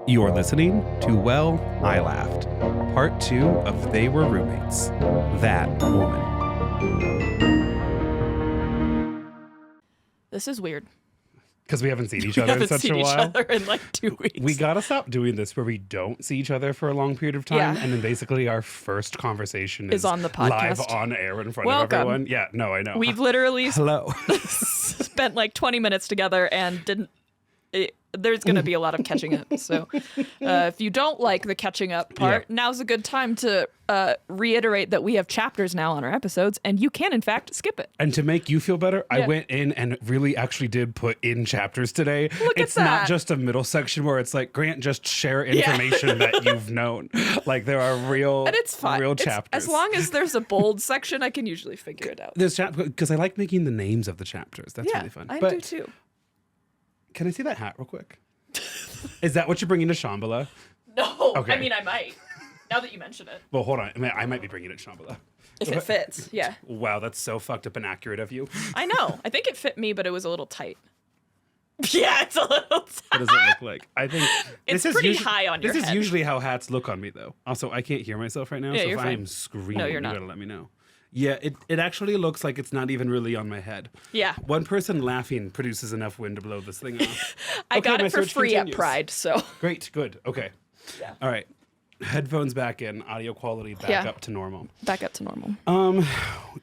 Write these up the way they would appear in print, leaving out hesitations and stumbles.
You're listening to Well, I Laughed, part 2 of They Were Roommates. That woman. This is weird. Because we haven't seen each other in such a while. We haven't seen each other in like 2 weeks. We gotta stop doing this where we don't see each other for a long period of time, and then basically our first conversation is on the podcast, live on air in front of everyone. Yeah, no, I know. We've literally hello spent like 20 minutes together and didn't. There's going to be a lot of catching up. So if you don't like the catching up part, now's a good time to reiterate that we have chapters now on our episodes, and you can, in fact, skip it. And to make you feel better, I went in and really actually did put in chapters today. It's not just a middle section where it's like, Grant, just share information that you've known. Like, there are real, and it's fine. Real chapters. As long as there's a bold section, I can usually figure it out. There's because I like making the names of the chapters. That's really fun. I do too. Can I see that hat real quick? Is that what you're bringing to Shambhala? No. Okay. I mean, I might. Now that you mention it. Well, hold on. I might be bringing it to Shambhala. If it fits, yeah. Wow, that's so fucked up and accurate of you. I know. I think it fit me, but it was a little tight. Yeah, it's a little tight. What does it look like? I think it's pretty high on your head. This is usually how hats look on me, though. Also, I can't hear myself right now, so if I'm screaming, you're not. You gotta let me know. Yeah, it actually looks like it's not even really on my head. Yeah. One person laughing produces enough wind to blow this thing off. I got it for free at Pride, so. Great, good, okay. Yeah. All right. Headphones back in, audio quality back up to normal. Back up to normal.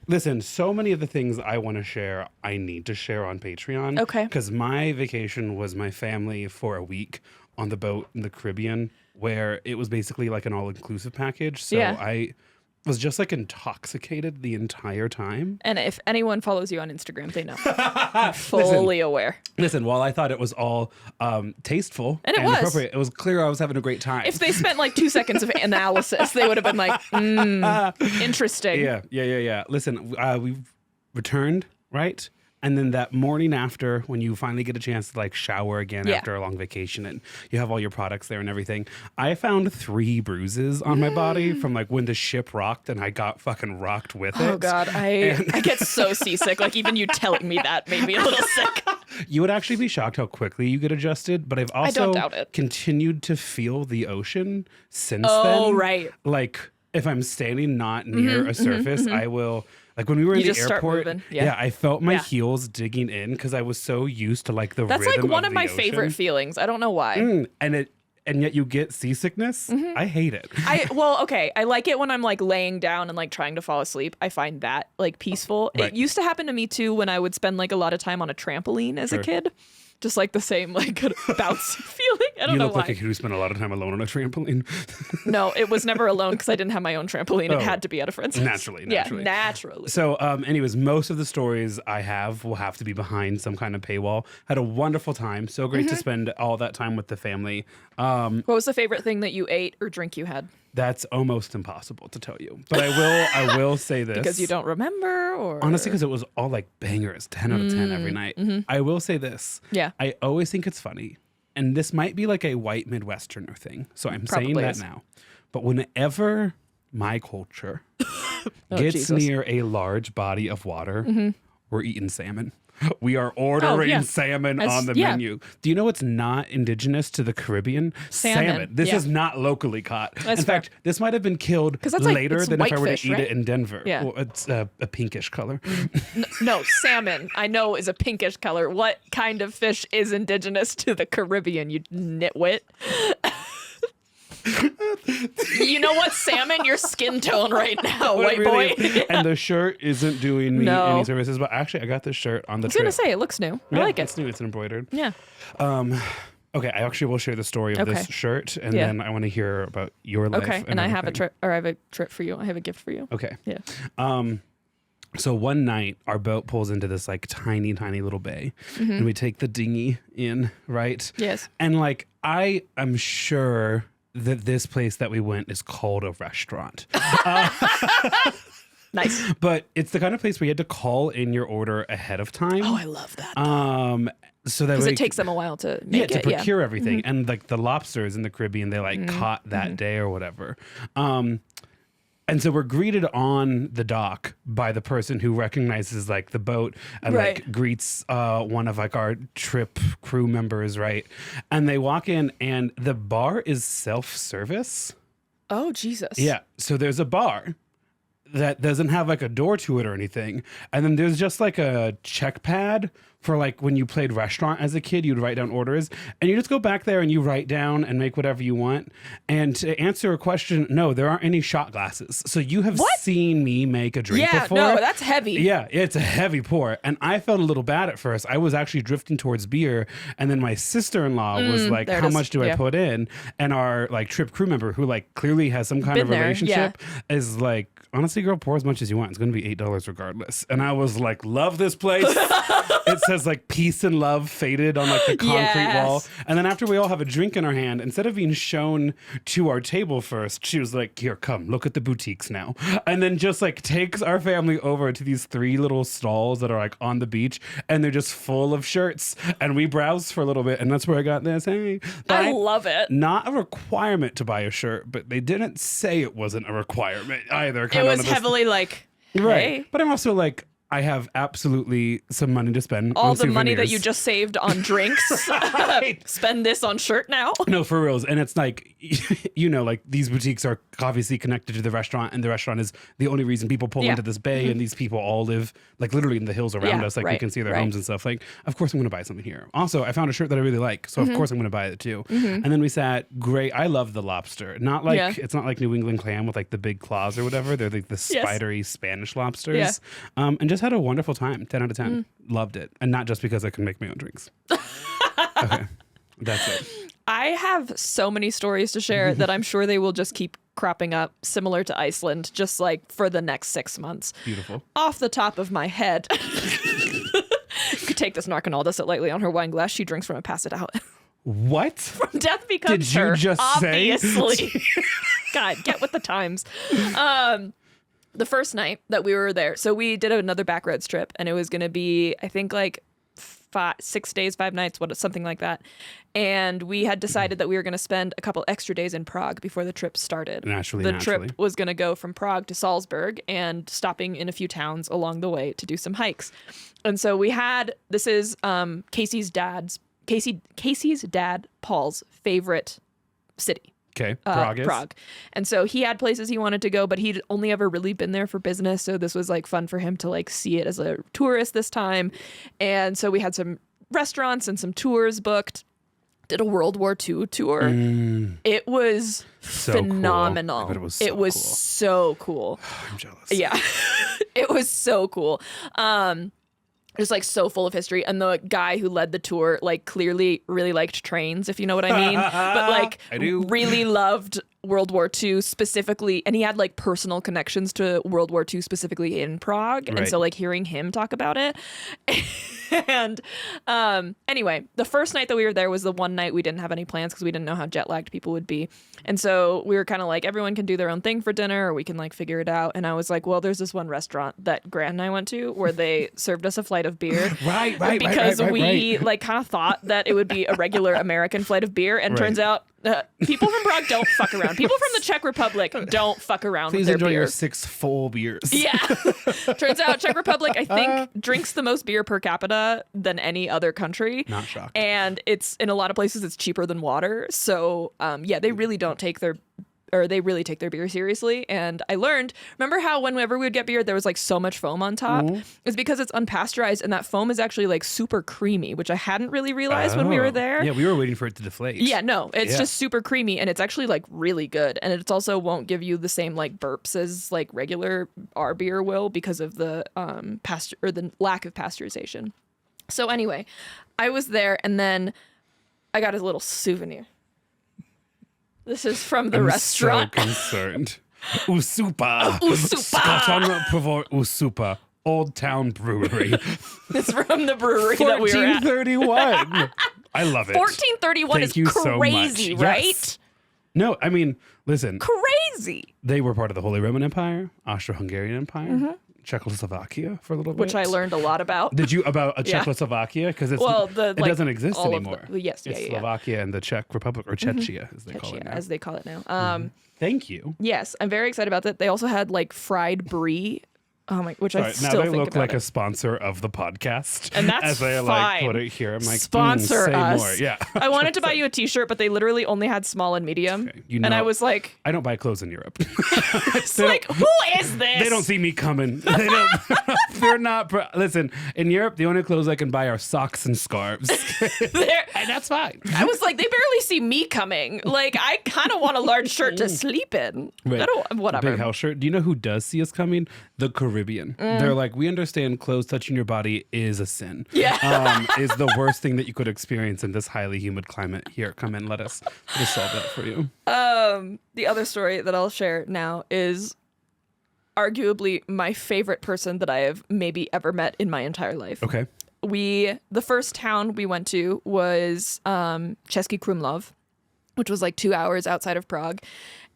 Listen, so many of the things I want to share, I need to share on Patreon. Okay. Because my vacation was my family for a week on the boat in the Caribbean, where it was basically like an all-inclusive package. So I was just like intoxicated the entire time. And if anyone follows you on Instagram, they know. I'm fully aware. Listen, while I thought it was all tasteful and appropriate, it was clear I was having a great time. If they spent like 2 seconds of analysis, they would have been like, interesting. Yeah. Listen, we've returned, right? And then that morning after, when you finally get a chance to like shower again after a long vacation and you have all your products there and everything, I found 3 bruises on my body from like when the ship rocked and I got fucking rocked with it. Oh God, I get so seasick. Like even you telling me that made me a little sick. You would actually be shocked how quickly you get adjusted, but I've also continued to feel the ocean since then. Oh, right. Like if I'm standing not near a surface, I will... Like when we were in the airport, I felt my heels digging in because I was so used to like the rhythm of the ocean. That's like one of my favorite feelings. I don't know why. And yet you get seasickness. I hate it. I like it when I'm like laying down and like trying to fall asleep. I find that like peaceful. Right. It used to happen to me too when I would spend like a lot of time on a trampoline as a kid. Just like the same like bouncy feeling. I don't know why. You look like a kid who spent a lot of time alone on a trampoline. No, it was never alone because I didn't have my own trampoline. It had to be at a friend's house. Naturally. Yeah, naturally. So anyways, most of the stories I have will have to be behind some kind of paywall. Had a wonderful time. So great to spend all that time with the family. What was the favorite thing that you ate or drink you had? That's almost impossible to tell you. But I will say this. Because you don't remember or? Honestly, because it was all like bangers, 10 out of 10 every night. I will say this. Yeah. I always think it's funny. And this might be like a white Midwesterner thing. So I'm saying that now. But whenever my culture gets near a large body of water, we're eating salmon. We are ordering salmon on the menu. Do you know what's not indigenous to the Caribbean? Salmon. This is not locally caught. In fact, this might have been killed later than if I were to eat it in Denver. Yeah. Well, it's a pinkish color. No, salmon, I know, is a pinkish color. What kind of fish is indigenous to the Caribbean, you nitwit? You know what, salmon? Your skin tone right now, white boy. And the shirt isn't doing me any services, but actually I got this shirt on the trip. I was going to say, it looks new. I like it. It's new. It's embroidered. Yeah. Okay, I actually will share the story of this shirt, and then I want to hear about your life. Okay, and I have a trip for you. I have a gift for you. Okay. Yeah. So one night, our boat pulls into this like tiny, tiny little bay, and we take the dinghy in, right? Yes. And like, I am sure that this place that we went is called a restaurant. Nice. But it's the kind of place where you had to call in your order ahead of time. Oh, I love that. So that because it takes them a while to make to procure everything. And like the lobsters in the Caribbean, they like caught that day or whatever. And so we're greeted on the dock by the person who recognizes like the boat and like greets one of like our Tripp crew members, right? And they walk in and the bar is self-service. Oh, Jesus. Yeah. So there's a bar that doesn't have like a door to it or anything. And then there's just like a check pad for like when you played restaurant as a kid, you'd write down orders and you just go back there and you write down and make whatever you want. And to answer a question, no, there aren't any shot glasses. So you have seen me make a drink before. Yeah, no, that's heavy. Yeah, it's a heavy pour. And I felt a little bad at first. I was actually drifting towards beer. And then my sister-in-law was like, how much do I put in? And our like Tripp crew member who like clearly has some kind of relationship is like, honestly, girl, pour as much as you want. It's going to be $8 regardless. And I was like, love this place. It says like peace and love faded on like the concrete wall. And then after we all have a drink in our hand, instead of being shown to our table first, she was like, here, come, look at the boutiques now. And then just like takes our family over to these 3 little stalls that are like on the beach. And they're just full of shirts. And we browsed for a little bit. And that's where I got this. Hey, I love it. Not a requirement to buy a shirt, but they didn't say it wasn't a requirement either. It was heavily like, hey. Right. But I'm also like, I have absolutely some money to spend all on the souvenirs. money that you just saved on drinks. Spend this on shirt now. No, for reals. And it's like, you know, like these boutiques are obviously connected to the restaurant, and the restaurant is the only reason people pull into this bay. And these people all live like literally in the hills around us. Like we can see their homes and stuff. Like, of course I'm going to buy something here. Also, I found a shirt that I really like, so of course I'm going to buy it too. And then we sat. Great. I love the lobster. Not like it's not like New England clam with like the big claws or whatever. They're like the spidery Spanish lobsters. And just had a wonderful time. 10 out of 10. Loved it. And not just because I can make my own drinks. Okay. That's it. I have so many stories to share that I'm sure they will just keep cropping up, similar to Iceland, just like for the next 6 months. Beautiful. Off the top of my head. You could take this Narcanal, dust it lightly on her wine glass. She drinks from it, pass it out. What? From death becomes Did you her, just obviously. say? God, get with the times. The first night that we were there, so we did another backroads trip, and it was going to be, I think, like 6 days, 5 nights, something like that. And we had decided that we were going to spend a couple extra days in Prague before the trip started. Naturally. Trip was going to go from Prague to Salzburg and stopping in a few towns along the way to do some hikes. And so we had, this is Casey's dad, Paul's favorite city. Okay, Prague. And so he had places he wanted to go, but he'd only ever really been there for business. So this was like fun for him to like see it as a tourist this time. And so we had some restaurants and some tours booked. Did a World War II tour. It was so phenomenal. Cool. But it was so cool. I'm jealous. Yeah, it was so cool. Just like so full of history. And the guy who led the tour, like clearly really liked trains, if you know what I mean. But like I do. Really loved World War II specifically. And he had like personal connections to World War II specifically in Prague. Right. And so like hearing him talk about it. And anyway, the first night that we were there was the one night we didn't have any plans because we didn't know how jet lagged people would be. And so we were kind of like, everyone can do their own thing for dinner or we can like figure it out. And I was like, well, there's this one restaurant that Grant and I went to where they served us a flight of beer. Right. Because we like kind of thought that it would be a regular American flight of beer. And turns out people from Prague don't fuck around. People from the Czech Republic don't fuck around with their beer. Please enjoy your 6 full beers. Yeah. Turns out Czech Republic, I think, drinks the most beer per capita than any other country. Not shocked. And it's in a lot of places it's cheaper than water. So they really don't take their beer seriously. And I learned, remember how whenever we would get beer, there was like so much foam on top? It's because it's unpasteurized and that foam is actually like super creamy, which I hadn't really realized when we were there. Yeah, we were waiting for it to deflate. Yeah, no, it's just super creamy and it's actually like really good. And it also won't give you the same like burps as like regular our beer will because of the the lack of pasteurization. So anyway, I was there and then I got a little souvenir. This is from the restaurant. I'm so concerned. Usupa. Usupa. Usupa. Old Town Brewery. It's from the brewery that we were at. 1431. I love it. 1431 is crazy, right? Yes. No, I mean, listen. Crazy. They were part of the Holy Roman Empire, Austro-Hungarian Empire, Czechoslovakia for a little bit. Which I learned a lot about. Did you about Czechoslovakia? Because it doesn't exist anymore. It's Slovakia and the Czech Republic, or Czechia as they call it now. As they call it now. Thank you. Yes, I'm very excited about that. They also had like fried brie. Oh my! Which I still now think they look about like it. a sponsor of the podcast, and that's as they fine. put it here. I'm like, sponsor say us. More. Yeah. I wanted to buy you a T-shirt, but they literally only had small and medium, and I was like, I don't buy clothes in Europe. it's like, who is this? They don't see me coming. They don't. They're not. Listen, in Europe, the only clothes I can buy are socks and scarves, and that's fine. I was like, they barely see me coming. Like, I kind of want a large shirt to sleep in. Right. I don't. Whatever. Big house shirt. Do you know who does see us coming? The Caribbean. They're like, we understand clothes touching your body is a sin. Yeah. Is the worst thing that you could experience in this highly humid climate. Here, come in, let us solve that for you. The other story that I'll share now is arguably my favorite person that I have maybe ever met in my entire life. Okay. The first town we went to was Český Krumlov, which was like 2 hours outside of Prague.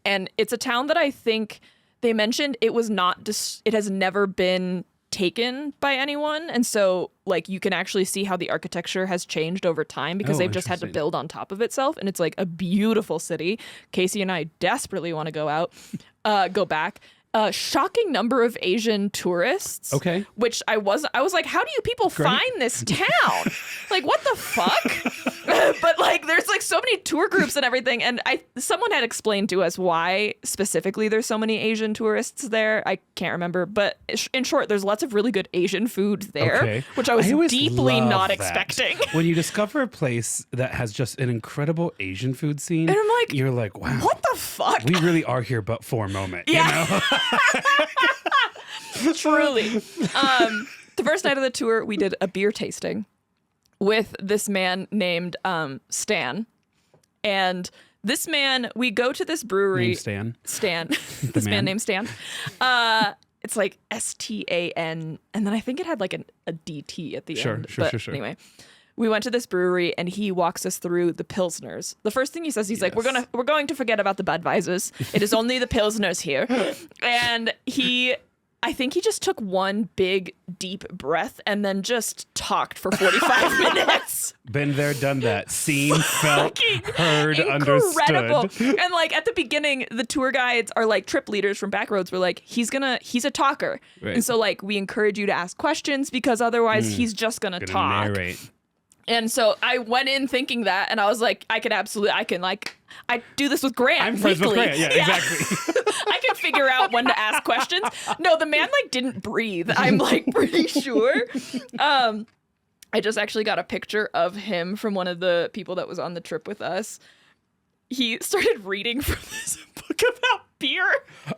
And it's a town that I think they mentioned it was not, it has never been taken by anyone. And so like you can actually see how the architecture has changed over time because they've just had to build on top of itself. And it's like a beautiful city. Casey and I desperately want to go back. Shocking number of Asian tourists. Okay. Which I was like, how do you people find this town? Like, what the fuck? But like, there's like so many tour groups and everything. And someone had explained to us why specifically there's so many Asian tourists there. I can't remember. But in short, there's lots of really good Asian food there, which I was deeply not expecting. When you discover a place that has just an incredible Asian food scene, and I'm like, you're like, wow. What the fuck? We really are here but for a moment. Yeah. You know? Truly. The first night of the tour, we did a beer tasting with this man named Stan. And this man, we go to this brewery. Named Stan. This man named Stan. It's like STAN. And then I think it had like a DT at the end. Sure. Anyway. We went to this brewery and he walks us through the Pilsners. The first thing he says, he's like, we're going to forget about the Budweisers. It is only the Pilsners here. And I think he just took one big, deep breath and then just talked for 45 minutes. Been there, done that. Seen, felt, heard, incredible. understood. And like at the beginning, the tour guides are like trip leaders from Backroads were like, he's a talker. Right. And so like we encourage you to ask questions because otherwise he's just going to talk. Narrate. And so I went in thinking that, and I was like, I do this with Grant. I'm friends with Grant. Yeah, exactly. I can figure out when to ask questions. No, the man like didn't breathe. I'm like pretty sure. I just actually got a picture of him from one of the people that was on the trip with us. He started reading from this book about beer.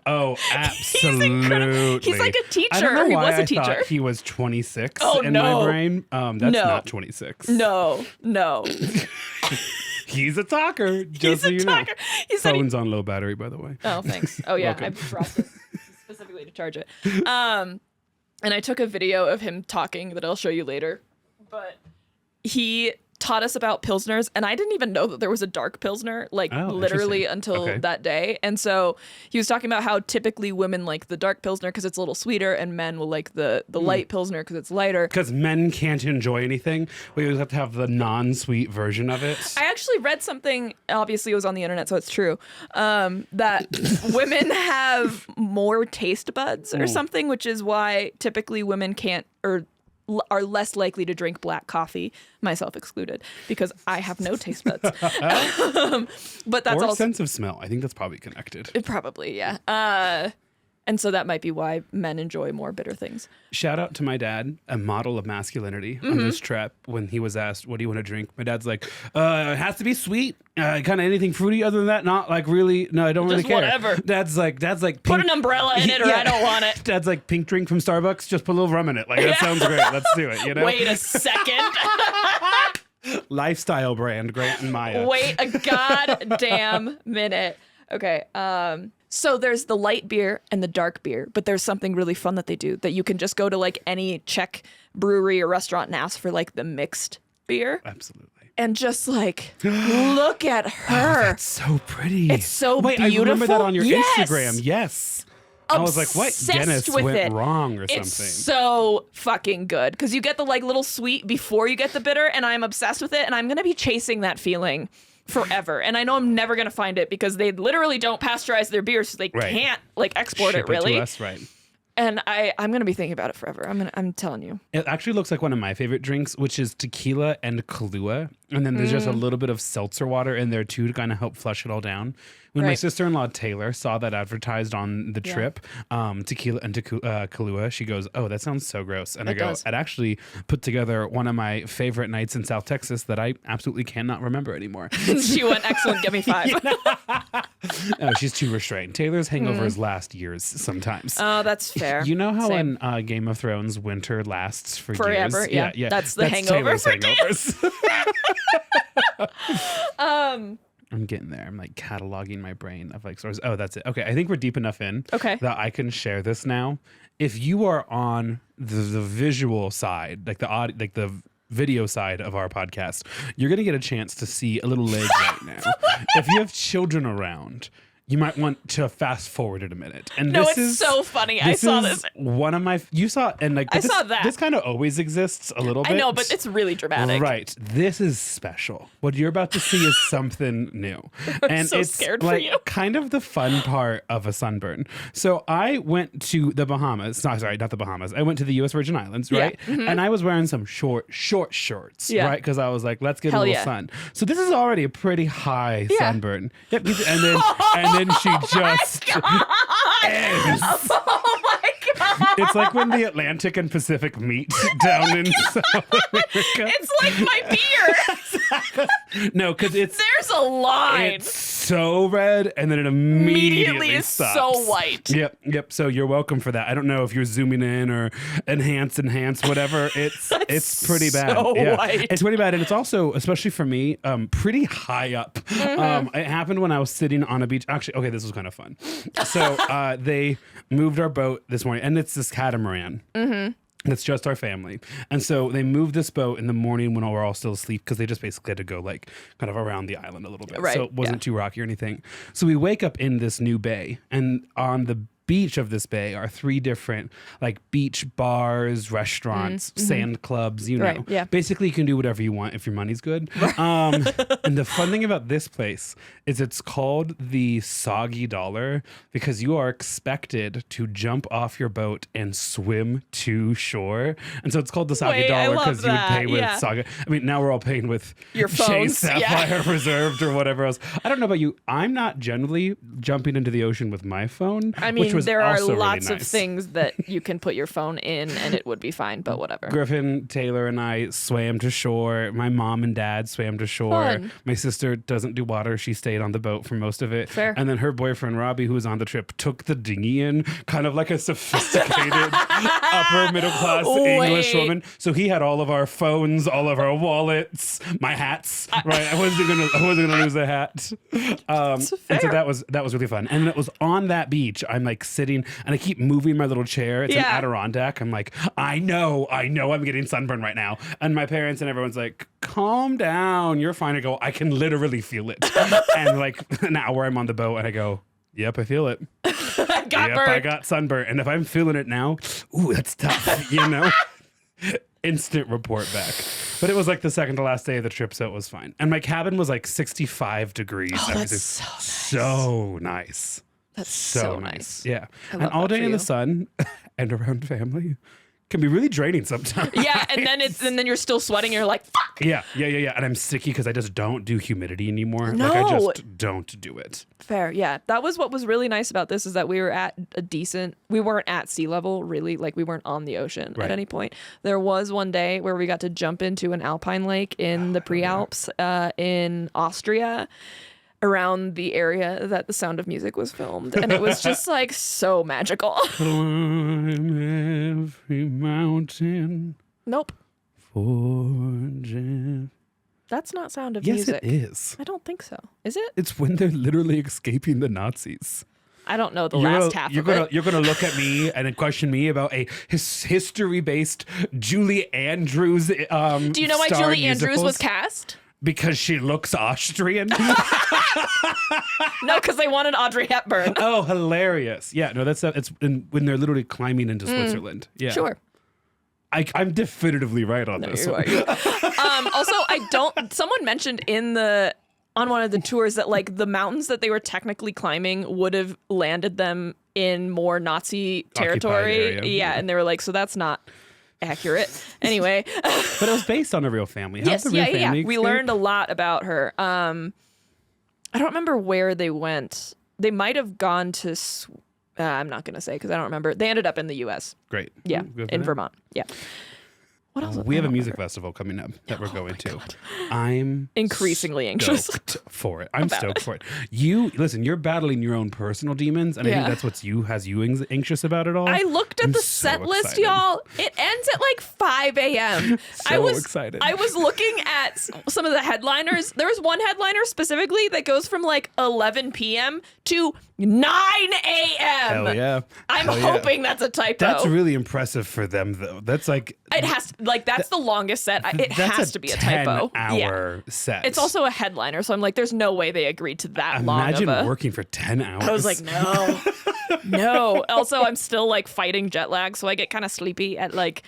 Oh, absolutely. He's incredible. He's like a teacher. I don't know he why was a teacher. I thought he was 26 in no. my brain. That's not 26. No. He's a talker, just so you know. Phone's on low battery, by the way. Oh, thanks. Oh, yeah. I brought this specifically to charge it. And I took a video of him talking that I'll show you later. But he taught us about Pilsners, and I didn't even know that there was a dark Pilsner, literally until that day. And so he was talking about how typically women like the dark Pilsner because it's a little sweeter, and men will like the light Pilsner because it's lighter. Because men can't enjoy anything. We always have to have the non-sweet version of it. I actually read something, obviously it was on the internet, so it's true, that women have more taste buds or something, which is why typically women can't or are less likely to drink black coffee, myself excluded, because I have no taste buds. But that's or sense of smell. I think that's probably connected. Probably, yeah. And so that might be why men enjoy more bitter things. Shout out to my dad, a model of masculinity on this trip. When he was asked, what do you want to drink? My dad's like, it has to be sweet. Kind of anything fruity other than that. Not like really, no, I don't just really care. Whatever. Dad's like pink. Put an umbrella in it or I don't want it. Dad's like pink drink from Starbucks. Just put a little rum in it. Like, that sounds great. Let's do it, you know? Wait a second. Lifestyle brand, Grant and Maya. Wait a goddamn minute. Okay, so there's the light beer and the dark beer, but there's something really fun that they do that you can just go to like any Czech brewery or restaurant and ask for like the mixed beer. Absolutely. And just like, look at her. Oh, that's so pretty. It's so beautiful. I remember that on your yes. Instagram. Yes. I was like, what? Dennis went wrong or something. It's so fucking good because you get the like little sweet before you get the bitter, and I'm obsessed with it, and I'm gonna be chasing that feeling forever. And I know I'm never gonna find it because they literally don't pasteurize their beer, so they can't like export Ship it really. to us, right. And I'm gonna be thinking about it forever. I'm telling you. It actually looks like one of my favorite drinks, which is tequila and Kahlua, and then there's just a little bit of seltzer water in there too to kind of help flush it all down. When my sister-in-law Taylor saw that advertised on the Tripp, tequila and Kahlua, she goes, "Oh, that sounds so gross." And I go, "It actually put together one of my favorite nights in South Texas that I absolutely cannot remember anymore." She went, "Excellent, give me 5." No, she's too restrained. Taylor's hangovers last years sometimes. Oh, that's fair. You know how in Game of Thrones winter lasts for forever? years? Yeah. That's hangover Taylor's hangovers. I'm getting there. I'm like cataloging my brain of like stories. Oh, that's it. Okay, I think we're deep enough in that I can share this now. If you are on the visual side, like the video side of our podcast, you're gonna get a chance to see a little leg right now. If you have children around, you might want to fast forward it a minute. And no, it's so funny. I saw this. One of my you saw and like I saw that. This kind of always exists a little bit. I know, but it's really dramatic. Right. This is special. What you're about to see is something new. And so it's scared like for you. kind of the fun part of a sunburn. So I went to the Bahamas. No, sorry, not the Bahamas. I went to the US Virgin Islands, right? Yeah. Mm-hmm. And I was wearing some short shorts, right? Because I was like, let's get a little sun. So this is already a pretty high sunburn. Yep. And then she just ends. Oh my God. It's like when the Atlantic and Pacific meet down in South America. It's like my beer. No, because there's a line. It's so red, and then it immediately is stops. so white. Yep. So you're welcome for that. I don't know if you're zooming in or enhance, whatever. It's pretty bad. So white. It's pretty bad, and it's also, especially for me, pretty high up. It happened when I was sitting on a beach. Actually, okay, this was kind of fun. So they moved our boat this morning, and it's this catamaran. It's just our family. And so they moved this boat in the morning when we're all still asleep because they just basically had to go like kind of around the island a little bit. Right. So it wasn't too rocky or anything. So we wake up in this new bay, and on the beach of this bay are 3 different like beach bars, restaurants, sand clubs, you know. Right, yeah. Basically you can do whatever you want if your money's good. And the fun thing about this place is it's called the Soggy Dollar because you are expected to jump off your boat and swim to shore. And so it's called the Soggy Dollar because you would pay with Soggy. I mean, now we're all paying with your phones, Sapphire Reserved or whatever else. I don't know about you. I'm not generally jumping into the ocean with my phone. I mean, there are lots really nice. of things that you can put your phone in and it would be fine, but whatever. Griffin, Taylor, and I swam to shore. My mom and dad swam to shore. Fun. My sister doesn't do water. She stayed on the boat for most of it. Fair. And then her boyfriend, Robbie, who was on the trip, took the dinghy in, kind of like a sophisticated upper middle class English woman. So he had all of our phones, all of our wallets, my hats. Right? I wasn't gonna lose a hat. And so that was really fun. And it was on that beach. I'm like sitting and I keep moving my little chair. It's an Adirondack. I'm like, I know I'm getting sunburn right now. And my parents and everyone's like, calm down, you're fine. I go, I can literally feel it. And like an hour I'm on the boat and I go, yep, I feel it. I got sunburn. And if I'm feeling it now, ooh, that's tough, you know? Instant report back. But it was like the second to last day of the trip, so it was fine. And my cabin was like 65 degrees. Oh, that's so nice. That's so nice. Yeah. And all day in the sun and around family can be really draining sometimes. Yeah, and then you're still sweating. You're like, fuck. Yeah. And I'm sticky because I just don't do humidity anymore. No. Like I just don't do it. Fair. Yeah. That was what was really nice about this is that we were at we weren't at sea level really. Like we weren't on the ocean at any point. There was one day where we got to jump into an alpine lake in the Prealps in Austria, around the area that The Sound of Music was filmed. And it was just like so magical. Climb every mountain. Nope. Forget. That's not Sound of Yes, Music. it is. I don't think so. Is it? It's when they're literally escaping the Nazis. I don't know the last half of it. You're gonna look at me and then question me about a history-based Julie Andrews. Do you know why Julie Andrews was cast? Because she looks Austrian? No, because they wanted Audrey Hepburn. Oh, hilarious. Yeah, no, it's when they're literally climbing into Switzerland. Yeah. Sure. I'm definitively right on this. You are. Also, someone mentioned on one of the tours that like the mountains that they were technically climbing would have landed them in more Nazi territory. Yeah, and they were like, so that's not accurate. Anyway. But it was based on a real family. How's the real family? We learned a lot about her. I don't remember where they went. They might have gone to, I'm not going to say because I don't remember. They ended up in the U.S. Great. Yeah, in Vermont. Yeah. What else? We have a music festival coming up that we're going to. I'm increasingly anxious for it. I'm stoked for it. Listen, you're battling your own personal demons, and I think that's what has you anxious about it all. I looked at the set list, y'all. It ends at like 5 a.m. I was excited. I was looking at some of the headliners. There was one headliner specifically that goes from like 11 p.m. to 9 a.m. Hell yeah. I'm hoping that's a typo. That's really impressive for them, though. That's like... It has to, like, that's the longest set. It has to be a typo. 10-hour set. It's also a headliner, so I'm like, there's no way they agreed to that long of Imagine working for 10 hours. I was like, no. No. Also, I'm still, like, fighting jet lag, so I get kind of sleepy at, like...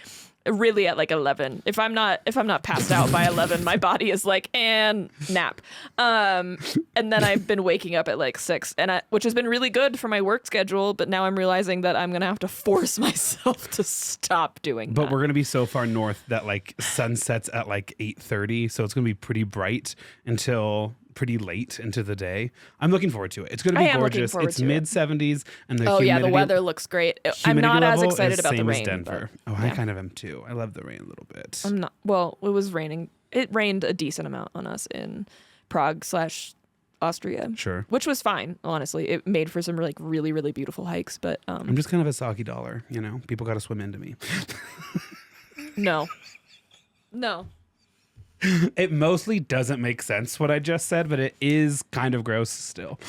Really at like 11. If I'm not passed out by 11, my body is like, and nap. And then I've been waking up at like 6, which has been really good for my work schedule. But now I'm realizing that I'm gonna have to force myself to stop doing that. But we're gonna be so far north that like sun sets at like 8:30, so it's gonna be pretty bright until pretty late into the day. I'm looking forward to it. It's going to be gorgeous. It's mid-70s and the weather looks great. I'm not as excited about the rain. Denver. I kind of am too. I love the rain a little bit. I'm not. Well, it was raining. It rained a decent amount on us in Prague/Austria. Sure. Which was fine, honestly. It made for some like really, really beautiful hikes, but I'm just kind of a soggy dollar, you know. People got to swim into me. No. It mostly doesn't make sense what I just said, but it is kind of gross still.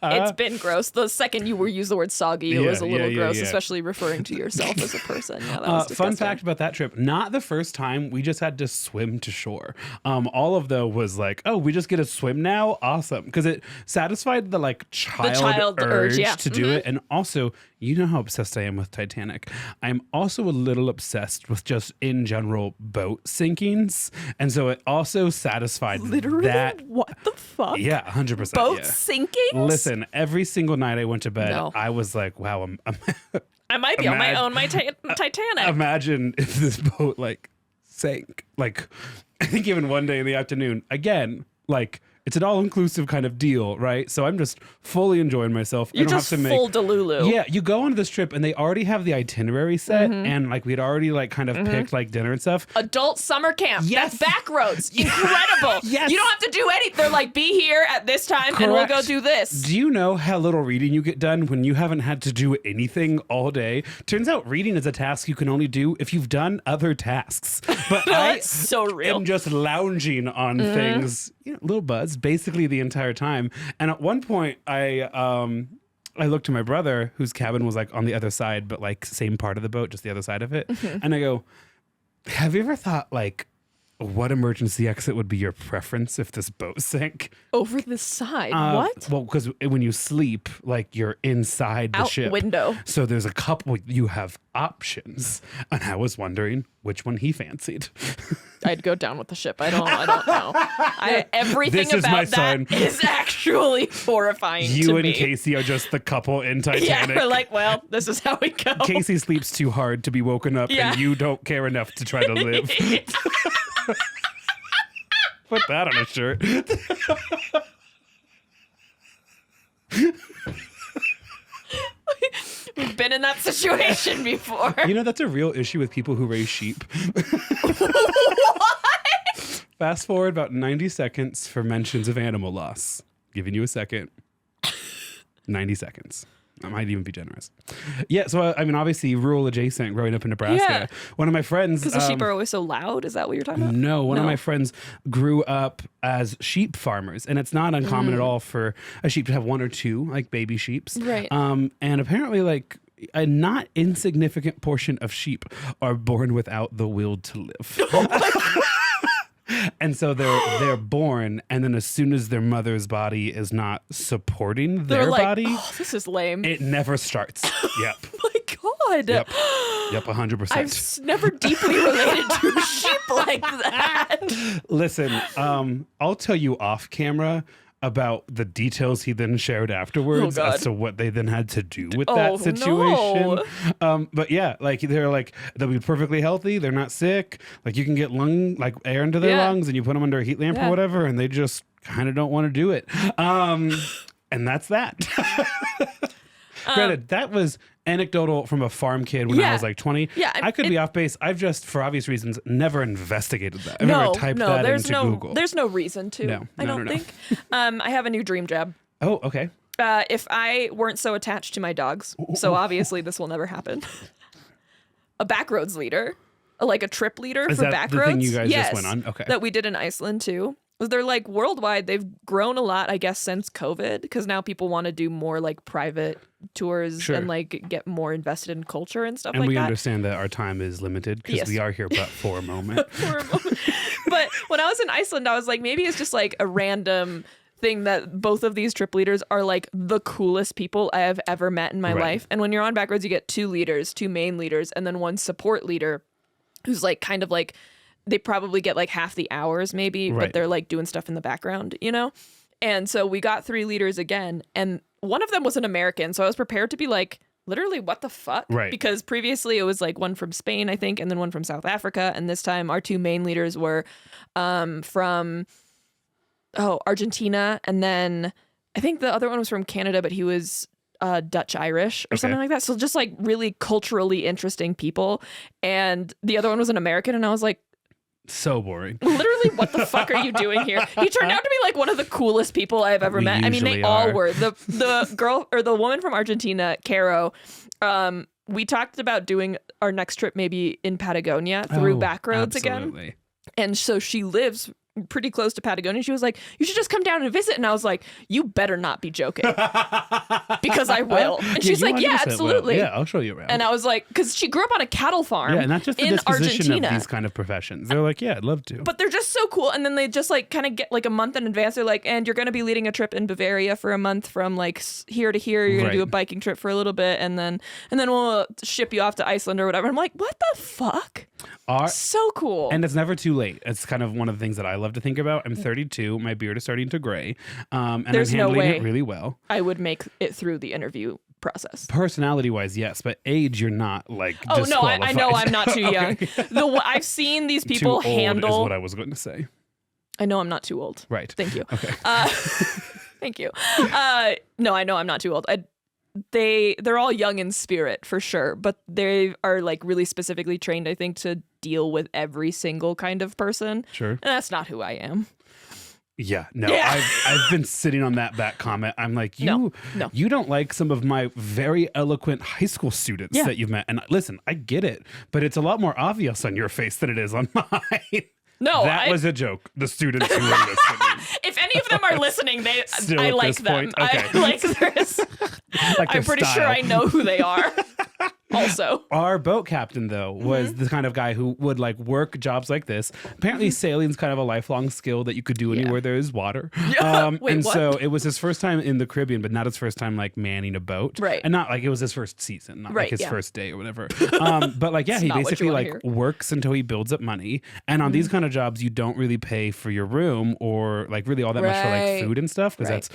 It's been gross. The second you used the word soggy, it was a little gross, especially referring to yourself as a person. Yeah, that was disgusting. Fun fact about that trip, not the first time we just had to swim to shore. All of the was like, oh, we just get to swim now? Awesome. Because it satisfied the like child urge to do it. And also, you know how obsessed I am with Titanic. I'm also a little obsessed with just in general boat sinkings. And so it also satisfied that. What the fuck? Yeah, 100%. Boat sinkings? Listen, every single night I went to bed, I was like, wow, I might be on my own Titanic. Imagine if this boat like sank. Like, I think even one day in the afternoon, again, like, it's an all-inclusive kind of deal, right? So I'm just fully enjoying myself. You're just full Delulu. Yeah, you go on this trip and they already have the itinerary set, and like we'd already like kind of picked like dinner and stuff. Adult summer camp. Yes. That's Backroads. Incredible. Yes. You don't have to do anything. They're like, be here at this time and we'll go do this. Do you know how little reading you get done when you haven't had to do anything all day? Turns out reading is a task you can only do if you've done other tasks. But That's so real. I'm just lounging on things, little buzz, basically the entire time. And at one point, I looked to my brother, whose cabin was like on the other side, but like same part of the boat, just the other side of it. And I go, have you ever thought like, what emergency exit would be your preference if this boat sank? Over the side? What? Well, because when you sleep, like you're inside the ship. Window. So there's a couple, you have options. And I was wondering which one he fancied. I'd go down with the ship. I don't know. Everything about that is actually horrifying to me. You and Casey are just the couple in Titanic. Yeah, we're like, well, this is how we go. Casey sleeps too hard to be woken up, and you don't care enough to try to live. Put that on a shirt. We've been in that situation before. You know, that's a real issue with people who raise sheep. What? Fast forward about 90 seconds for mentions of animal loss. Giving you a second. 90 seconds. I might even be generous. Yeah, so I mean, obviously, rural adjacent, growing up in Nebraska. Yeah. One of my friends... Because the sheep are always so loud? Is that what you're talking about? No, one of my friends grew up as sheep farmers, and it's not uncommon at all for a sheep to have one or two, like, baby sheeps. Right. And apparently, like, a not insignificant portion of sheep are born without the will to live. Oh my God. And so they're born, and then as soon as their mother's body is not supporting their body, oh, this is lame. It never starts. Yep. Oh my God. Yep. Yep, 100%. I've never deeply related to a sheep like that. Listen, I'll tell you off camera about the details he then shared afterwards as to what they then had to do with that situation. No. But yeah, like they'll be perfectly healthy. They're not sick. Like you can get air into their lungs and you put them under a heat lamp or whatever, and they just kind of don't want to do it. And that's that. Granted, that was anecdotal from a farm kid when I was like 20. Yeah, I could be off base. I've just, for obvious reasons, never investigated that. I've never typed that into Google. There's no reason to. I don't think. I have a new dream job. Oh, okay. If I weren't so attached to my dogs, so obviously this will never happen. A backroads leader, like a trip leader for backroads. Is that the thing you guys just went on? Okay. That we did in Iceland too. They're like worldwide. They've grown a lot, I guess, since COVID, because now people want to do more like private tours and like get more invested in culture and stuff like that. And we understand that our time is limited because we are here but for a moment. But when I was in Iceland, I was like, maybe it's just like a random thing that both of these trip leaders are like the coolest people I have ever met in my life. And when you're on backroads, you get two main leaders, and then one support leader who's like kind of like, they probably get like half the hours maybe, but they're like doing stuff in the background, you know? And so we got three leaders again, and one of them was an American. So I was prepared to be like, literally, what the fuck? Right. Because previously it was like one from Spain, I think, and then one from South Africa. And this time our two main leaders were from Argentina. And then I think the other one was from Canada, but he was Dutch Irish or something like that. So just like really culturally interesting people. And the other one was an American. And I was like, so boring. Literally, what the fuck are you doing here? He turned out to be like one of the coolest people I've ever met. I mean, they all were. The girl or the woman from Argentina, Caro, we talked about doing our next trip maybe in Patagonia through backroads again. And so she lives pretty close to Patagonia. She was like, you should just come down and visit. And I was like, you better not be joking. Because I will. And she's like, yeah, absolutely. Will. Yeah, I'll show you around. And I was like, because she grew up on a cattle farm and not just the in disposition Argentina. Of these kind of professions. They're like, yeah, I'd love to. But they're just so cool. And then they just like kind of get like a month in advance. They're like, and you're going to be leading a trip in Bavaria for a month from like here to here. You're going to do a biking trip for a little bit. And then we'll ship you off to Iceland or whatever. I'm like, what the fuck? So cool. And it's never too late. It's kind of one of the things that I love to think about. I'm 32. My beard is starting to gray. And There's I'm handling no way it really well. I would make it through the interview process. Personality-wise, yes. But age, you're not like no, I know I'm not too young. I've seen these people too old handle... is what I was going to say. I know I'm not too old. Right. Thank you. Okay. Thank you. No, I know I'm not too old. They're all young in spirit for sure, but they are like really specifically trained, I think, to deal with every single kind of person. Sure. And that's not who I am. Yeah, no, yeah. I've been sitting on that back comment. I'm like, you don't like some of my very eloquent high school students that you've met. And listen, I get it, but it's a lot more obvious on your face than it is on mine. No, that was a joke. The students who were listening. If any of them are listening, I like them. Okay. I like theirs. I'm pretty sure I know who they are. Also, our boat captain though was the kind of guy who would like work jobs like this. Apparently, sailing's kind of a lifelong skill that you could do anywhere there is water. Wait, what? So it was his first time in the Caribbean, but not his first time like manning a boat. Right, and not like it was his first season, not like his first day or whatever. But like he basically like works until he builds up money. And on these kind of jobs, you don't really pay for your room or like really all that much for like food and stuff because that's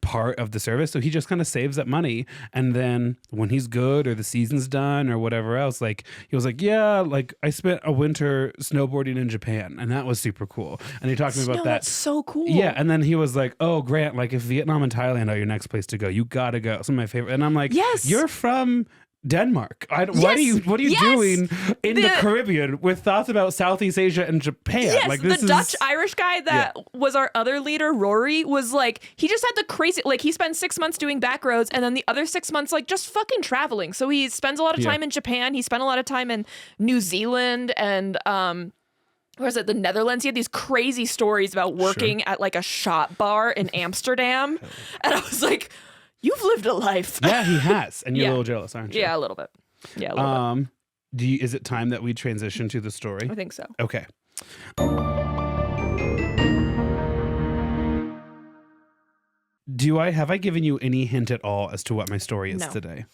part of the service. So he just kind of saves that money, and then when he's good or the season's done or whatever else, like he was like, yeah, like I spent a winter snowboarding in Japan and that was super cool. And he talked to me about that. That's so cool. Yeah, and then he was like, oh, Grant, like if Vietnam and Thailand are your next place to go, you gotta go. Some of my favorite. And I'm like, yes, you're from Denmark. What are you doing in the Caribbean with thoughts about Southeast Asia and Japan? Yes, like the Dutch Irish guy that was our other leader, Rory, was like, he just had the crazy, like he spent 6 months doing back roads and then the other 6 months like just fucking traveling. So he spends a lot of time in Japan. He spent a lot of time in New Zealand and where is it? The Netherlands. He had these crazy stories about working at like a shop bar in Amsterdam. And I was like, you've lived a life. Yeah, he has. And you're a little jealous, aren't you? Yeah, a little bit. Yeah, a little bit. Is it time that we transition to the story? I think so. Okay. Have I given you any hint at all as to what my story is today?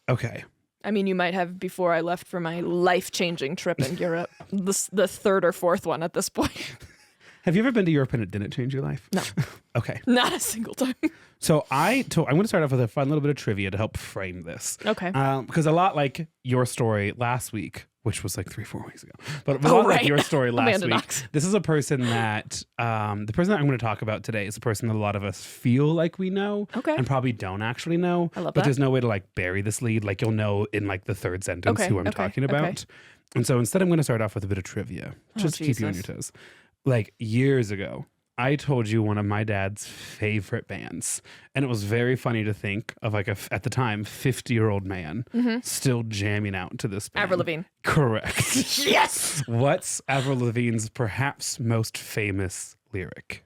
Okay. I mean, you might have before I left for my life-changing trip in Europe. The third or fourth one at this point. Have you ever been to Europe and it didn't change your life? No. Okay. Not a single time. So I'm going to start off with a fun little bit of trivia to help frame this. Okay. Because a lot like your story last week, which was like 3-4 weeks ago, but a lot like your story last week, this is a person that, the person that I'm going to talk about today is a person that a lot of us feel like we know and probably don't actually know. I love but that. there's no way to like bury this lead. Like you'll know in like the third sentence who I'm talking about. Okay. And so instead I'm going to start off with a bit of trivia, just to keep you on your toes. Like years ago, I told you one of my dad's favorite bands. And it was very funny to think of like at the time, 50-year-old man still jamming out to this band. Avril Lavigne. Correct. Yes! What's Avril Lavigne's perhaps most famous lyric?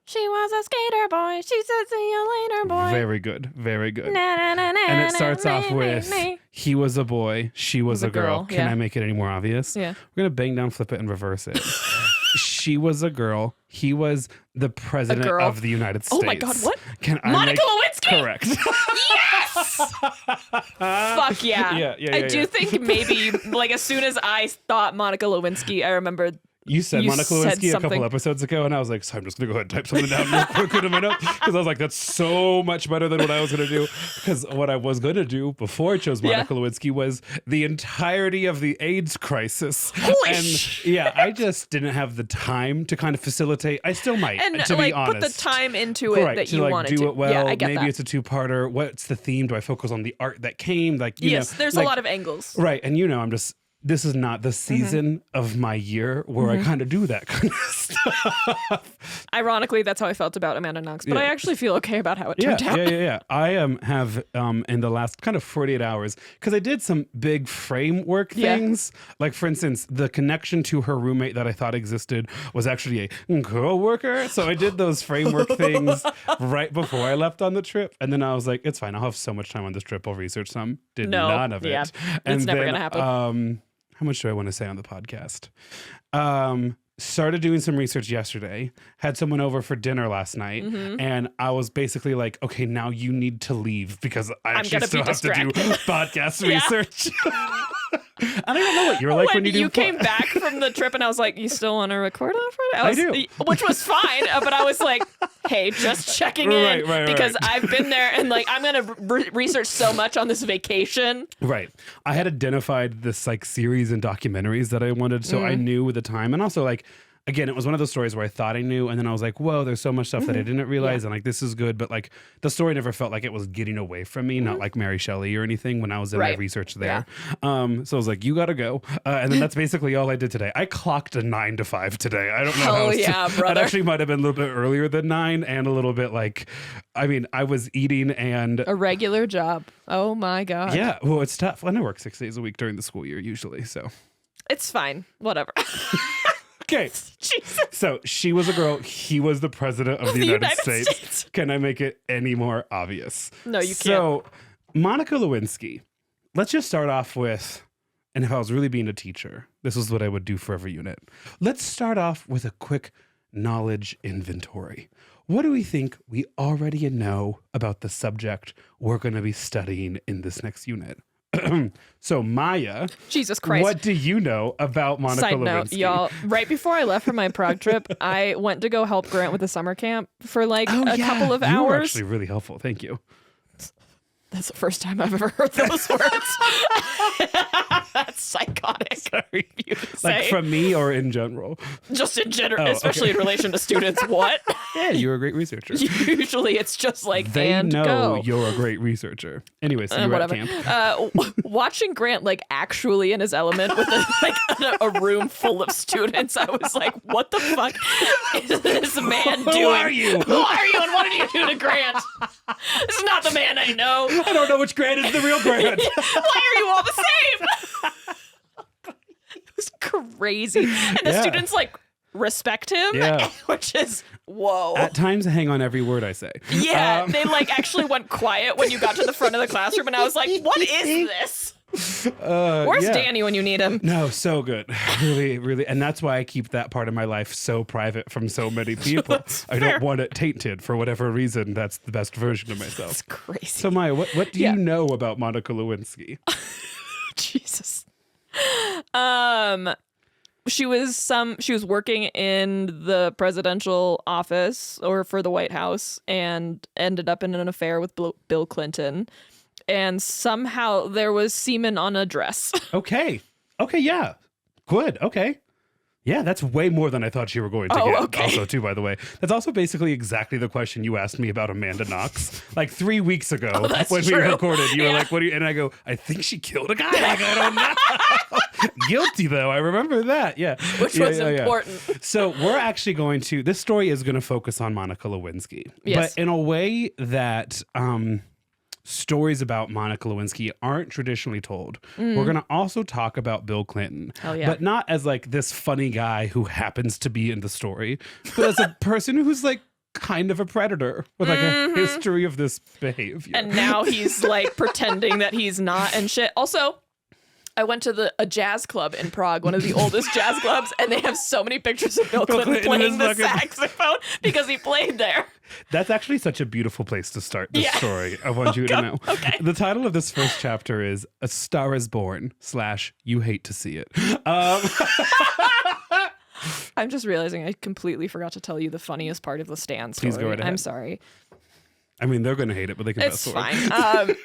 She was a skater boy. She said, see you later, boy. Very good. Very good. Na, na, na, na, and it starts off with, he was a boy, she was a girl. Can I make it any more obvious? Yeah. We're going to bang down, flip it, and reverse it. She was a girl. He was the president of the United States. Oh my God, what? Monica Lewinsky? Correct. Yes! Fuck yeah. I do think maybe, like, as soon as I thought Monica Lewinsky, I remembered. You said Monica Lewinsky a couple episodes ago, and I was like, so I'm just going to go ahead and type something down real quick into my notes, because I was like, that's so much better than what I was going to do. Because what I was going to do before I chose Monica Lewinsky was the entirety of the AIDS crisis. I just didn't have the time to kind of facilitate. I still might, to be honest. Put the time into it that you wanted to. Do it well. Yeah, I get Maybe that. it's a two-parter. What's the theme? Do I focus on the art that came? Like, there's a lot of angles. Right, and this is not the season of my year where I kind of do that kind of stuff. Ironically, that's how I felt about Amanda Knox, but I actually feel okay about how it turned out. Yeah. I have in the last kind of 48 hours, because I did some big framework things. Like, for instance, the connection to her roommate that I thought existed was actually a co-worker. So I did those framework things right before I left on the trip. And then I was like, it's fine. I'll have so much time on this trip. I'll research some. Did none of it. Yeah, it's never going to happen. How much do I want to say on the podcast? Started doing some research yesterday, had someone over for dinner last night, and I was basically like, okay, now you need to leave because I actually still have to do podcast research. And I don't know what you're like when you do. You came back from the trip and I was like, you still want to record on Friday? I do. Which was fine, but I was like, hey, just checking in because I've been there and like I'm going to research so much on this vacation. Right. I had identified this like series and documentaries that I wanted, so I knew with the time. And also like, again, it was one of those stories where I thought I knew, and then I was like, whoa, there's so much stuff that I didn't realize, and like, this is good, but like, the story never felt like it was getting away from me, not like Mary Shelley or anything when I was in my research there. So I was like, you gotta go. And then that's basically all I did today. I clocked a 9 to 5 today. I don't know how brother. It actually might have been a little bit earlier than 9 and a little bit like, I mean, I was eating and... A regular job. Oh my God. Yeah, well, it's tough. And I work 6 days a week during the school year usually, so... It's fine. Whatever. Okay, Jesus. So she was a girl. He was the president of the United States. Can I make it any more obvious? No, you can't. So Monica Lewinsky, let's just start off with, and if I was really being a teacher, this is what I would do for every unit. Let's start off with a quick knowledge inventory. What do we think we already know about the subject we're going to be studying in this next unit? So Maya, Jesus Christ, what do you know about Monica Side Lewinsky? note, y'all, right before I left for my Prague trip, I went to go help Grant with the summer camp for like a couple of hours. You were actually really helpful. Thank you. That's the first time I've ever heard those words. That's psychotic. Sorry. You say. Like from me or in general? Just in general, especially in relation to students. What? Yeah, you're a great researcher. Usually it's just like, they and know go. You're a great researcher. Anyway, so you were at camp. Watching Grant like actually in his element with a room full of students, I was like, what the fuck is this man doing? Who are you? Who are you and what did you do to Grant? This is not the man I know. I don't know which Grant is the real Grant. Why are you all the same? It was crazy. And the students like respect him, which is whoa. At times, hang on every word I say. Yeah, they like actually went quiet when you got to the front of the classroom, and I was like, what is this? Where's Danny when you need him? No, so good. Really, really. And that's why I keep that part of my life so private from so many people. I don't want it tainted for whatever reason. That's the best version of myself. That's crazy. So Maya, what do you know about Monica Lewinsky? Jesus. She was working in the presidential office or for the White House and ended up in an affair with Bill Clinton. And somehow there was semen on a dress. Okay, yeah. Good, okay. Yeah, that's way more than I thought you were going to get. Okay. Also, too, by the way. That's also basically exactly the question you asked me about Amanda Knox. Like 3 weeks ago when we recorded, you were like, what do you... And I go, I think she killed a guy. Like, I don't know. Guilty, though. I remember that. Yeah. Which was important. So we're actually going to... This story is going to focus on Monica Lewinsky. Yes. But in a way that... stories about Monica Lewinsky aren't traditionally told. We're going to also talk about Bill Clinton, but not as like this funny guy who happens to be in the story, but as a person who's like kind of a predator with like a history of this behavior. And now he's like pretending that he's not and shit. Also, I went to a jazz club in Prague, one of the oldest jazz clubs, and they have so many pictures of Bill Clinton playing the saxophone because he played there. That's actually such a beautiful place to start this story. I want you to know. Okay. The title of this first chapter is A Star is Born / You Hate to See It. I'm just realizing I completely forgot to tell you the funniest part of the Stan story. Please go right ahead. I'm sorry. I mean, they're going to hate it, but they can It's fast fine. forward.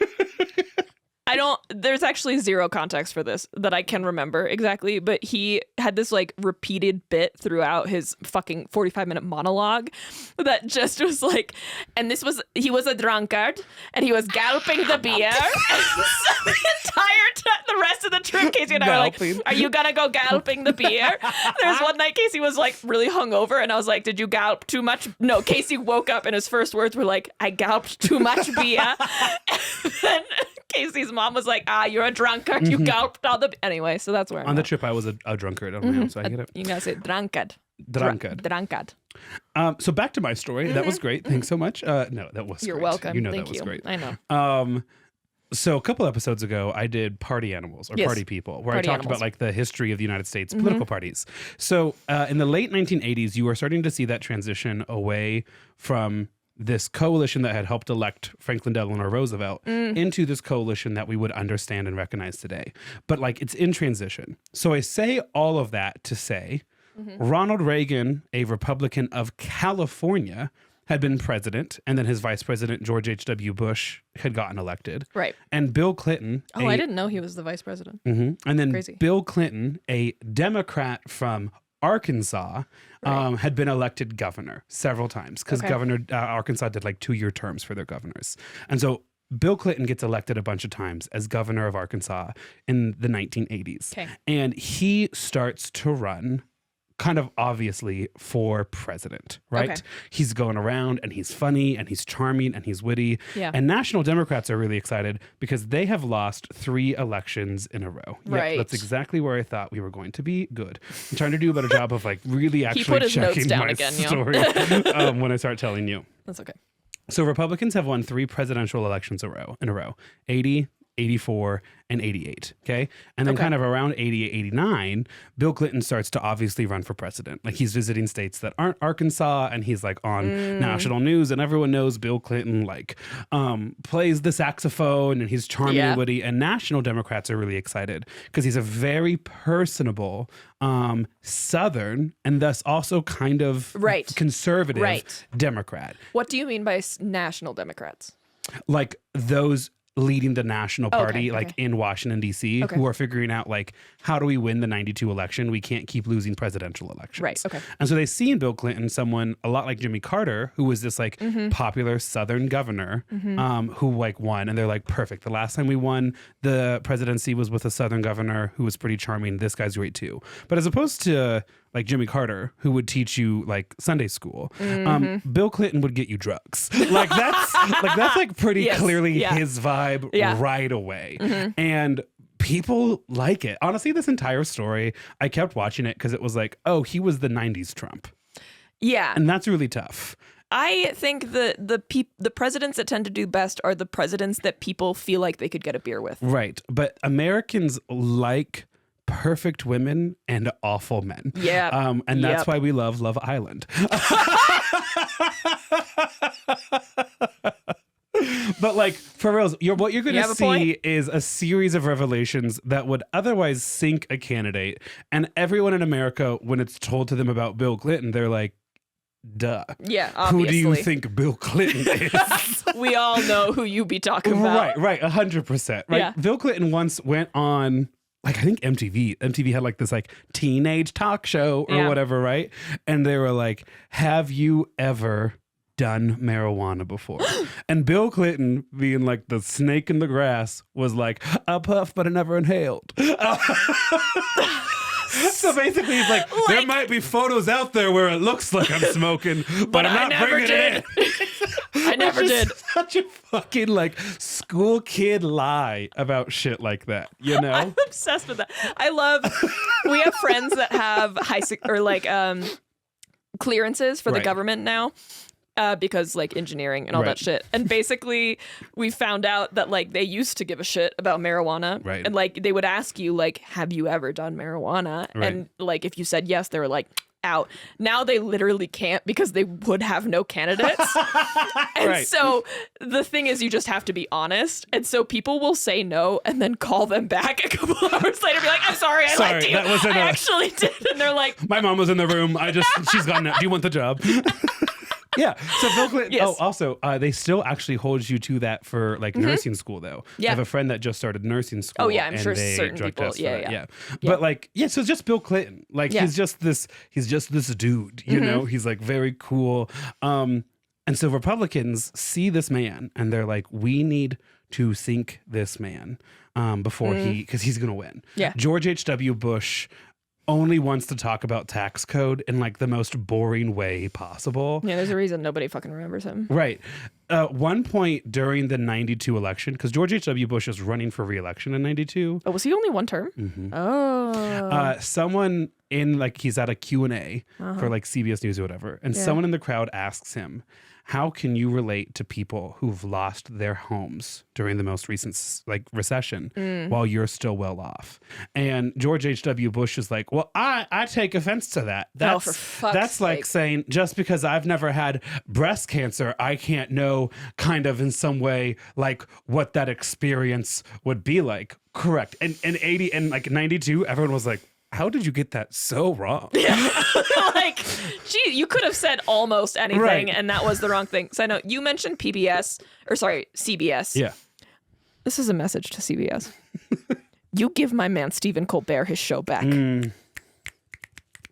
There's actually zero context for this that I can remember exactly, but he had this like repeated bit throughout his fucking 45-minute monologue that just was like, and he was a drunkard and he was galloping the beer. And so the entire time, the rest of the trip, Casey and I were like, are you gonna go galloping the beer? There's one night Casey was like really hungover and I was like, did you gallop too much? No, Casey woke up and his first words were like, I galloped too much beer. And then Casey's mom was like, you're a drunkard. You gulped all the... Anyway, so that's where I'm On the at. trip, I was a drunkard on my own, so I get it. You gotta say drunkard. Drunkard. So back to my story. That was great. Thanks so much. No, that was You're great. welcome. You know Thank that was you. great. I know. So a couple episodes ago, I did Party Animals or Party People, where Party I talked Animals. about like the history of the United States political parties. So in the late 1980s, you were starting to see that transition away from this coalition that had helped elect Franklin Delano Roosevelt into this coalition that we would understand and recognize today. But like it's in transition. So I say all of that to say Ronald Reagan, a Republican of California, had been president, and then his vice president, George H.W. Bush, had gotten elected. Right. And Bill Clinton... I didn't know he was the vice president. And then Crazy. Bill Clinton, a Democrat from Arkansas, had been elected governor several times because Arkansas did like 2-year terms for their governors. And so Bill Clinton gets elected a bunch of times as governor of Arkansas in the 1980s. Okay. And he starts to run kind of obviously for president, right? Okay. He's going around and he's funny and he's charming and he's witty. Yeah. And National Democrats are really excited because they have lost 3 elections in a row. Right. Yep, that's exactly where I thought we were going to be. Good. I'm trying to do a better job of like really actually put his notes checking down my again, story when I start telling you. That's okay. So Republicans have won 3 presidential elections in a row, 80, 84, and 88, okay? And then kind of around 88, 89, Bill Clinton starts to obviously run for president. Like he's visiting states that aren't Arkansas, and he's like on national news, and everyone knows Bill Clinton like plays the saxophone, and he's charming and witty, and National Democrats are really excited because he's a very personable, Southern, and thus also kind of conservative Democrat. What do you mean by National Democrats? Like those leading the national party like in Washington, D.C., who are figuring out like, how do we win the 92 election? We can't keep losing presidential elections. Right, okay. And so they see in Bill Clinton someone a lot like Jimmy Carter, who was this like popular Southern governor who like won. And they're like, perfect. The last time we won the presidency was with a Southern governor who was pretty charming. This guy's great too. But as opposed to like Jimmy Carter, who would teach you like Sunday school, Bill Clinton would get you drugs. Like that's like pretty clearly his vibe right away. And people like it. Honestly, this entire story, I kept watching it because it was like, oh, he was the 90s Trump. Yeah. And that's really tough. I think the presidents that tend to do best are the presidents that people feel like they could get a beer with. Right. But Americans like perfect women and awful men. Yeah. And that's why we love Love Island. But like, for reals, what you're going to see is a series of revelations that would otherwise sink a candidate. And everyone in America, when it's told to them about Bill Clinton, they're like, duh. Yeah, obviously. Who do you think Bill Clinton is? We all know who you be talking about. Right, 100%. Right. Yeah. Bill Clinton once went on, like, I think MTV. MTV had like this like teenage talk show or whatever, right? And they were like, have you ever done marijuana before? And Bill Clinton, being like the snake in the grass, was like, I puffed, but I never inhaled. So basically, he's like, there might be photos out there where it looks like I'm smoking, but I'm not bringing it in. I never did. Such a fucking like school kid lie about shit like that, you know? I'm obsessed with that. We have friends that have clearances for the government now. Because like engineering and all that shit. And basically we found out that like they used to give a shit about marijuana. Right. And like they would ask you like, have you ever done marijuana? Right. And like if you said yes, they were like, out. Now they literally can't because they would have no candidates. And so the thing is you just have to be honest. And so people will say no and then call them back a couple hours later and be like, I'm sorry, I lied to you. I actually did. And they're like, my mom was in the room. She's gone now. Do you want the job? Yeah. So Bill Clinton. Yes. Oh, also, they still actually hold you to that for like nursing school, though. Yeah. I have a friend that just started nursing school. Oh yeah, I'm sure certain people. Yeah. But like, so it's just Bill Clinton. Like he's just this dude. You know, he's like very cool. And so Republicans see this man and they're like, we need to sink this man before because he's gonna win. Yeah. George H.W. Bush only wants to talk about tax code in like the most boring way possible. Yeah, there's a reason nobody fucking remembers him. Right. One point during the 92 election, because George H.W. Bush was running for re-election in 92. Oh, was he only one term? Mm-hmm. Oh. Someone in like, he's at a Q&A for like CBS News or whatever. And someone in the crowd asks him, how can you relate to people who've lost their homes during the most recent like recession while you're still well off? And George H.W. Bush is like, well, I take offense to that. That's like saying just because I've never had breast cancer, I can't know kind of in some way like what that experience would be like. Correct. And 80 and like 92, everyone was like, how did you get that so wrong? Yeah. Like, gee, you could have said almost anything and that was the wrong thing. So I know you mentioned CBS. Yeah. This is a message to CBS. You give my man Stephen Colbert his show back.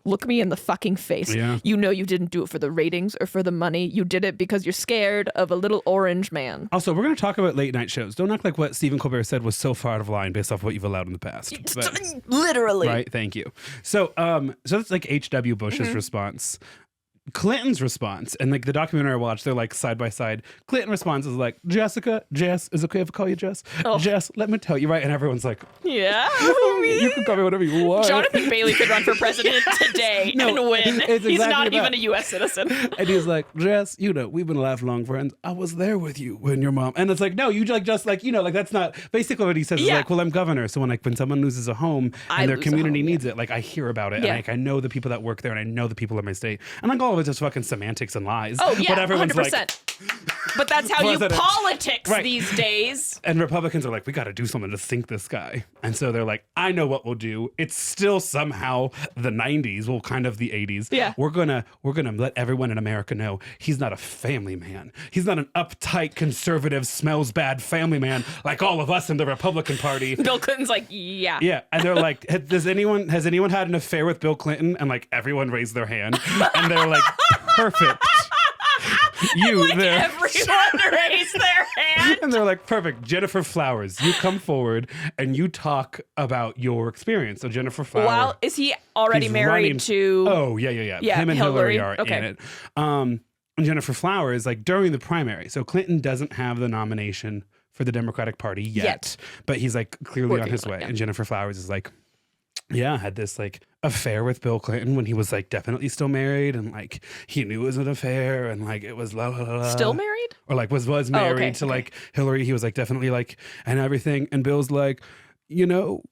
Look me in the fucking face. Yeah. You know you didn't do it for the ratings or for the money. You did it because you're scared of a little orange man. Also, we're going to talk about late night shows. Don't act like what Stephen Colbert said was so far out of line based off what you've allowed in the past. But, literally. Right. Thank you. So that's like H.W. Bush's response. Clinton's response, and like the documentary I watched, they're like side by side. Clinton response is like, Jess, is it okay if I call you Jess? Oh. Jess, let me tell you, right? And everyone's like, yeah, you can call me whatever you want. Jonathan Bailey could run for president today and win. He's not even a U.S. citizen. And he's like, Jess, you know, we've been lifelong friends. I was there with you when your mom. And it's like, no, you like just like, you know, like that's not basically what he says. Is like, well, I'm governor, so when someone loses a home and their community needs it, like I hear about it, and like I know the people that work there, and I know the people in my state, and like all of it's just fucking semantics and lies. Oh yeah, but everyone's 100%. Like, but that's how you politics these days. And Republicans are like, we got to do something to sink this guy. And so they're like, I know what we'll do. It's still somehow the 90s, well, kind of the 80s. Yeah, we're gonna let everyone in America know he's not a family man. He's not an uptight, conservative, smells bad family man like all of us in the Republican Party. Bill Clinton's like, yeah. And they're like, has anyone had an affair with Bill Clinton? And like everyone raised their hand, and they're like, perfect. You like there. Everyone raised their hand. And they're like, perfect. Jennifer Flowers, you come forward and you talk about your experience. So Jennifer Flowers. Well, is he already married to? Oh, yeah. Him and Hillary are in it. And Jennifer Flowers, like during the primary. So Clinton doesn't have the nomination for the Democratic Party yet. But he's like clearly on his way. And Jennifer Flowers is like, had this like affair with Bill Clinton when he was like definitely still married, and like he knew it was an affair, and like it was still married, or like was married to like Hillary. He was like definitely like and everything, and Bill's like, you know,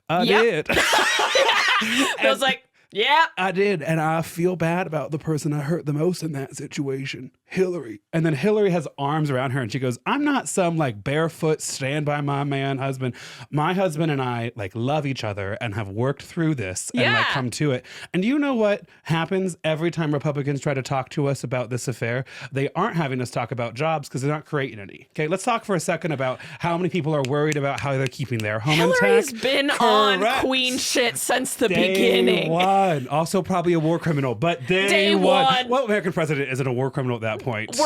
I did. Bill's like, yeah, I did, and I feel bad about the person I hurt the most in that situation, Hillary. And then Hillary has arms around her and she goes, I'm not some like barefoot stand by my man husband. My husband and I like love each other and have worked through this and like come to it. And do you know what happens every time Republicans try to talk to us about this affair? They aren't having us talk about jobs because they're not creating any. Okay, let's talk for a second about how many people are worried about how they're keeping their home intact. Hillary's been on queen shit since the beginning. Also probably a war criminal, but day one. Well, American president isn't a war criminal at that point.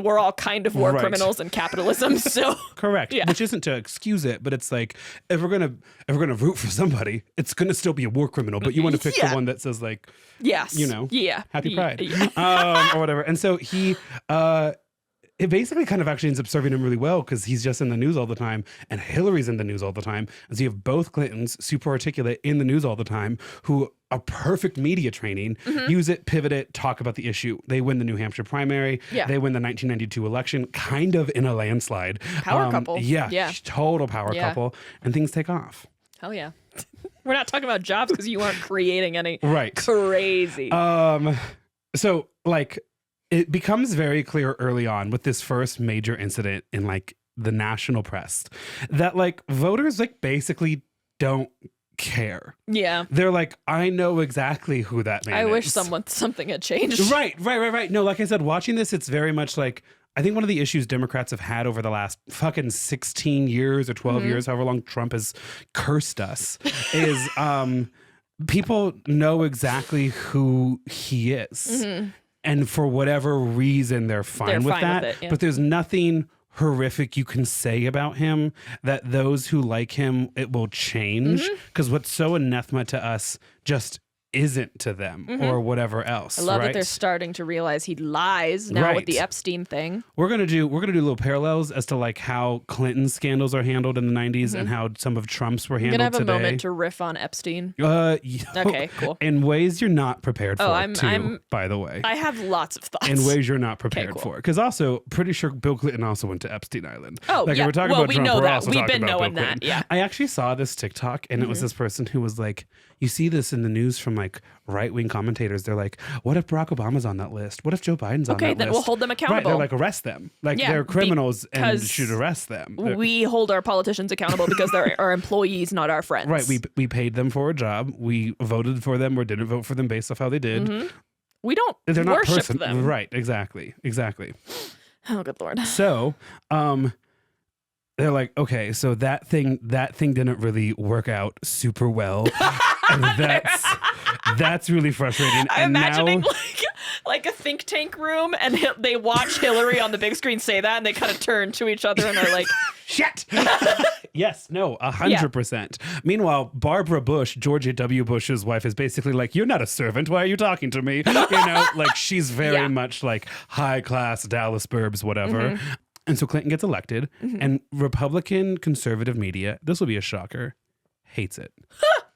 We're all kind of war criminals in capitalism, so correct. Yeah. Which isn't to excuse it, but it's like if we're gonna root for somebody, it's gonna still be a war criminal. But you want to pick the one that says like, yes, you know, happy Pride, or whatever. And so he it basically kind of actually ends up serving him really well because he's just in the news all the time and Hillary's in the news all the time. And so you have both Clintons, super articulate, in the news all the time, who are perfect media training, use it, pivot it, talk about the issue. They win the New Hampshire primary. Yeah. They win the 1992 election, kind of in a landslide. Power couple. Yeah. Total power couple. And things take off. Hell yeah. We're not talking about jobs because you aren't creating any right. crazy. So like, it becomes very clear early on with this first major incident in like the national press that like voters like basically don't care. Yeah. They're like, I know exactly who that man is. I wish something had changed. Right. No, like I said, watching this, it's very much like, I think one of the issues Democrats have had over the last fucking 16 years or 12 years, however long Trump has cursed us, is people know exactly who he is. And for whatever reason, they're fine with that. With it, But there's nothing horrific you can say about him that those who like him, it will change. Because what's so anathema to us just isn't to them or whatever else. I love that they're starting to realize he lies now with the Epstein thing. We're gonna do little parallels as to like how Clinton's scandals are handled in the 90s and how some of Trump's were handled today. I'm gonna have a moment to riff on Epstein. Okay, cool. In ways you're not prepared for, by the way. I have lots of thoughts. In ways you're not prepared for. Because also, pretty sure Bill Clinton also went to Epstein Island. Oh, like, yeah. We're talking about we Trump, know we're that. also We've talking been about knowing Bill that, Clinton. yeah. I actually saw this TikTok, and it was this person who was like, you see this in the news from like right-wing commentators. They're like, what if Barack Obama's on that list? What if Joe Biden's on that list? Okay, then we'll hold them accountable. Right, they're like, arrest them. Like, they're criminals and should arrest them. We hold our politicians accountable because they're our employees, not our friends. Right, we paid them for a job. We voted for them or didn't vote for them based off how they did. We don't they're not worship them. Right, exactly. Oh, good Lord. So, they're like, okay, so that thing didn't really work out super well. And that's really frustrating. I'm imagining like a think tank room, and they watch Hillary on the big screen say that, and they kind of turn to each other and are like, shit. Yes, no, 100%. Meanwhile, Barbara Bush, George W. Bush's wife, is basically like, you're not a servant. Why are you talking to me? You know, like she's very much like high class Dallas burbs, whatever. And so Clinton gets elected, and Republican conservative media, this will be a shocker, hates it.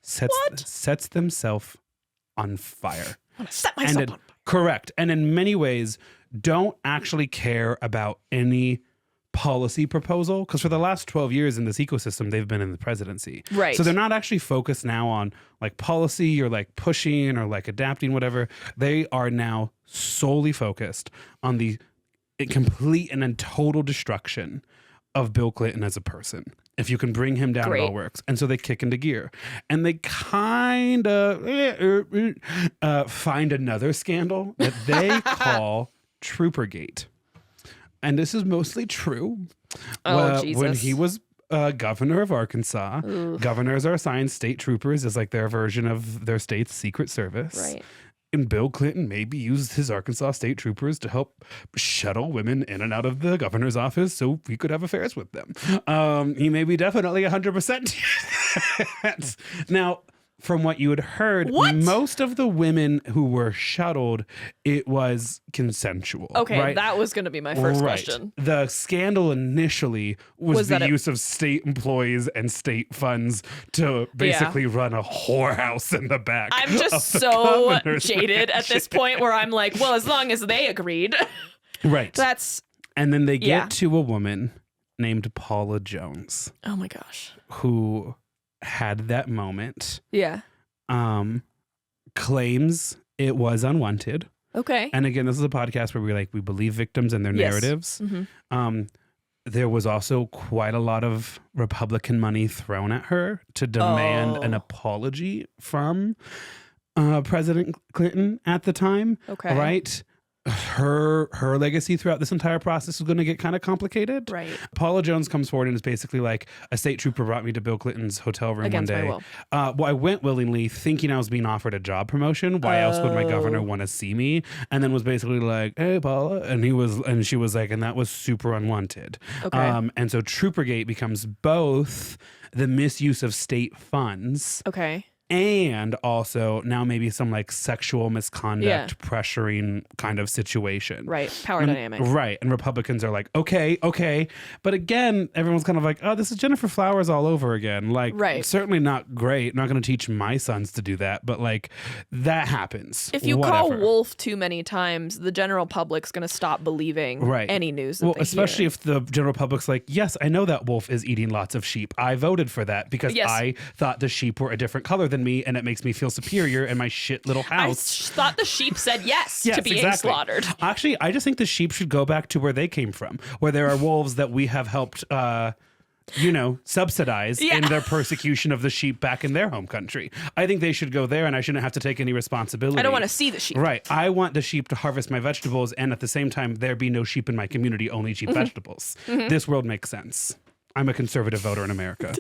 Sets themselves on fire. I want to set myself on fire. Correct. And in many ways, don't actually care about any policy proposal, because for the last 12 years in this ecosystem, they've been in the presidency. Right. So they're not actually focused now on like policy or like pushing or like adapting, whatever. They are now solely focused on the complete and total destruction of Bill Clinton as a person. If you can bring him down, it all works. And so they kick into gear. And they kind of find another scandal that they call Troopergate. And this is mostly true. Jesus. When he was governor of Arkansas, governors are assigned state troopers as like their version of their state's secret service. Right. And Bill Clinton maybe used his Arkansas state troopers to help shuttle women in and out of the governor's office so he could have affairs with them. He may be definitely 100%. Now, from what you had heard, most of the women who were shuttled, it was consensual. Okay, right? that was going to be my first question. The scandal initially was the use of state employees and state funds to basically run a whorehouse in the back. I'm just so jaded at this point where I'm like, well, as long as they agreed. Right. And then they get to a woman named Paula Jones. Oh my gosh. Who had that moment. Yeah. Claims it was unwanted. Okay. And again, this is a podcast where we believe victims and their narratives. Mm-hmm. There was also quite a lot of Republican money thrown at her to demand an apology from President Clinton at the time. Okay. Right? Her legacy throughout this entire process is going to get kind of complicated. Right. Paula Jones comes forward and is basically like, a state trooper brought me to Bill Clinton's hotel room Against one day. my will. I went willingly, thinking I was being offered a job promotion. Why else would my governor want to see me? And then was basically like, hey, Paula. And she was like, and that was super unwanted. Okay. And so Troopergate becomes both the misuse of state funds. Okay. And also now maybe some like sexual misconduct, pressuring kind of situation. Right. Power dynamic. Right. And Republicans are like, okay. But again, everyone's kind of like, oh, this is Jennifer Flowers all over again. Like, certainly not great. I'm not going to teach my sons to do that. But like, that happens. If you call wolf too many times, the general public's going to stop believing any news that they especially hear. If the general public's like, yes, I know that wolf is eating lots of sheep. I voted for that because I thought the sheep were a different color than me, and it makes me feel superior in my shit little house. I thought the sheep said yes to being slaughtered. Actually, I just think the sheep should go back to where they came from, where there are wolves that we have helped subsidize in their persecution of the sheep back in their home country. I think they should go there, and I shouldn't have to take any responsibility. I don't want to see the sheep. Right. I want the sheep to harvest my vegetables, and at the same time, there be no sheep in my community, only cheap vegetables. Mm-hmm. This world makes sense. I'm a conservative voter in America.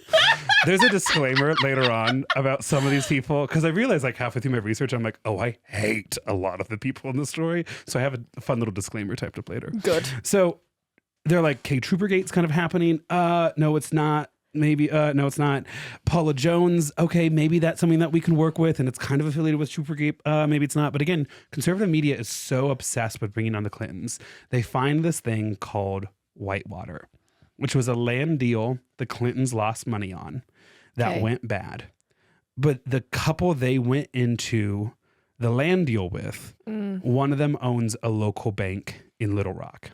There's a disclaimer later on about some of these people, because I realized like halfway through my research, I'm like, oh, I hate a lot of the people in the story. So I have a fun little disclaimer typed up later. Good. So they're like, okay, Troopergate's kind of happening. No, it's not. Maybe, no, it's not. Paula Jones, okay, maybe that's something that we can work with, and it's kind of affiliated with Troopergate. Maybe it's not. But again, conservative media is so obsessed with bringing on the Clintons. They find this thing called Whitewater, which was a land deal the Clintons lost money on that went bad. But the couple they went into the land deal with, one of them owns a local bank in Little Rock.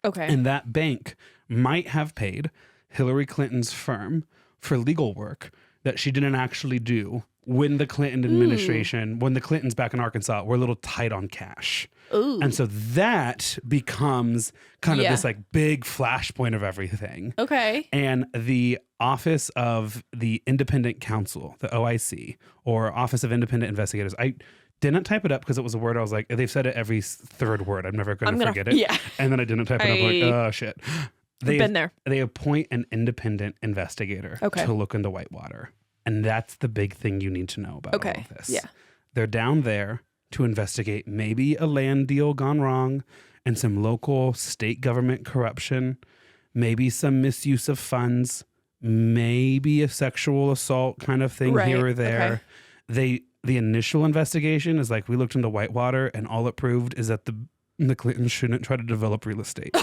Okay. And that bank might have paid Hillary Clinton's firm for legal work that she didn't actually do when the Clinton administration, when the Clintons back in Arkansas were a little tight on cash. Ooh. And so that becomes kind of this like big flashpoint of everything. Okay. And the Office of the Independent Counsel, the OIC, or Office of Independent Investigators, I didn't type it up because it was a word I was like, they've said it every third word. I'm never going to forget it. Yeah. And then I didn't type it up. I'm like, oh, shit. Been there. They appoint an independent investigator to look into Whitewater. And that's the big thing you need to know about all of this. Yeah. They're down there to investigate maybe a land deal gone wrong and some local state government corruption, maybe some misuse of funds, maybe a sexual assault kind of thing here or there. Okay. The initial investigation is like, we looked into Whitewater and all it proved is that the Clintons shouldn't try to develop real estate.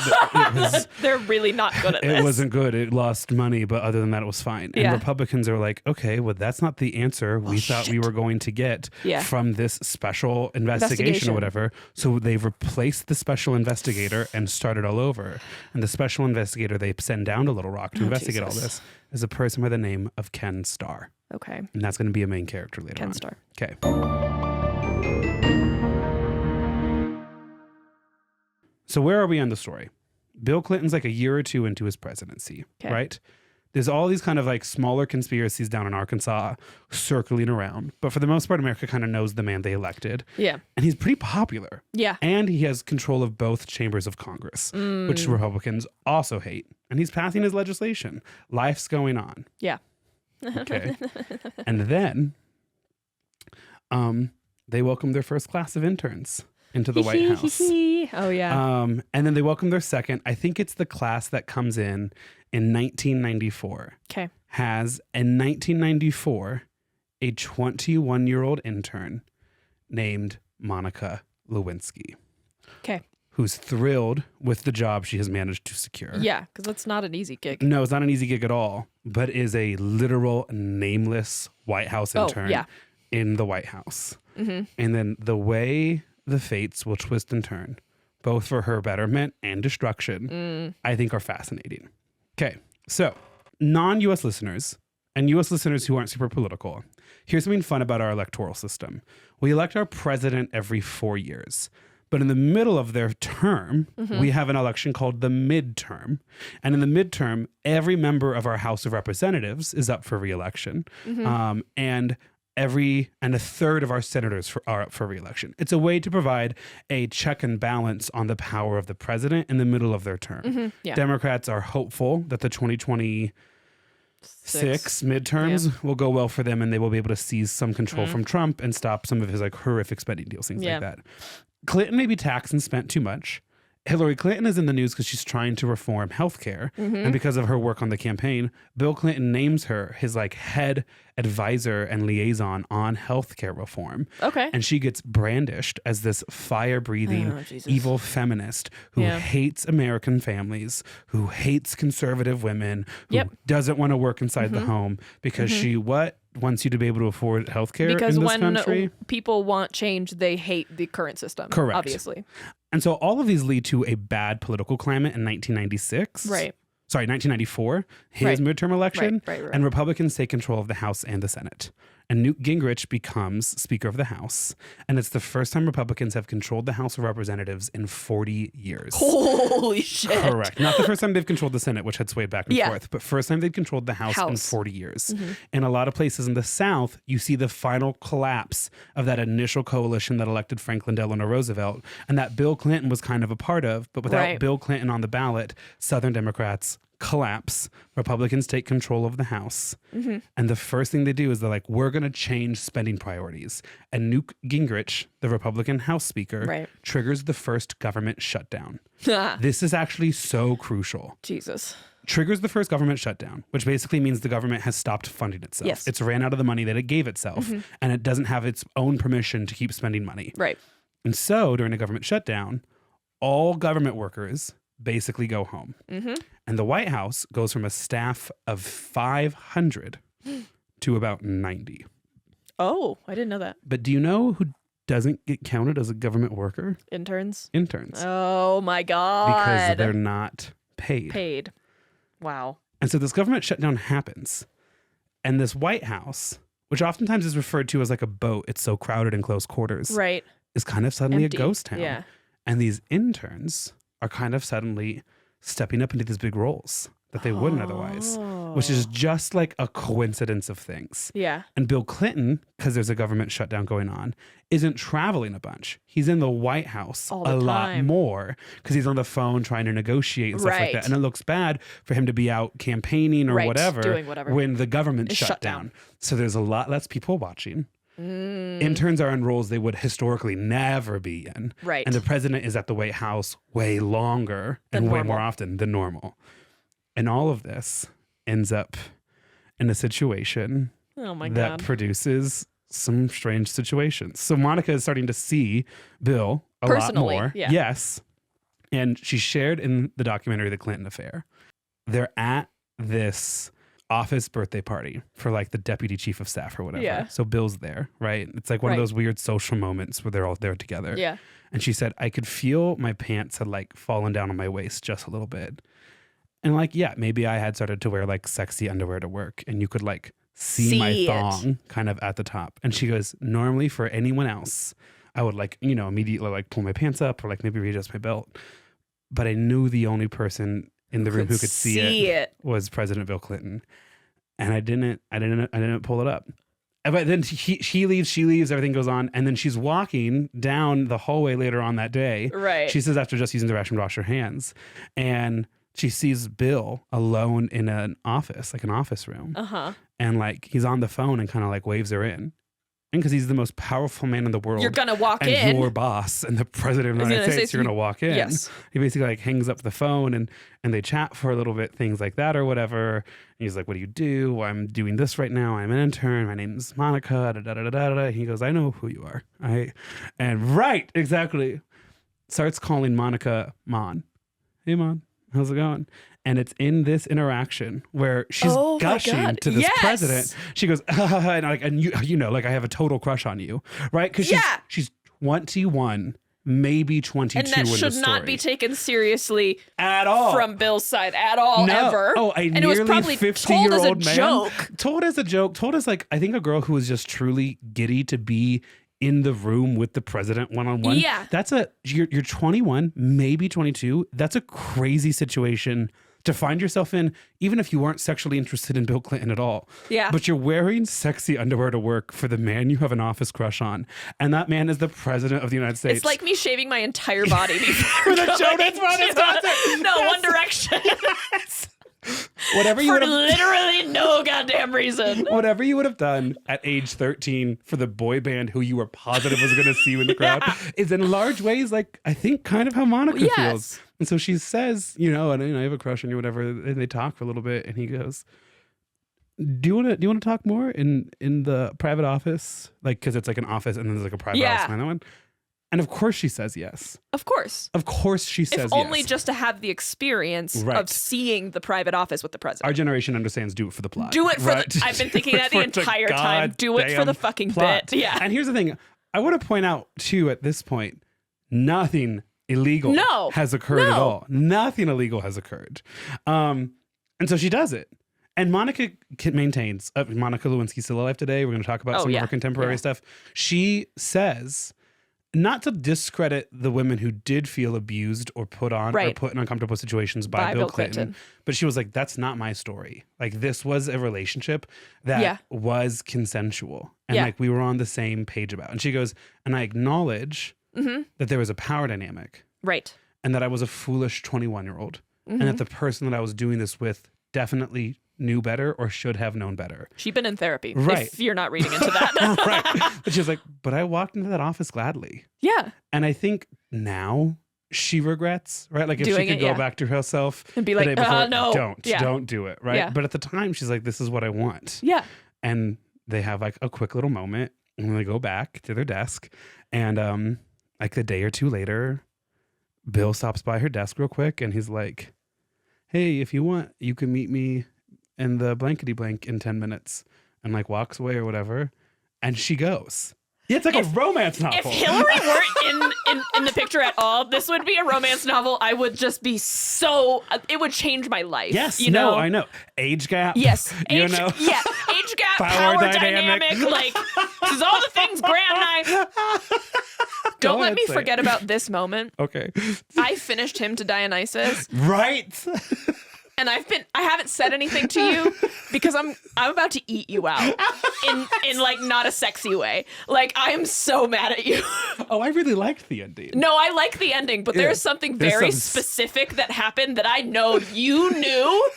They're really not good at this. It wasn't good. It lost money, but other than that, it was fine. And Republicans are like, okay, well, that's not the answer we thought we were going to get from this special investigation or whatever. So they've replaced the special investigator and started all over. And the special investigator they send down to Little Rock to investigate all this is a person by the name of Ken Starr. Okay. And that's going to be a main character later on. Ken Starr. Okay. So where are we on the story? Bill Clinton's like a year or two into his presidency, right? There's all these kind of like smaller conspiracies down in Arkansas circling around. But for the most part, America kind of knows the man they elected. Yeah. And he's pretty popular. Yeah. And he has control of both chambers of Congress, which Republicans also hate. And he's passing his legislation. Life's going on. Yeah. Okay. And then they welcome their first class of interns into the White House. Oh, yeah. And then they welcome their second. I think it's the class that comes in 1994. Okay. In 1994, a 21-year-old intern named Monica Lewinsky. Okay. Who's thrilled with the job she has managed to secure. Yeah, because that's not an easy gig. No, it's not an easy gig at all, but is a literal nameless White House intern in the White House. Mm-hmm. And then the way the fates will twist and turn, both for her betterment and destruction, I think are fascinating. Okay, so non-U.S. listeners and U.S. listeners who aren't super political, here's something fun about our electoral system. We elect our president every 4 years. But in the middle of their term, we have an election called the midterm. And in the midterm, every member of our House of Representatives is up for re-election. And a third of our senators are up for re-election. It's a way to provide a check and balance on the power of the president in the middle of their term. Democrats are hopeful that the 2026 midterms will go well for them and they will be able to seize some control from Trump and stop some of his like horrific spending deals, things like that. Clinton may be taxed and spent too much. Hillary Clinton is in the news because she's trying to reform healthcare. And because of her work on the campaign, Bill Clinton names her his like head advisor and liaison on healthcare reform. Okay. And she gets brandished as this fire-breathing, evil feminist who hates American families, who hates conservative women, who doesn't want to work inside the home because she wants you to be able to afford healthcare because in this country. When people want change, they hate the current system. Correct. Obviously. And so all of these lead to a bad political climate in 1996. Right. Sorry, 1994, his midterm election, Right. and Republicans take control of the House and the Senate. And Newt Gingrich becomes Speaker of the House. And it's the first time Republicans have controlled the House of Representatives in 40 years. Holy shit. Correct. Not the first time they've controlled the Senate, which had swayed back and forth, but first time they've controlled the House in 40 years. In a lot of places in the South, you see the final collapse of that initial coalition that elected Franklin Delano Roosevelt and that Bill Clinton was kind of a part of. But without Bill Clinton on the ballot, Southern Democrats collapse. Republicans take control of the House. And the first thing they do is they're like, we're going to change spending priorities. And Newt Gingrich, the Republican House Speaker, triggers the first government shutdown. This is actually so crucial. Jesus. Triggers the first government shutdown, which basically means the government has stopped funding itself. Yes. It's ran out of the money that it gave itself, and it doesn't have its own permission to keep spending money. Right. And so during a government shutdown, all government workers basically go home. And the White House goes from a staff of 500 to about 90. Oh, I didn't know that. But do you know who doesn't get counted as a government worker? Interns? Interns. Oh my God. Because they're not paid. Wow. And so this government shutdown happens. And this White House, which oftentimes is referred to as like a boat, it's so crowded in close quarters, is kind of suddenly empty. A ghost town. Yeah. And these interns are kind of suddenly stepping up into these big roles that they wouldn't otherwise, which is just like a coincidence of things. Yeah. And Bill Clinton, because there's a government shutdown going on, isn't traveling a bunch. He's in the White House a lot more because he's on the phone trying to negotiate and stuff like that. And it looks bad for him to be out campaigning or whatever, doing whatever when the government shut down. So there's a lot less people watching. Interns are in roles they would historically never be in. Right. And the president is at the White House way longer and way more often than normal. And all of this ends up in a situation that produces some strange situations. So Monica is starting to see Bill a lot more. Yeah. Yes. And she shared in the documentary The Clinton Affair. They're at this office birthday party for like the deputy chief of staff or whatever. Yeah. So Bill's there, right? It's like one of those weird social moments where they're all there together. Yeah. And she said, I could feel my pants had like fallen down on my waist just a little bit. And like, yeah, maybe I had started to wear like sexy underwear to work and you could like see my thong kind of at the top. And she goes, normally for anyone else, I would like, you know, immediately like pull my pants up or like maybe readjust my belt. But I knew the only person in the room who could see it was President Bill Clinton. And I didn't pull it up. But then she leaves, everything goes on. And then she's walking down the hallway later on that day. Right. She says after just using the restroom to wash her hands. And she sees Bill alone in an office, like an office room. And like he's on the phone and kind of like waves her in. And because he's the most powerful man in the world. You're going to walk and in. your boss and the president of the United States, you're going to walk in. Yes. He basically like hangs up the phone and they chat for a little bit, things like that or whatever. And he's like, what do you do? Well, I'm doing this right now. I'm an intern. My name's Monica. Da, da, da, da, da. He goes, I know who you are. Right, exactly. Starts calling Monica Mon. Hey, Mon, how's it going? And it's in this interaction where she's gushing to this president. She goes, and you know, like I have a total crush on you, right? Because she's 21, maybe 22 and that should not be taken seriously at all from Bill's side at all, ever. Oh, and it was probably 50-year-old man told as a joke, told as like I think a girl who was just truly giddy to be in the room with the president one-on-one. Yeah, that's you're 21, maybe 22. That's a crazy situation to find yourself in, even if you weren't sexually interested in Bill Clinton at all. Yeah. But you're wearing sexy underwear to work for the man you have an office crush on. And that man is the president of the United States. It's like me shaving my entire body before for the Jonas Brothers concert. No, One Direction. Whatever you for literally no goddamn reason. Whatever you would have done at age 13 for the boy band who you were positive was going to see you in the crowd is in large ways like I think kind of how Monica feels. And so she says, you know, and I have a crush on you, whatever. And they talk for a little bit, and he goes, "Do you want to talk more in the private office, like because it's like an office and then there's like a private office behind that one?" And of course she says yes. Of course she says yes. If only just to have the experience of seeing the private office with the president. Our generation understands do it for the plot. Do it for I've been thinking that the entire time. Do it for the fucking plot. Bit. Yeah. And here's the thing. I want to point out too at this point, nothing illegal has occurred at all. Nothing illegal has occurred. And so she does it. And Monica maintains, Monica Lewinsky still alive today. We're going to talk about some of her contemporary stuff. She says, not to discredit the women who did feel abused or put on or put in uncomfortable situations by Bill Clinton. But she was like, that's not my story. Like this was a relationship that was consensual. And like we were on the same page about. And she goes, and I acknowledge that there was a power dynamic. Right. And that I was a foolish 21-year-old. And that the person that I was doing this with definitely knew better or should have known better. She'd been in therapy. Right. If you're not reading into that. Right. But she was like, but I walked into that office gladly. Yeah. And I think now she regrets, right? Like if she could go back to herself and be like, no, don't do it. Right. Yeah. But at the time she's like, this is what I want. Yeah. And they have like a quick little moment and they go back to their desk and like a day or two later, Bill stops by her desk real quick and he's like, hey, if you want, you can meet me in the blankety blank in 10 minutes and like walks away or whatever. And she goes. Yeah, it's like a romance novel. If Hillary weren't in the picture at all, this would be a romance novel. I would just be it would change my life. Yes, you know? I know. Age gap. Yes. You know? Yeah, age gap, power dynamic. Like, this is all the things Grant and I... Don't let me forget about this moment. Okay. I finished Hymn to Dionysus. Right. And I haven't said anything to you because I'm about to eat you out in like not a sexy way. Like I am so mad at you. Oh, I really liked the ending. No, I like the ending, but there's something very specific that happened that I know you knew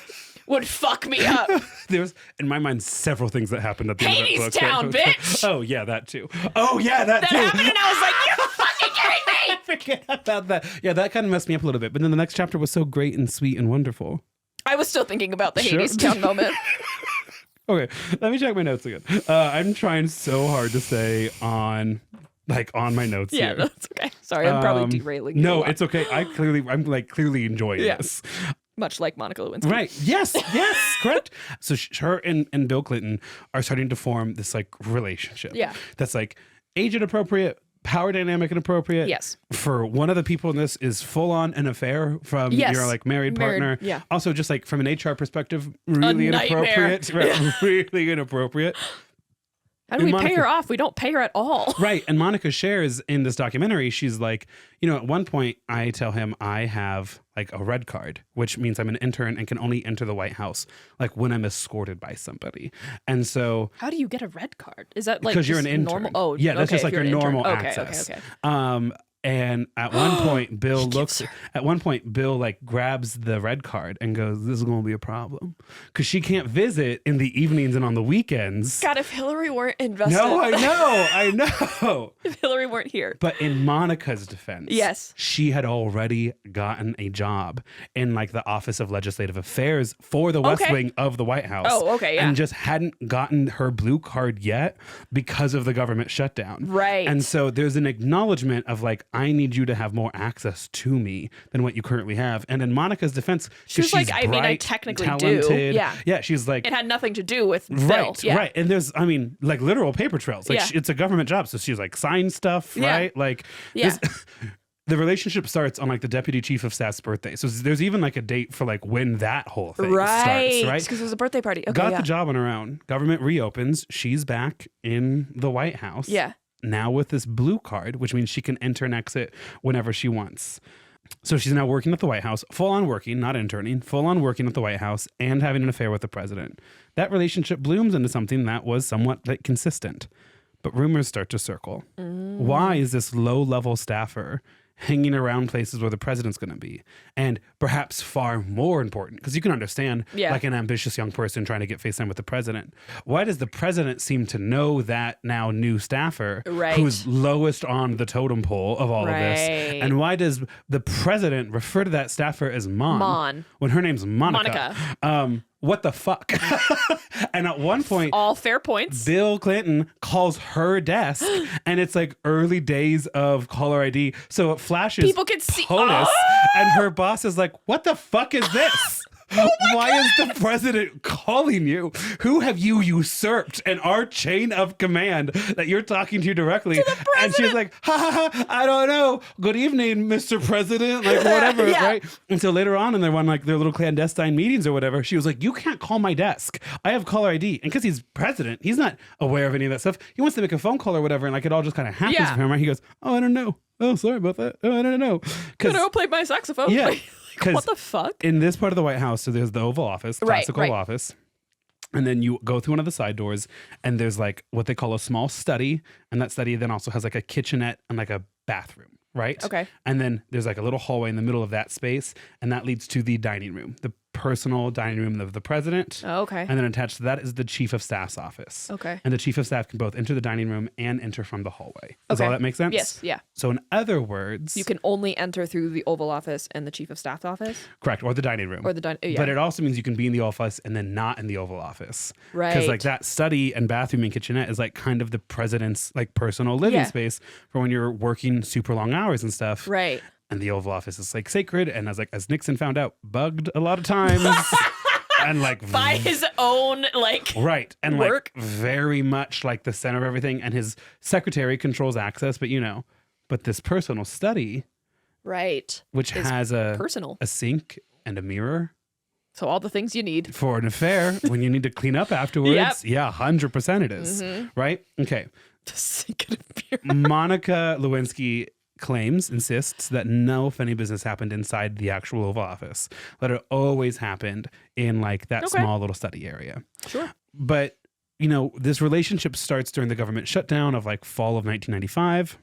would fuck me up. There's, in my mind, several things that happened at the end of that book. Hadestown, bitch! Oh, yeah, that too. Oh, yeah, that too. That happened and I was like, you're fucking kidding me! Forget about that. Yeah, that kind of messed me up a little bit. But then the next chapter was so great and sweet and wonderful. I was still thinking about the Hadestown moment. Okay, let me check my notes again. I'm trying so hard to stay on my notes here. Yeah, that's okay. Sorry, I'm probably derailing you. No, it's okay. I'm clearly enjoying this. Much like Monica Lewinsky. Right. Yes, correct. So her and Bill Clinton are starting to form this like relationship. Yeah. That's like age inappropriate, power dynamic inappropriate. Yes. For one of the people in this is full on an affair from your like married partner. Yeah. Also just like from an HR perspective, really inappropriate. Right, really inappropriate. How do we pay her off? We don't pay her at all. Right. And Monica shares in this documentary, she's like, you know, at one point I tell him I have like a red card, which means I'm an intern and can only enter the White House like when I'm escorted by somebody. And so how do you get a red card? Is that like because you're an intern? Normal? Oh, yeah, that's just like your normal access. Okay. And at one point, Bill like grabs the red card and goes, "This is going to be a problem," because she can't visit in the evenings and on the weekends. God, if Hillary weren't invested. No, I know. If Hillary weren't here. But in Monica's defense, yes, she had already gotten a job in like the Office of Legislative Affairs for the West Wing of the White House. Oh, okay, yeah. And just hadn't gotten her blue card yet because of the government shutdown. Right. And so there's an acknowledgement of like, I need you to have more access to me than what you currently have. And in Monica's defense, she's like, bright, I technically talented, do. Yeah. Yeah, she's like, it had nothing to do with Bill. Right, yeah. right. And there's, I mean, like literal paper trails. Like it's a government job. So she's like, sign stuff, right? Like, the relationship starts on like the deputy chief of staff's birthday. So there's even like a date for like when that whole thing starts, right? Because it was a birthday party. Okay, Got the job on her own. Government reopens. She's back in the White House. Yeah. Now with this blue card, which means she can enter and exit whenever she wants. So she's now working at the White House, full on working, not interning, full on working at the White House and having an affair with the president. That relationship blooms into something that was somewhat like consistent. But rumors start to circle. Why is this low-level staffer hanging around places where the president's going to be? And perhaps far more important, because you can understand like an ambitious young person trying to get FaceTime with the president. Why does the president seem to know that now new staffer who's lowest on the totem pole of all of this? And why does the president refer to that staffer as Mon. When her name's Monica? What the fuck? And at one point, all fair points, Bill Clinton calls her desk and it's like early days of caller ID. So it flashes people can see POTUS and her boss is like, what the fuck is this? Why is the president calling you? Who have you usurped in our chain of command that you're talking to directly? And she's like, I don't know. Good evening, Mr. President. Like whatever, right? And so later on in their little clandestine meetings or whatever, she was like, you can't call my desk. I have caller ID. And because he's president, he's not aware of any of that stuff. He wants to make a phone call or whatever. And like it all just kind of happens for him, right? He goes, oh, I don't know. Oh, sorry about that. Oh, I don't know. I don't play my saxophone. Yeah. What the fuck? In this part of the White House, so there's the Oval Office, classic Oval Office. And then you go through one of the side doors and there's like what they call a small study. And that study then also has like a kitchenette and like a bathroom, right? Okay. And then there's like a little hallway in the middle of that space. And that leads to the dining room, the personal dining room of the president. Oh, okay. And then attached to that is the chief of staff's office. Okay. And the chief of staff can both enter the dining room and enter from the hallway. Does all that make sense? Yes. Yeah. So in other words, you can only enter through the Oval Office and the chief of staff office. Correct. Or the dining room. Or the dining. Yeah. But it also means you can be in the office and then not in the Oval Office. Right. Because like that study and bathroom and kitchenette is like kind of the president's like personal living space for when you're working super long hours and stuff. Right. And the Oval Office is like sacred. And as Nixon found out, bugged a lot of times. And like by his own like and work. Like very much like the center of everything, and his secretary controls access, but this personal study, which has a sink and a mirror, so all the things you need for an affair when you need to clean up afterwards. 100% it is. Right? Okay. The sink and a mirror. Monica Lewinsky insists that no funny business happened inside the actual Oval Office, that it always happened in like that small little study area. Sure. But, this relationship starts during the government shutdown of like fall of 1995.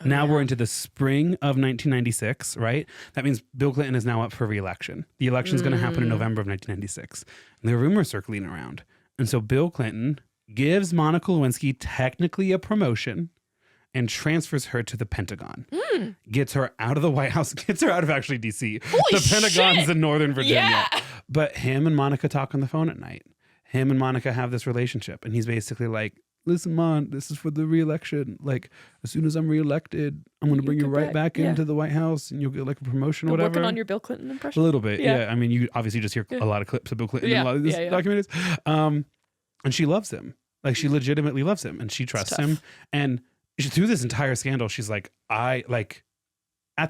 Now we're into the spring of 1996, right? That means Bill Clinton is now up for re-election. The election is going to happen in November of 1996. And there are rumors circling around. And so Bill Clinton gives Monica Lewinsky technically a promotion and transfers her to the Pentagon. Gets her out of the White House, gets her out of actually D.C. The Pentagon's in Northern Virginia. Yeah. But him and Monica talk on the phone at night. Him and Monica have this relationship. And he's basically like, listen, Mon, this is for the re-election. Like, as soon as I'm re-elected, I'm going to bring you right back into the White House and you'll get like a promotion or whatever. Working on your Bill Clinton impression? A little bit, yeah. I mean, you obviously just hear a lot of clips of Bill Clinton in a lot of these documentaries. And she loves him. Like, she legitimately loves him and she trusts him. And through this entire scandal, she's like, at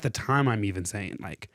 the time, I'm even saying, like,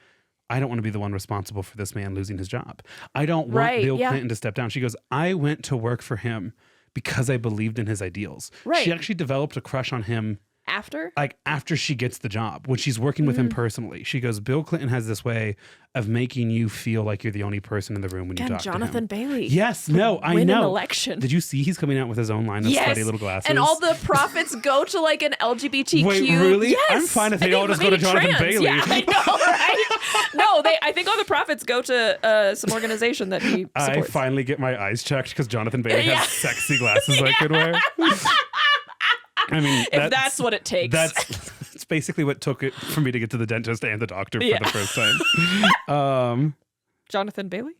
I don't want to be the one responsible for this man losing his job. I don't want Bill Clinton to step down. She goes, I went to work for him because I believed in his ideals. Right. She actually developed a crush on him After she gets the job, when she's working with him personally. She goes, Bill Clinton has this way of making you feel like you're the only person in the room when you talk to him. Jonathan Bailey. Yes, no, I know. Win an election. Did you see he's coming out with his own line of slutty little glasses? And all the profits go to like an LGBTQ. Wait, really? Yes. I'm fine if they all just go to Jonathan Bailey. Yeah, I know, right? No, I think all the profits go to some organization that he supports. I finally get my eyes checked because Jonathan Bailey has sexy glasses I could wear. I mean, if that's what it takes. It's basically what took it for me to get to the dentist and the doctor for the first time. Jonathan Bailey?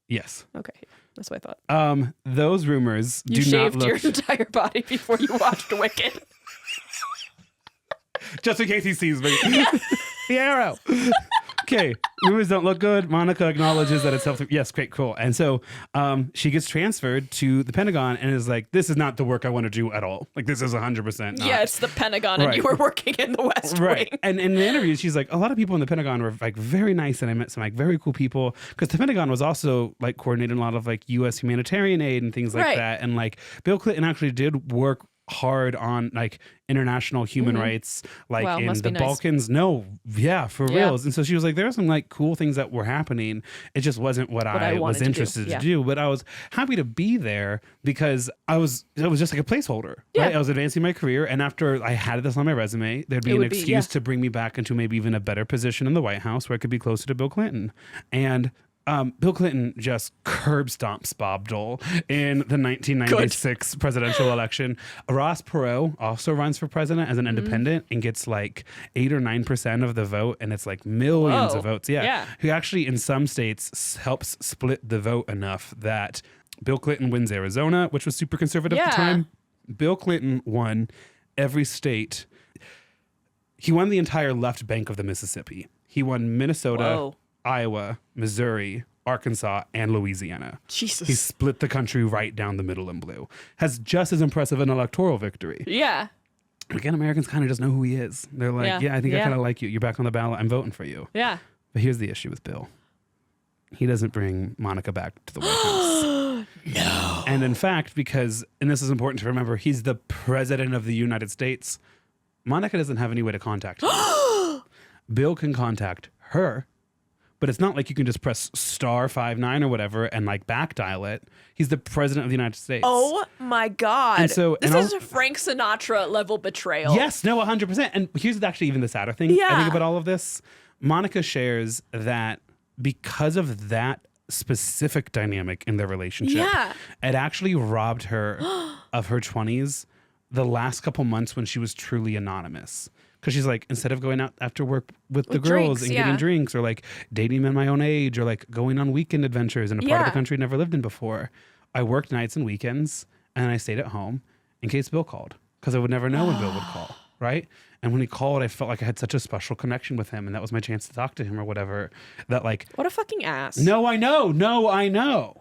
Yes. Okay. That's what I thought. Those rumors you do not shaved your entire body before you watched Wicked. Just in case he sees me. The arrow. Okay, rumors don't look good. Monica acknowledges that it's self. Yes, great, cool. And so she gets transferred to the Pentagon and is like, this is not the work I want to do at all. Like, this is 100% not. Yeah, it's the Pentagon and you were working in the West Wing. And in the interview, she's like, a lot of people in the Pentagon were like very nice and I met some like very cool people because the Pentagon was also like coordinating a lot of like U.S. humanitarian aid and things like that. And like Bill Clinton actually did work hard on like international human rights, like in the Balkans. No, yeah, for reals. And so she was like, there were some like cool things that were happening. It just wasn't what I was interested to do. But I was happy to be there because it was just like a placeholder. Right? I was advancing my career, and after I had this on my resume, there'd be an excuse to bring me back into maybe even a better position in the White House where I could be closer to Bill Clinton. And Bill Clinton just curb stomps Bob Dole in the 1996 presidential election. Ross Perot also runs for president as an independent and gets like 8 or 9% of the vote, and it's like millions of votes. Who actually in some states helps split the vote enough that Bill Clinton wins Arizona, which was super conservative at the time. Bill Clinton won every state. He won the entire left bank of the Mississippi. He won Minnesota, Iowa, Missouri, Arkansas, and Louisiana. Jesus. He split the country right down the middle in blue. Has just as impressive an electoral victory. Yeah. Again, Americans kind of just know who he is. They're like, I think I kind of like you. You're back on the ballot. I'm voting for you. Yeah. But here's the issue with Bill. He doesn't bring Monica back to the White House. No. And in fact, because, and this is important to remember, he's the president of the United States. Monica doesn't have any way to contact him. Bill can contact her. But it's not like you can just press *59 or whatever and like back dial it. He's the president of the United States. Oh my God. And so, this is a Frank Sinatra level betrayal. Yes, no, 100%. And here's actually even the sadder thing I think about all of this. Monica shares that because of that specific dynamic in their relationship, it actually robbed her of her 20s the last couple months when she was truly anonymous. Because she's like, instead of going out after work with the girls and getting drinks or like dating men my own age or like going on weekend adventures in a part of the country I'd never lived in before, I worked nights and weekends and I stayed at home in case Bill called because I would never know when Bill would call, right? And when he called, I felt like I had such a special connection with him and that was my chance to talk to him or whatever. That like... What a fucking ass. No, I know.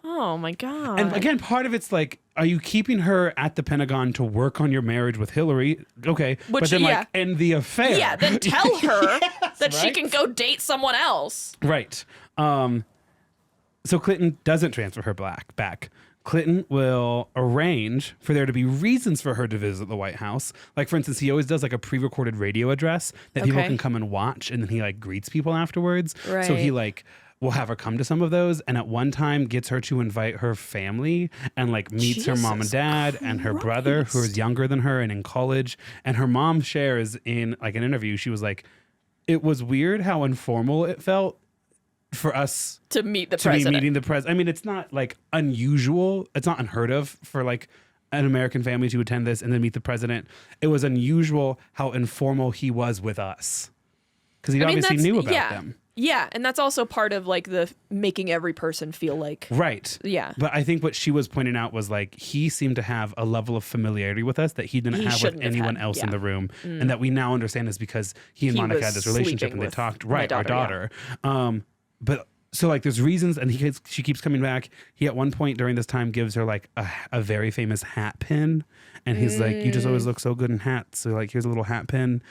Oh my God. And again, part of it's like, are you keeping her at the Pentagon to work on your marriage with Hillary? Okay. But then like end the affair. Yeah, then tell her that she can go date someone else. Right. So Clinton doesn't transfer her back. Clinton will arrange for there to be reasons for her to visit the White House. Like, for instance, he always does like a pre-recorded radio address that people can come and watch, and then he like greets people afterwards. Right. So he like will have her come to some of those, and at one time gets her to invite her family and like meets her mom and dad and her brother who is younger than her and in college. And her mom shares in like an interview, she was like, it was weird how informal it felt for us to meet the president. Be meeting the president. I mean, it's not like unusual. It's not unheard of for like an American family to attend this and then meet the president. It was unusual how informal he was with us because he obviously knew about them. Yeah, and that's also part of like the making every person feel like... Right. Yeah. But I think what she was pointing out was like he seemed to have a level of familiarity with us that he didn't have with anyone else in the room. And that we now understand is because he and Monica had this relationship and they talked, our daughter. But so like there's reasons and she keeps coming back. He at one point during this time gives her like a very famous hat pin. And he's like, you just always look so good in hats. So like, here's a little hat pin.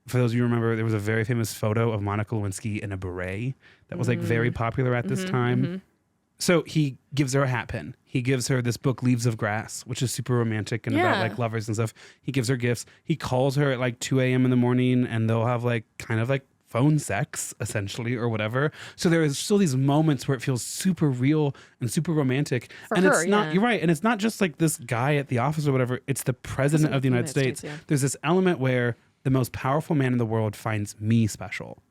For those of you who remember, there was a very famous photo of Monica Lewinsky in a beret that was like very popular at this time. So he gives her a hat pin. He gives her this book, Leaves of Grass, which is super romantic and about like lovers and stuff. He gives her gifts. He calls her at like 2 a.m. in the morning and they'll have like kind of like phone sex essentially or whatever. So there is still these moments where it feels super real and super romantic. And it's not, you're right. And it's not just like this guy at the office or whatever. It's the president of the United States. There's this element where the most powerful man in the world finds me special,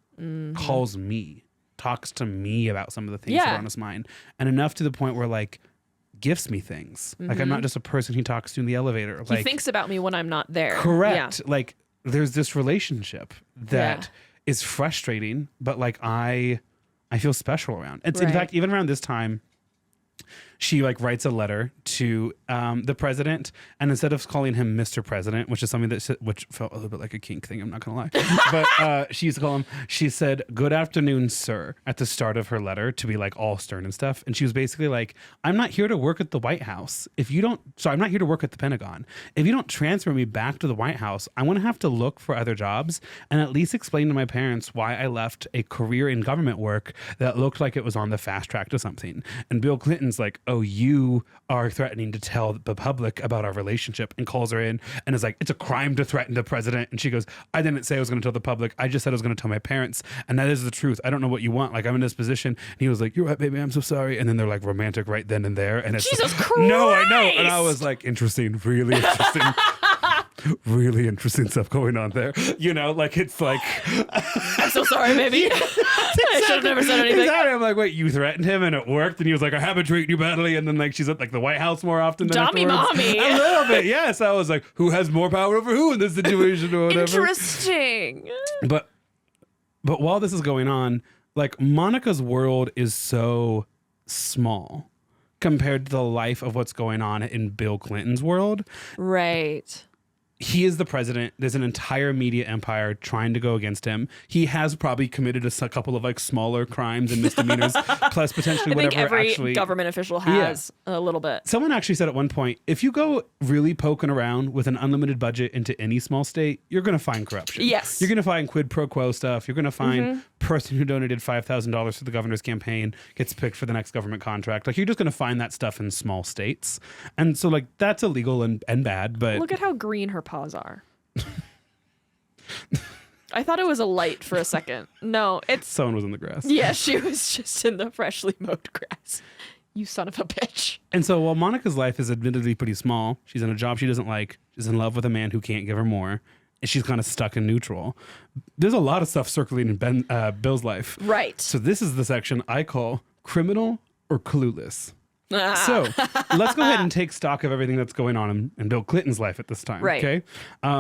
calls me, talks to me about some of the things that are on his mind, and enough to the point where like gifts me things. Like I'm not just a person he talks to in the elevator. He thinks about me when I'm not there. Correct. Yeah. Like there's this relationship that is frustrating, but like I feel special around. It's in fact, even around this time, she like writes a letter to the president, and instead of calling him Mr. President, which is something which felt a little bit like a kink thing, I'm not gonna lie, but she used to call him, she said, "Good afternoon, sir," at the start of her letter to be like all stern and stuff. And she was basically like, "I'm not here to work at the White House. I'm not here to work at the Pentagon. If you don't transfer me back to the White House, I want to have to look for other jobs and at least explain to my parents why I left a career in government work that looked like it was on the fast track to something." And Bill Clinton's like, "Oh, you are threatening to tell the public about our relationship," and calls her in and is like, "It's a crime to threaten the president." And she goes, "I didn't say I was going to tell the public. I just said I was going to tell my parents. And that is the truth. I don't know what you want. Like, I'm in this position." And he was like, "You're right, baby. I'm so sorry." And then they're like romantic right then and there. And it's Jesus Christ. No, I know. And I was like, interesting, really interesting. Really interesting stuff going on there. You know, like it's like I'm so sorry, baby. I should have never said anything. Exactly. I'm like, wait, you threatened him and it worked? And he was like, "I haven't treated you badly." And then like she's at like the White House more often than Dummy mommy. A little bit, yes. I was like, who has more power over who in this situation or whatever? Interesting. But while this is going on, like Monica's world is so small compared to the life of what's going on in Bill Clinton's world. Right. He is the president. There's an entire media empire trying to go against him. He has probably committed a couple of like smaller crimes and misdemeanors, plus potentially whatever. I think every government official has a little bit. Someone actually said at one point, if you go really poking around with an unlimited budget into any small state, you're going to find corruption. Yes. You're going to find quid pro quo stuff. You're going to find person who donated $5,000 to the governor's campaign gets picked for the next government contract. Like you're just going to find that stuff in small states. And so like that's illegal and bad, but look at how green her paws are. I thought it was a light for a second. No, it's someone was in the grass. Yeah, she was just in the freshly mowed grass. You son of a bitch. And so while Monica's life is admittedly pretty small, she's in a job she doesn't like, she's in love with a man who can't give her more, and she's kind of stuck in neutral. There's a lot of stuff circling in Bill's life. Right. So this is the section I call criminal or clueless. So let's go ahead and take stock of everything that's going on in Bill Clinton's life at this time. Right. Okay.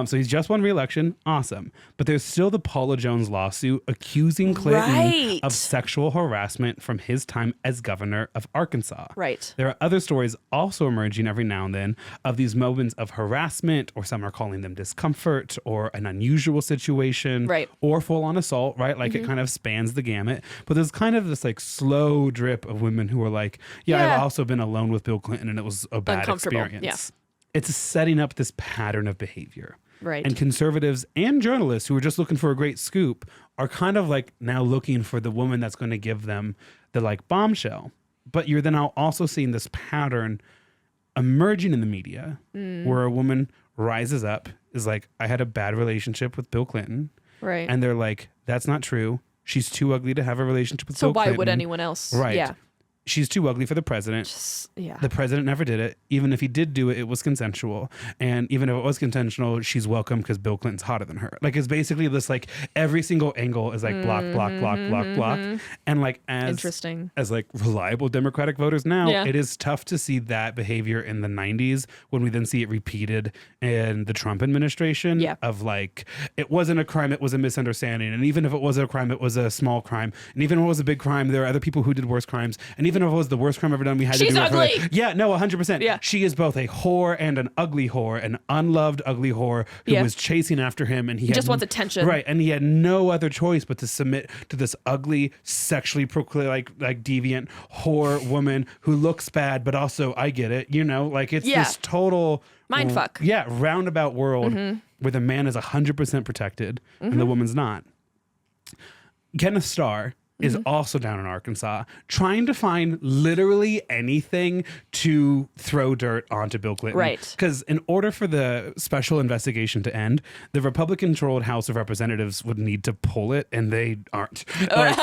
So he's just won re-election. Awesome. But there's still the Paula Jones lawsuit accusing Clinton of sexual harassment from his time as governor of Arkansas. Right. There are other stories also emerging every now and then of these moments of harassment, or some are calling them discomfort or an unusual situation, right, or full-on assault, right? Like it kind of spans the gamut. But there's kind of this like slow drip of women who are like, I've also been alone with Bill Clinton and it was a bad experience. Yeah. It's setting up this pattern of behavior. Right. And conservatives and journalists who are just looking for a great scoop are kind of like now looking for the woman that's going to give them the like bombshell. But you're then also seeing this pattern emerging in the media where a woman rises up, is like, "I had a bad relationship with Bill Clinton." Right. And they're like, "That's not true. She's too ugly to have a relationship with Bill Clinton. So why would anyone else?" Right. Yeah. She's too ugly for the president. The president never did it. Even if he did do it, it was consensual. And even if it was consensual, she's welcome because Bill Clinton's hotter than her. Like, it's basically this, like, every single angle is like block. And like, as like reliable Democratic voters now, it is tough to see that behavior in the 90s when we then see it repeated in the Trump administration of like, it wasn't a crime, it was a misunderstanding. And even if it was a crime, it was a small crime. And even if it was a big crime, there are other people who did worse crimes. And even if it was the worst crime ever done, we had to do it. She's ugly. Yeah, no, 100%. Yeah. She is both a whore and an ugly whore, an unloved ugly whore who was chasing after him, and he just wants attention. Right, and he had no other choice but to submit to this ugly, sexually like deviant whore woman who looks bad, but also I get it, you know, like it's this total mindfuck. Yeah, roundabout world where the man is 100% protected and the woman's not. Kenneth Starr is also down in Arkansas, trying to find literally anything to throw dirt onto Bill Clinton. Right. Because in order for the special investigation to end, the Republican-controlled House of Representatives would need to pull it, and they aren't. Like,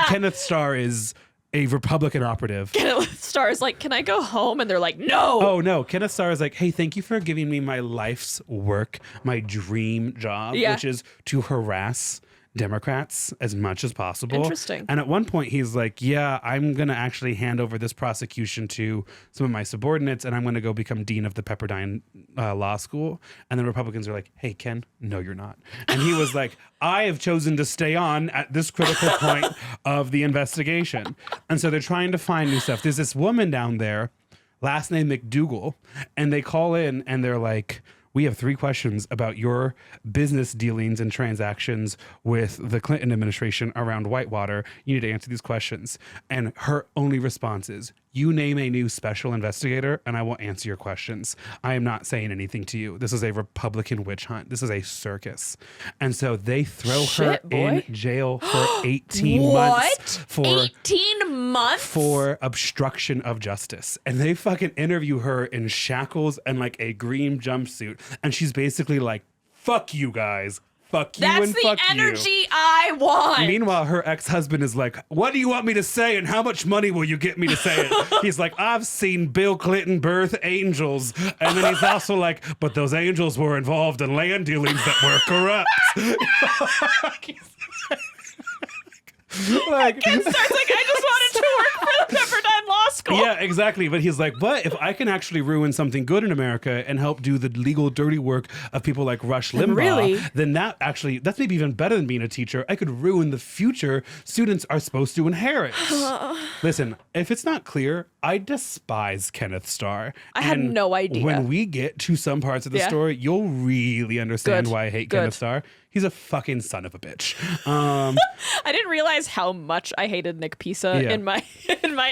Kenneth Starr is a Republican operative. Kenneth Starr is like, can I go home? And they're like, no. Oh, no. Kenneth Starr is like, hey, thank you for giving me my life's work, my dream job, which is to harass Democrats as much as possible. Interesting. And at one point he's like, yeah, I'm going to actually hand over this prosecution to some of my subordinates, and I'm going to go become dean of the Pepperdine Law School. And the Republicans are like, hey, Ken, no, you're not. And he was like, I have chosen to stay on at this critical point of the investigation. And so they're trying to find new stuff. There's this woman down there, last name McDougal, and they call in and they're like, we have 3 questions about your business dealings and transactions with the Clinton administration around Whitewater. You need to answer these questions. And her only response is, you name a new special investigator and I will answer your questions. I am not saying anything to you. This is a Republican witch hunt. This is a circus. And so they throw her in jail for 18 months. For 18 months? For obstruction of justice. And they fucking interview her in shackles and like a green jumpsuit. And she's basically like, fuck you guys. Fuck you and fuck you. That's the energy I want. Meanwhile, her ex-husband is like, what do you want me to say and how much money will you get me to say it? He's like, I've seen Bill Clinton birth angels. And then he's also like, but those angels were involved in land dealings that were corrupt. Like, Ken starts like, I just wanted to work for the Pepperdine Law School. Yeah, exactly. But he's like, but if I can actually ruin something good in America and help do the legal dirty work of people like Rush Limbaugh, then that's maybe even better than being a teacher. I could ruin the future students are supposed to inherit. Listen, if it's not clear, I despise Kenneth Starr. I had no idea. When we get to some parts of the story, you'll really understand why I hate Kenneth Starr. He's a fucking son of a bitch. I didn't realize how much I hated Nick Pisa in my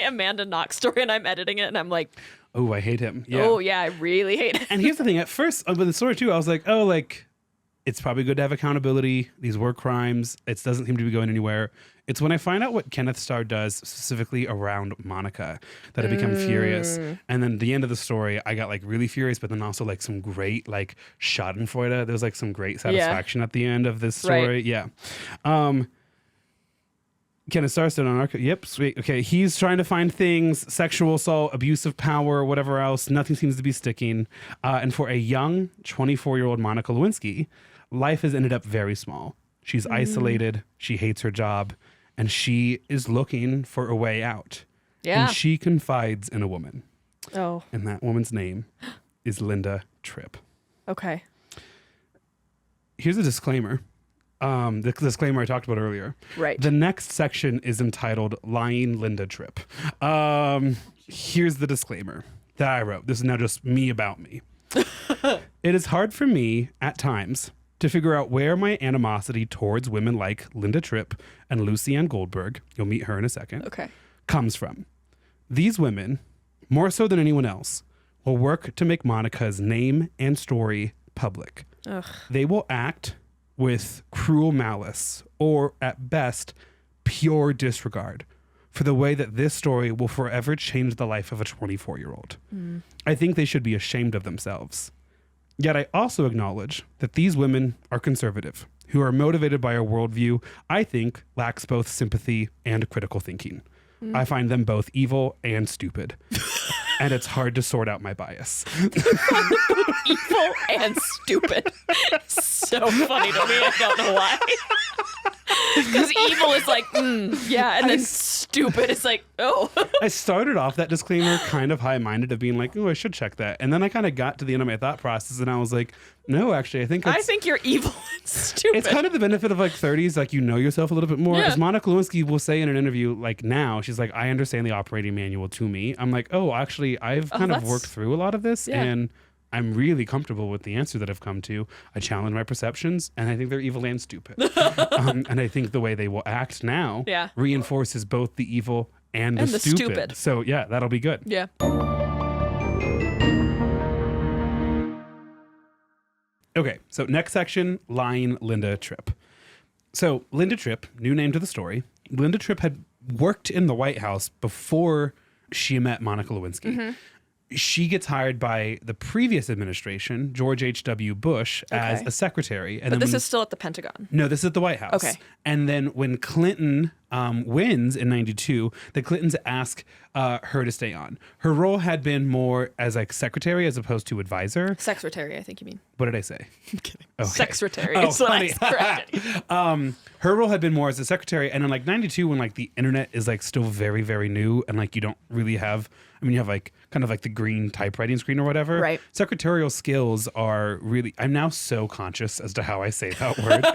Amanda Knox story, and I'm editing it, and I'm like, oh, I hate him. Yeah. Oh, yeah, I really hate him. And here's the thing. At first, with the story, too, I was like, oh, like, it's probably good to have accountability. These were crimes. It doesn't seem to be going anywhere. It's when I find out what Kenneth Starr does specifically around Monica that I become furious. And then the end of the story, I got like really furious, but then also like some great like schadenfreude. There's like some great satisfaction at the end of this story. Right. Yeah. Kenneth Starr stood on our... Yep, sweet. Okay, he's trying to find things, sexual assault, abuse of power, whatever else. Nothing seems to be sticking. And for a young 24-year-old Monica Lewinsky, life has ended up very small. She's isolated. She hates her job. And she is looking for a way out. Yeah. And she confides in a woman. Oh. And that woman's name is Linda Tripp. Okay. Here's a disclaimer. The disclaimer I talked about earlier. Right. The next section is entitled Lying Linda Tripp. Here's the disclaimer that I wrote. This is now just me about me. It is hard for me at times to figure out where my animosity towards women like Linda Tripp and Lucianne Goldberg, you'll meet her in a second, comes from. These women, more so than anyone else, will work to make Monica's name and story public. Ugh. They will act with cruel malice, or at best, pure disregard for the way that this story will forever change the life of a 24-year-old. I think they should be ashamed of themselves. Yet I also acknowledge that these women are conservative, who are motivated by a worldview I think lacks both sympathy and critical thinking. I find them both evil and stupid. And it's hard to sort out my bias. Evil and stupid. So funny to me. I don't know why. Because evil is like, yeah, and then stupid is like, oh. I started off that disclaimer kind of high-minded of being like, oh, I should check that. And then I kind of got to the end of my thought process and I was like, no, actually, I think you're evil and stupid. It's kind of the benefit of like 30s, like you know yourself a little bit more. As Monica Lewinsky will say in an interview, like now, she's like, I understand the operating manual to me. I'm like, oh, actually, I've kind of worked through a lot of this and I'm really comfortable with the answer that I've come to. I challenge my perceptions and I think they're evil and stupid. And I think the way they will act now reinforces both the evil and the stupid. So yeah, that'll be good. Yeah. Okay, so next section, Lying Linda Tripp. So Linda Tripp, new name to the story, Linda Tripp had worked in the White House before she met Monica Lewinsky. Mm-hmm. She gets hired by the previous administration, George H.W. Bush, as a secretary. And but this is still at the Pentagon. No, this is at the White House. Okay. And then when Clinton wins in 92, the Clintons ask her to stay on. Her role had been more as like secretary as opposed to advisor. Secretary, I think you mean. What did I say? I'm kidding. Okay. Secretary. Oh, is what I funny. corrected. Her role had been more as a secretary. And in like 92, when like the internet is like still very, very new and like you don't really have, I mean, you have like kind of like the green typewriting screen or whatever. Right. Secretarial skills are really, I'm now so conscious as to how I say that word.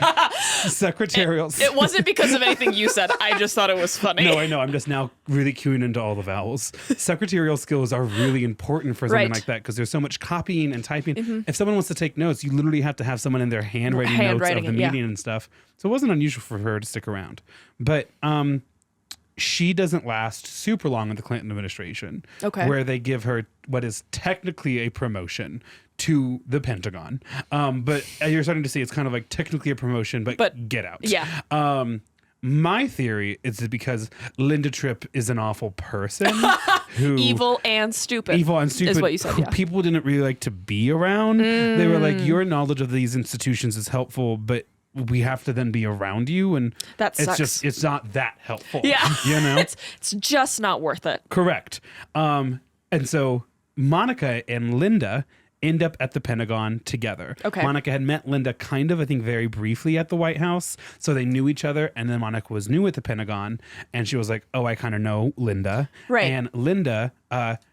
Secretarial. It wasn't because of anything you said. I just thought it was funny. No, I know. I'm just now really cueing into all the vowels. Secretarial skills are really important for something like that because there's so much copying and typing. Mm-hmm. If someone wants to take notes, you literally have to have someone in their handwriting notes of the meeting and stuff. So it wasn't unusual for her to stick around. But she doesn't last super long in the Clinton administration, where they give her what is technically a promotion to the Pentagon. But you're starting to see it's kind of like technically a promotion, but get out. Yeah. My theory is that because Linda Tripp is an awful person who evil and stupid is what you said, people didn't really like to be around. They were like, your knowledge of these institutions is helpful, but we have to then be around you, and that sucks. it's not that helpful. Yeah. You know? It's just not worth it. Correct. And so Monica and Linda end up at the Pentagon together. Okay. Monica had met Linda kind of, I think, very briefly at the White House. So they knew each other. And then Monica was new at the Pentagon. And she was like, oh, I kind of know Linda. Right. And Linda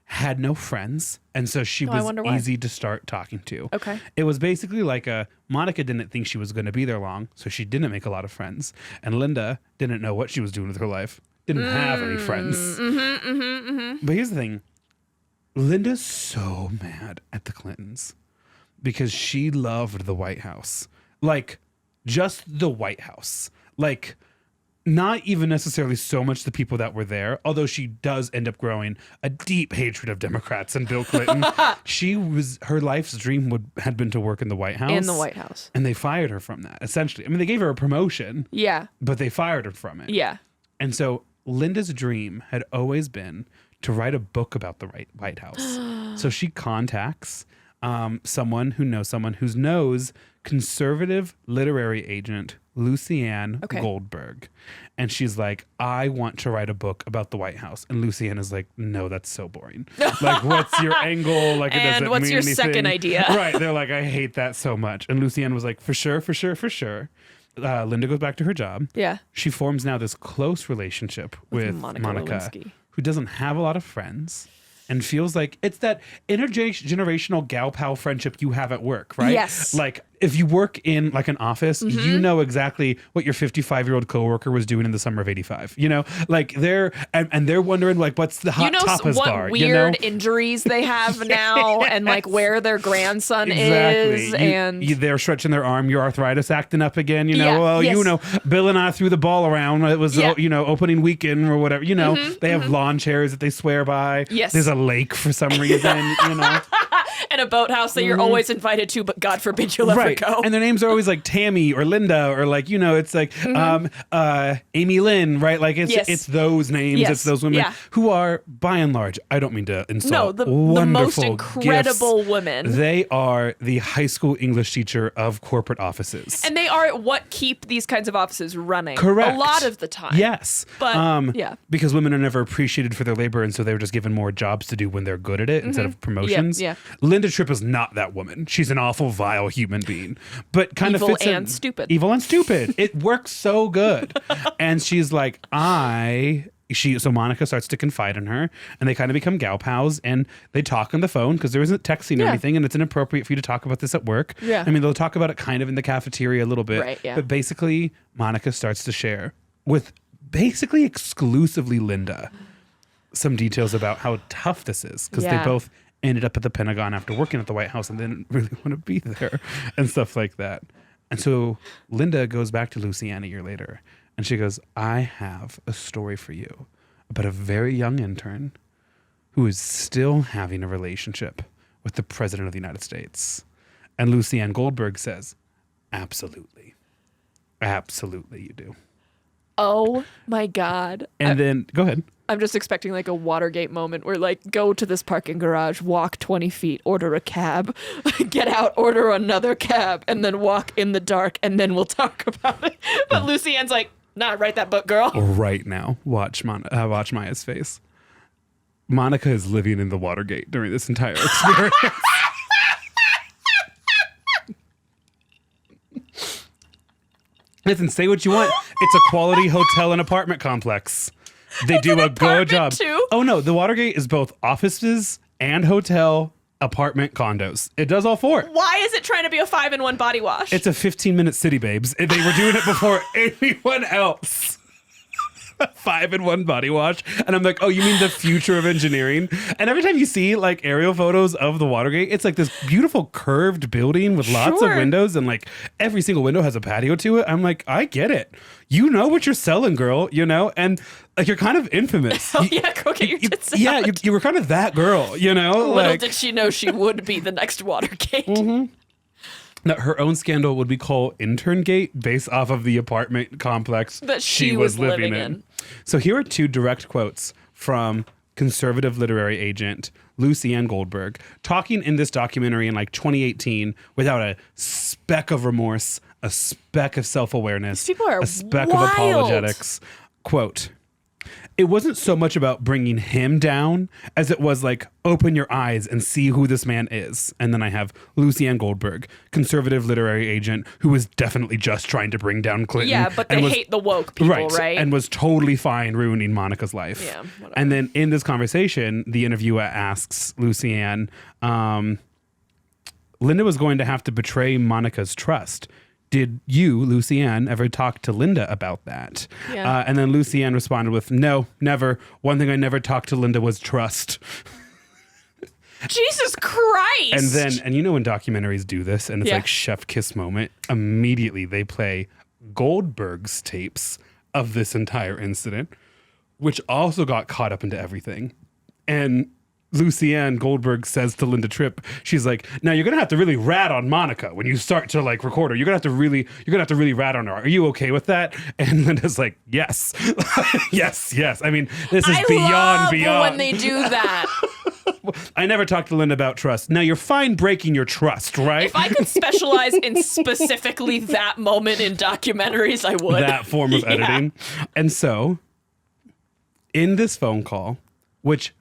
had no friends. And so she was easy to start talking to. Okay. It was basically like Monica didn't think she was going to be there long. So she didn't make a lot of friends. And Linda didn't know what she was doing with her life. Didn't have any friends. But here's the thing. Linda's so mad at the Clintons because she loved the White House. Like, just the White House. Like, not even necessarily so much the people that were there, although she does end up growing a deep hatred of Democrats and Bill Clinton. Her life's dream had been to work in the White House. In the White House. And they fired her from that, essentially. I mean, they gave her a promotion. Yeah. But they fired her from it. Yeah. And so Linda's dream had always been to write a book about the White House. So she contacts someone who knows conservative literary agent Lucianne Goldberg. And she's like, I want to write a book about the White House. And Lucianne is like, no, that's so boring. Like, what's your angle? Like, it doesn't and what's mean your anything. Second idea? Right. They're like, I hate that so much. And Lucianne was like, for sure. Linda goes back to her job. Yeah. She forms now this close relationship with Monica Lewinsky, who doesn't have a lot of friends and feels like it's that intergenerational gal pal friendship you have at work, right? Yes. Like, if you work in like an office, you know exactly what your 55-year-old coworker was doing in the summer of '85. You know, like they're wondering like what's the hot tapas bar. What you weird know? injuries they have now, and like where their grandson is, and they're stretching their arm. Your arthritis acting up again. You know, you know, Bill and I threw the ball around. It was opening weekend or whatever. You know, they have lawn chairs that they swear by. Yes. There's a lake for some reason. You know. And a boathouse that you're always invited to, but God forbid you'll ever go. And their names are always like Tammy or Linda or like, you know, it's like Amy Lynn, right? Like it's those names, it's those women who are, by and large, I don't mean to insult, the most incredible gifts. Women. They are the high school English teacher of corporate offices. And they are what keep these kinds of offices running. Correct. A lot of the time. Yes. But because women are never appreciated for their labor, and so they were just given more jobs to do when they're good at it instead of promotions. Yeah. Linda Tripp is not that woman. She's an awful, vile human being, but kind of fits in. Stupid. Evil and stupid. It works so good. And she's like, so Monica starts to confide in her, and they kind of become gal pals, and they talk on the phone because there isn't texting or anything, and it's inappropriate for you to talk about this at work. Yeah. I mean, they'll talk about it kind of in the cafeteria a little bit. Right, yeah. But basically, Monica starts to share with basically exclusively Linda some details about how tough this is because they both ended up at the Pentagon after working at the White House and didn't really want to be there and stuff like that. And so Linda goes back to Lucianne a year later and she goes, I have a story for you about a very young intern who is still having a relationship with the President of the United States. And Lucianne Goldberg says, absolutely. Absolutely you do. Oh my God. And then, go ahead. I'm just expecting like a Watergate moment where like go to this parking garage, walk 20 feet, order a cab, get out, order another cab, and then walk in the dark, and then we'll talk about it. But Lucy Ann's like, nah, write that book, girl. Right now, watch Maya's face. Monica is living in the Watergate during this entire experience. Listen, say what you want. It's a quality hotel and apartment complex. They do a good job. Too? Oh no, the Watergate is both offices and hotel, apartment, condos. It does all four. Why is it trying to be a 5-in-1 body wash? It's a 15-minute city, babes. They were doing it before anyone else. 5-in-1 body wash. And I'm like, oh, you mean the future of engineering? And every time you see like aerial photos of the Watergate, it's like this beautiful curved building with lots of windows, and like every single window has a patio to it. I'm like, I get it. You know what you're selling, girl, you know? And like, you're kind of infamous. Oh, yeah, go get your tits out. Yeah, you were kind of that girl, you know? Little like, did she know she would be the next Watergate. Mm-hmm. Now, her own scandal would be called Interngate, based off of the apartment complex that she was living in. So here are two direct quotes from conservative literary agent Lucy Ann Goldberg, talking in this documentary in like 2018 without a speck of remorse, a speck of self-awareness, people are a speck wild. of apologetics. Quote, it wasn't so much about bringing him down as it was like, open your eyes and see who this man is. And then I have Lucy Ann Goldberg, conservative literary agent, who was definitely just trying to bring down Clinton. Yeah, but they hate the woke people, right? And was totally fine ruining Monica's life. Yeah, whatever. And then in this conversation, the interviewer asks Lucy Ann, Linda was going to have to betray Monica's trust. Did you, Lucy Ann, ever talk to Linda about that? Yeah. And then Lucy Ann responded with, no, never. One thing I never talked to Linda was trust. Jesus Christ. And then, and you know when documentaries do this, and it's like chef kiss moment, immediately they play Goldberg's tapes of this entire incident, which also got caught up into everything. And Lucy Ann Goldberg says to Linda Tripp, she's like, now you're going to have to really rat on Monica when you start to like record her. You're going to have to really rat on her. Are you okay with that? And Linda's like, yes, yes. I mean, this is beyond. When they do that. I never talked to Linda about trust. Now you're fine breaking your trust, right? If I could specialize in specifically that moment in documentaries, I would. That form of editing. And so in this phone call, which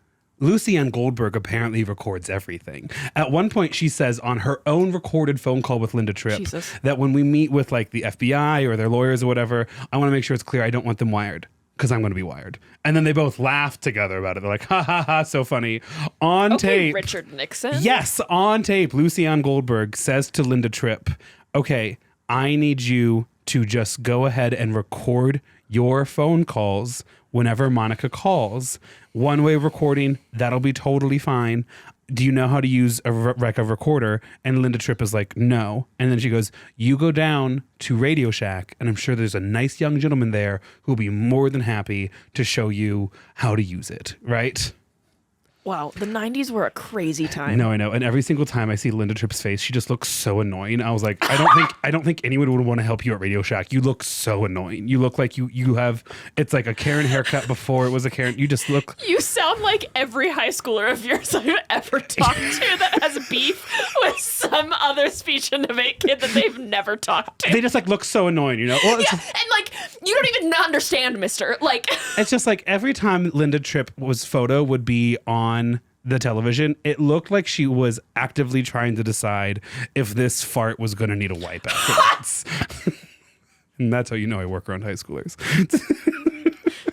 Lucy Ann Goldberg apparently records everything. At one point, she says on her own recorded phone call with Linda Tripp that when we meet with like the FBI or their lawyers or whatever, I want to make sure it's clear I don't want them wired because I'm going to be wired. And then they both laugh together about it. They're like, ha ha ha, so funny. On tape. Richard Nixon? Yes, on tape, Lucy Ann Goldberg says to Linda Tripp, okay, I need you to just go ahead and record your phone calls whenever Monica calls. One-way recording, that'll be totally fine. Do you know how to use a recorder? And Linda Tripp is like, no. And then she goes, you go down to Radio Shack, and I'm sure there's a nice young gentleman there who'll be more than happy to show you how to use it, right? Wow, the 90s were a crazy time. No, I know. And every single time I see Linda Tripp's face, she just looks so annoying. I was like, I don't think anyone would want to help you at Radio Shack. You look so annoying. You look like you have, it's like a Karen haircut before it was a Karen. You just look. You sound like every high schooler of yours I've ever talked to that has beef with some other speech and debate kid that they've never talked to. They just like look so annoying, you know? Well, yeah, and like, you don't even understand, mister. Like, it's just like every time Linda Tripp's photo would be on the television, it looked like she was actively trying to decide if this fart was going to need a wipe afterwards. And that's how you know I work around high schoolers.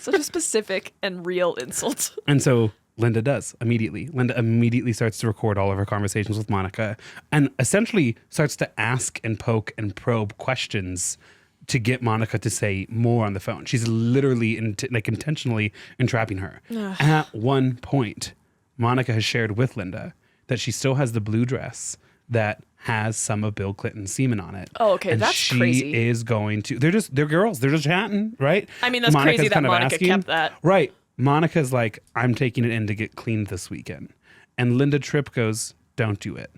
Such a specific and real insult. And so Linda does immediately. Linda immediately starts to record all of her conversations with Monica and essentially starts to ask and poke and probe questions to get Monica to say more on the phone. She's literally intentionally entrapping her. At one point, Monica has shared with Linda that she still has the blue dress that has some of Bill Clinton's semen on it. Oh, okay, and that's crazy. She is going to, they're girls, they're just chatting, right? I mean, that's Monica's crazy that Monica kept that. Right. Monica's like, I'm taking it in to get cleaned this weekend. And Linda Tripp goes, don't do it.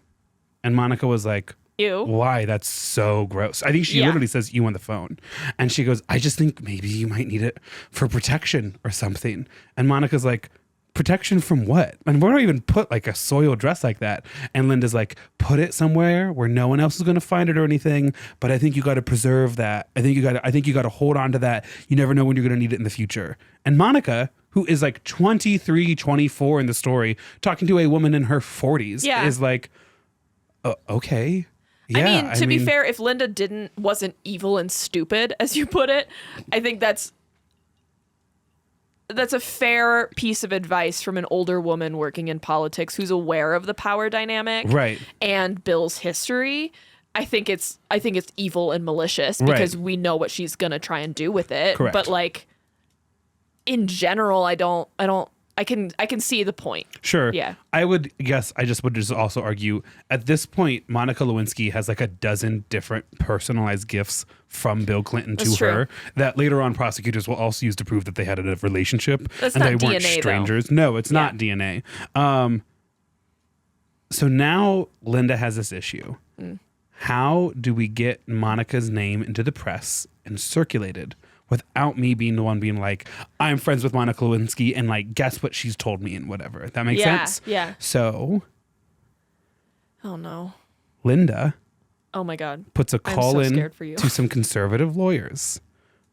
And Monica was like, Ew. Why? That's so gross. I think she literally says you on the phone. And she goes, I just think maybe you might need it for protection or something. And Monica's like, protection from what? And we don't even put like a soiled dress like that. And Linda's like, put it somewhere where no one else is going to find it or anything. But I think you got to preserve that. I think you got to hold on to that. You never know when you're going to need it in the future. And Monica, who is like 23, 24 in the story, talking to a woman in her 40s, is like, okay. Yeah, to be fair, if Linda wasn't evil and stupid, as you put it, I think that's a fair piece of advice from an older woman working in politics who's aware of the power dynamic, right, and Bill's history. I think it's evil and malicious because we know what she's gonna try and do with it. Correct. But like in general, I can see the point. Sure. Yeah. I would also argue at this point, Monica Lewinsky has like a dozen different personalized gifts from Bill Clinton to her that later on prosecutors will also use to prove that they had a relationship. That's and not they weren't DNA, strangers. Though. No, it's not DNA. So now Linda has this issue. How do we get Monica's name into the press and circulated without me being the one being like, I'm friends with Monica Lewinsky and like, guess what she's told me and whatever. That makes sense? Yeah. So. Oh no. Linda. Oh my God. Puts a call in to some conservative lawyers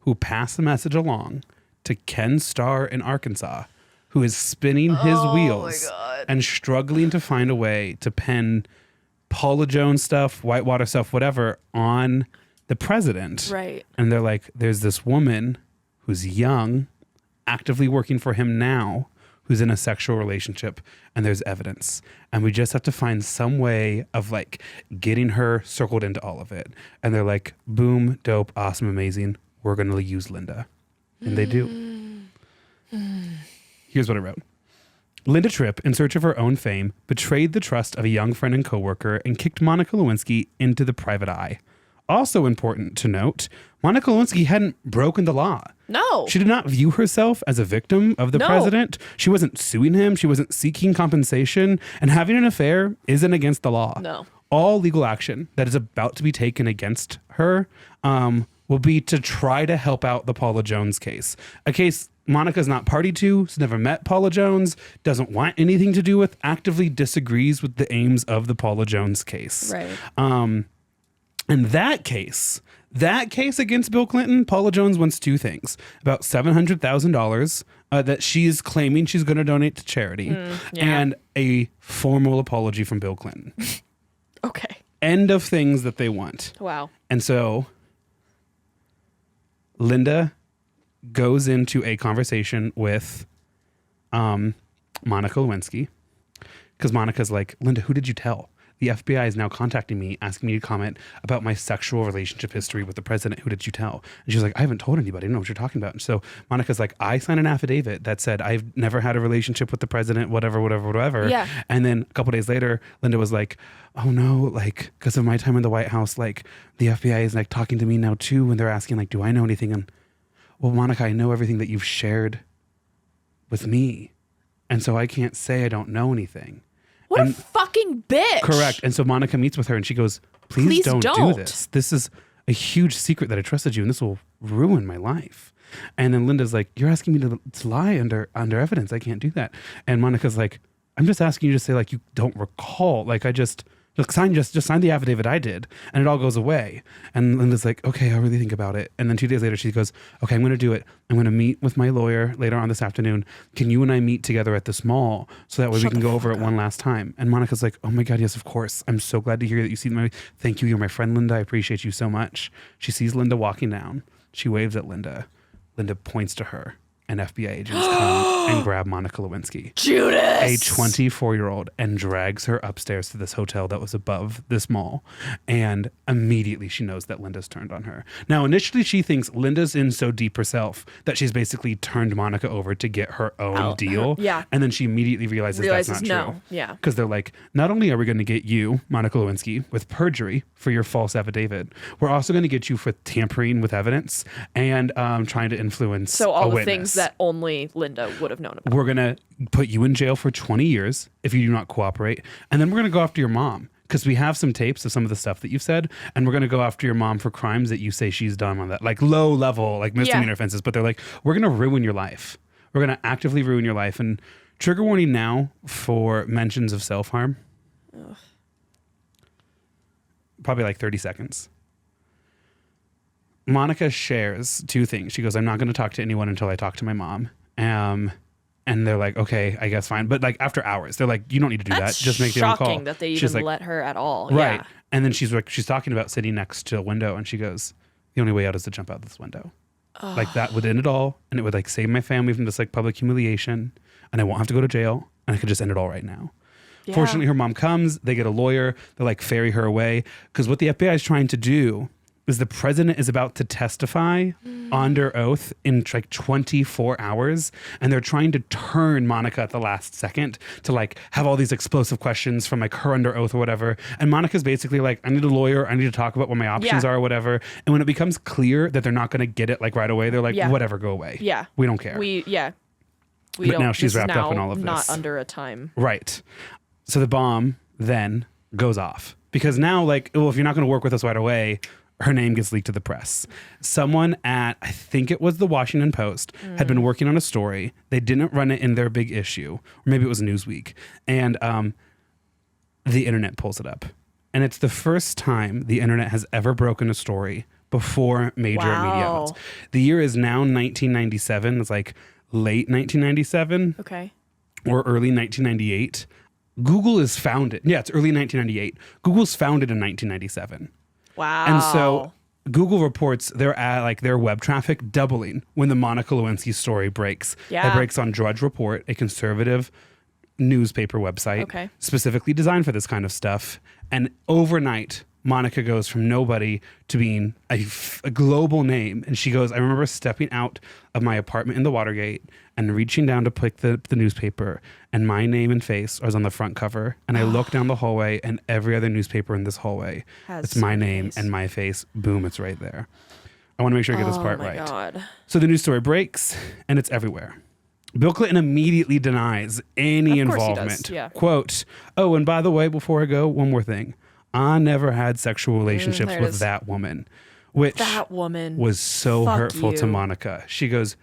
who pass the message along to Ken Starr in Arkansas, who is spinning his wheels and struggling to find a way to pen Paula Jones stuff, Whitewater stuff, whatever, on the president. Right. And they're like, there's this woman who's young, actively working for him now, who's in a sexual relationship, and there's evidence. And we just have to find some way of like getting her circled into all of it. And they're like, boom, dope, awesome, amazing. We're going to use Linda. And they do. Here's what I wrote. Linda Tripp, in search of her own fame, betrayed the trust of a young friend and coworker and kicked Monica Lewinsky into the private eye. Also important to note, Monica Lewinsky hadn't broken the law. No. She did not view herself as a victim of the president. She wasn't suing him. She wasn't seeking compensation. And having an affair isn't against the law. No. All legal action that is about to be taken against her will be to try to help out the Paula Jones case. A case Monica's not party to, has never met Paula Jones, doesn't want anything to do with, actively disagrees with the aims of the Paula Jones case. Right. And that case against Bill Clinton, Paula Jones wants two things: about $700,000 that she's claiming she's going to donate to charity, and a formal apology from Bill Clinton. Okay. End of things that they want. Wow. And so Linda goes into a conversation with Monica Lewinsky, because Monica's like, Linda, who did you tell? The FBI is now contacting me, asking me to comment about my sexual relationship history with the president. Who did you tell? And she's like, I haven't told anybody. I don't know what you're talking about. And so Monica's like, I signed an affidavit that said I've never had a relationship with the president, whatever. Yeah. And then a couple days later, Linda was like, oh no, like, because of my time in the White House, like the FBI is like talking to me now too. And they're asking like, do I know anything? And well, Monica, I know everything that you've shared with me. And so I can't say I don't know anything. What a fucking bitch. Correct. And so Monica meets with her and she goes, please don't do this. This is a huge secret that I trusted you and this will ruin my life. And then Linda's like, you're asking me to lie under evidence. I can't do that. And Monica's like, I'm just asking you to say like you don't recall. Like I just sign the affidavit I did and it all goes away. And Linda's like, okay, I'll really think about it. And then 2 days later she goes, okay, I'm going to do it. I'm going to meet with my lawyer later on this afternoon. Can you and I meet together at this mall so that way we can go over it one last time? And Monica's like, oh my God, yes, of course. I'm so glad to hear that you see my, thank you. You're my friend, Linda. I appreciate you so much. She sees Linda walking down. She waves at Linda. Linda points to her. And FBI agents come and grab Monica Lewinsky, Judas, a 24-year-old, and drags her upstairs to this hotel that was above this mall. And immediately she knows that Linda's turned on her. Now, initially she thinks Linda's in so deep herself that she's basically turned Monica over to get her own deal. Yeah. And then she immediately realizes that's not no. true. Yeah. Because they're like, not only are we going to get you, Monica Lewinsky, with perjury for your false affidavit, we're also going to get you for tampering with evidence and trying to influence So all a the witness. things that only Linda would have known about. We're going to put you in jail for 20 years if you do not cooperate. And then we're going to go after your mom because we have some tapes of some of the stuff that you've said, and we're going to go after your mom for crimes that you say she's done on that, like low level, like misdemeanor offenses. But they're like, we're going to ruin your life. We're going to actively ruin your life. And trigger warning now for mentions of self-harm. Ugh. Probably like 30 seconds. Monica shares two things. She goes, I'm not going to talk to anyone until I talk to my mom. And they're like, okay, I guess fine. But like after hours, they're like, you don't need to do that. Just make the own call. Shocking that they even let her at all. Right. Yeah. And then she's talking about sitting next to a window, and she goes, the only way out is to jump out this window. Like that would end it all, and it would like save my family from this like public humiliation, and I won't have to go to jail, and I could just end it all right now. Yeah. Fortunately, her mom comes, they get a lawyer, they like ferry her away, because what the FBI is trying to do is the president is about to testify under oath in like 24 hours. And they're trying to turn Monica at the last second to like have all these explosive questions from like her under oath or whatever. And Monica's basically like, I need a lawyer. I need to talk about what my options are or whatever. And when it becomes clear that they're not going to get it like right away, they're like, whatever, go away. Yeah. We don't care. We but don't. Now she's wrapped up in all of this. Not under a time. Right. So the bomb then goes off because now like, well, if you're not going to work with us right away, her name gets leaked to the press. Someone at, I think it was the Washington Post, had been working on a story. They didn't run it in their big issue, or maybe it was Newsweek. And the internet pulls it up. And it's the first time the internet has ever broken a story before major media outlets. The year is now 1997. It's like late 1997. Okay. Or early 1998. Google is founded. Yeah, it's early 1998. Google's founded in 1997. Wow. And so Google reports their web traffic doubling when the Monica Lewinsky story breaks. Yeah. It breaks on Drudge Report, a conservative newspaper website specifically designed for this kind of stuff. And overnight, Monica goes from nobody to being a global name. And she goes, I remember stepping out of my apartment in the Watergate and reaching down to pick the newspaper, and my name and face was on the front cover. And I look down the hallway, and every other newspaper in this hallway, it's my name and my face. Boom, it's right there. I want to make sure I get this part right. God. So the news story breaks, and it's everywhere. Bill Clinton immediately denies any involvement. Yeah. Quote, oh, and by the way, before I go, one more thing. I never had sexual relationships with that woman, which was so hurtful to Monica. She goes,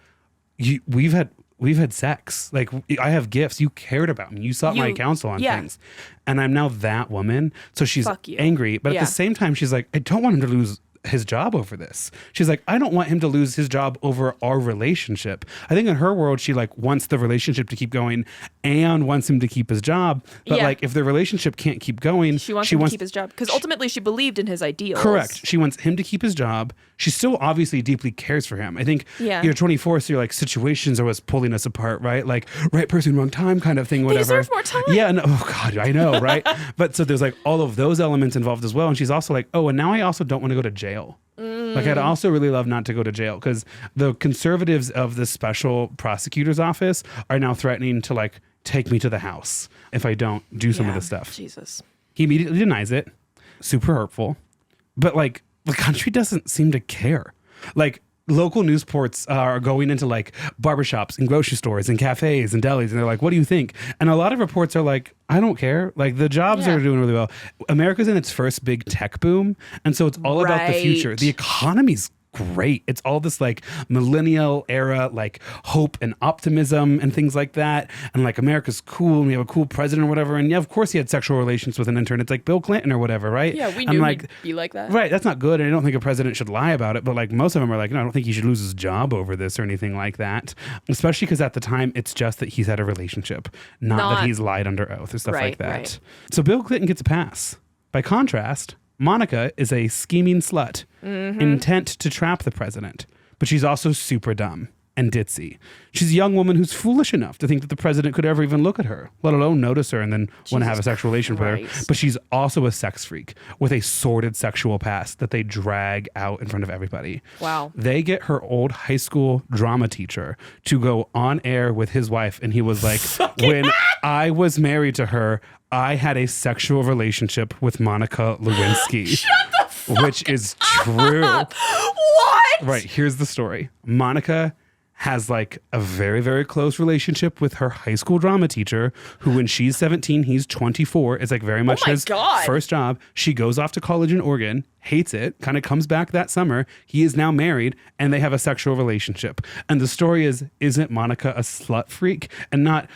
we've had sex. Like, I have gifts. You cared about me. You sought my counsel on things. And I'm now that woman. So she's angry. But at the same time, she's like, I don't want him to lose his job over this. She's like, I don't want him to lose his job over our relationship. I think in her world, she like wants the relationship to keep going and wants him to keep his job. But like, if the relationship can't keep going, she wants him to keep his job because ultimately she believed in his ideals. Correct. She wants him to keep his job. She still obviously deeply cares for him. I think you're 24, so you're like, situations are what's pulling us apart, right? Like right person, wrong time kind of thing, whatever. They deserve more time. Yeah. No, oh God, I know, right? But so there's like all of those elements involved as well. And she's also like, oh, and now I also don't want to go to jail. Like I'd also really love not to go to jail because the conservatives of the special prosecutor's office are now threatening to like take me to the house if I don't do some of this stuff. Jesus. He immediately denies it. Super hurtful. But like the country doesn't seem to care. Like local news reports are going into like barbershops and grocery stores and cafes and delis. And they're like, what do you think? And a lot of reports are like, I don't care. Like the jobs are doing really well. America's in its first big tech boom. And so it's all about the future. The economy's great. It's all this like millennial era, like hope and optimism and things like that. And like America's cool and we have a cool president or whatever. And yeah, of course he had sexual relations with an intern. It's like Bill Clinton or whatever, right? Yeah, we knew he'd be like that. Right. That's not good. And I don't think a president should lie about it. But like most of them are like, no, I don't think he should lose his job over this or anything like that. Especially because at the time it's just that he's had a relationship, not that he's lied under oath or stuff like that. Right. So Bill Clinton gets a pass. By contrast, Monica is a scheming slut, intent to trap the president, but she's also super dumb and ditzy. She's a young woman who's foolish enough to think that the president could ever even look at her, let alone notice her and then want to have a sexual relation with her. But she's also a sex freak with a sordid sexual past that they drag out in front of everybody. Wow. They get her old high school drama teacher to go on air with his wife, and he was like, when I was married to her, I had a sexual relationship with Monica Lewinsky. Shut the fuck which is true. What? Right, here's the story. Monica has like a very, very close relationship with her high school drama teacher, who when she's 17, he's 24. It's like very much his first job. She goes off to college in Oregon, hates it, kind of comes back that summer. He is now married and they have a sexual relationship. And the story is, isn't Monica a slut freak? And not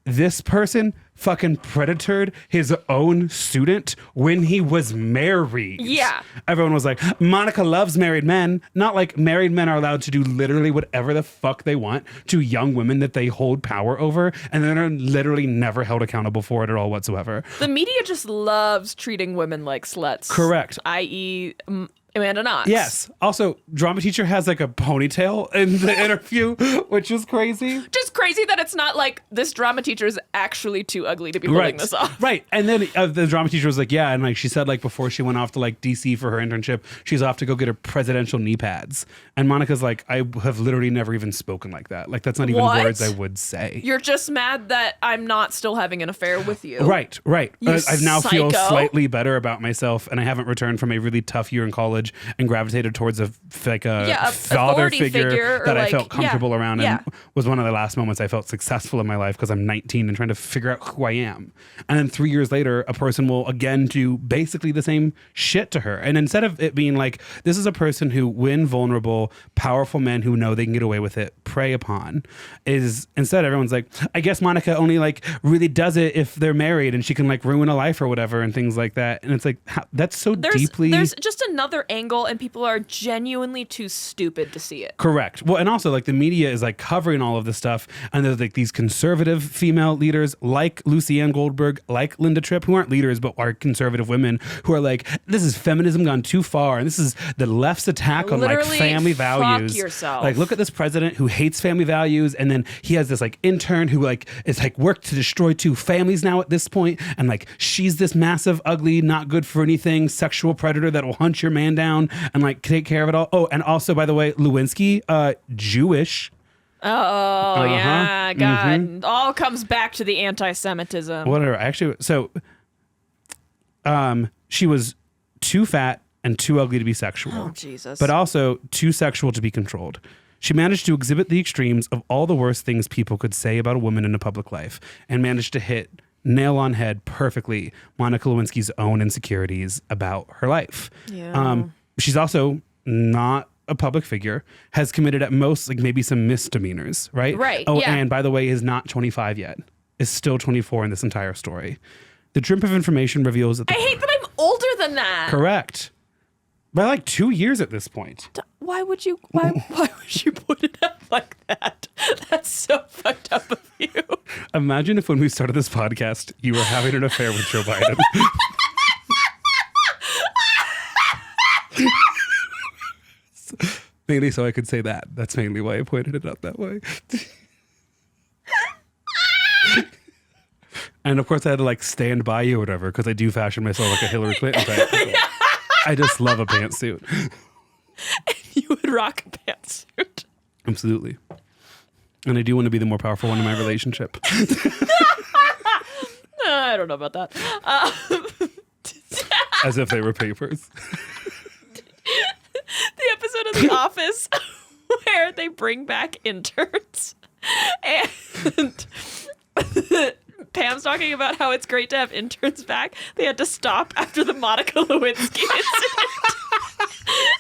this person fucking predatored his own student when he was married. Yeah. Everyone was like, Monica loves married men. Not like married men are allowed to do literally whatever the fuck they want to young women that they hold power over, and they're literally never held accountable for it at all whatsoever. The media just loves treating women like sluts. Correct. I.e., Amanda Knox. Yes. Also, drama teacher has like a ponytail in the interview, which is crazy. Just crazy that it's not like this drama teacher is actually too ugly to be pulling this off. Right. And then the drama teacher was like, yeah. And like she said, like before she went off to like DC for her internship, she's off to go get her presidential knee pads. And Monica's like, I have literally never even spoken like that. Like that's not even words I would say. You're just mad that I'm not still having an affair with you. Right. I now feel psycho. slightly better about myself, and I haven't returned from a really tough year in college and gravitated towards a father figure that I felt comfortable around, and was one of the last moments I felt successful in my life because I'm 19 and trying to figure out who I am. And then 3 years later, a person will again do basically the same shit to her. And instead of it being like, this is a person who, when vulnerable, powerful men who know they can get away with it, prey upon, is instead everyone's like, I guess Monica only like really does it if they're married and she can like ruin a life or whatever and things like that. And it's like, that's so deeply... There's just another angle, and people are genuinely too stupid to see it. Correct. Well, and also like the media is like covering all of this stuff, and there's like these conservative female leaders like Lucy Ann Goldberg, like Linda Tripp, who aren't leaders but are conservative women, who are like, this is feminism gone too far, and this is the left's attack on like family values. Fuck yourself. Like, look at this president who hates family values, and then he has this like intern who like is like worked to destroy 2 families now at this point, and like she's this massive, ugly, not good for anything sexual predator that will hunt your man down and like take care of it all. Oh, and also, by the way, Lewinsky, Jewish. Oh, yeah, God. It all comes back to the anti-Semitism. Whatever. Actually, so she was too fat and too ugly to be sexual. Oh, Jesus. But also too sexual to be controlled. She managed to exhibit the extremes of all the worst things people could say about a woman in a public life, and managed to hit nail on head perfectly Monica Lewinsky's own insecurities about her life. Yeah. She's also not a public figure, has committed at most like maybe some misdemeanors, right? Right. Oh, yeah. And by the way, is not 25 yet. Is still 24 in this entire story. The Tripp of information reveals that I hate that I'm older than that. Correct. By like 2 years at this point. Why would you would you put it up like that? That's so fucked up of you. Imagine if when we started this podcast, you were having an affair with Joe Biden. Mainly so I could say that. That's mainly why I pointed it out that way. And of course I had to like stand by you or whatever, because I do fashion myself like a Hillary Clinton type. So I just love a pantsuit. And you would rock a pantsuit. Absolutely. And I do want to be the more powerful one in my relationship. I don't know about that. As if they were papers. The episode of The Office where they bring back interns, and Pam's talking about how it's great to have interns back. They had to stop after the Monica Lewinsky incident.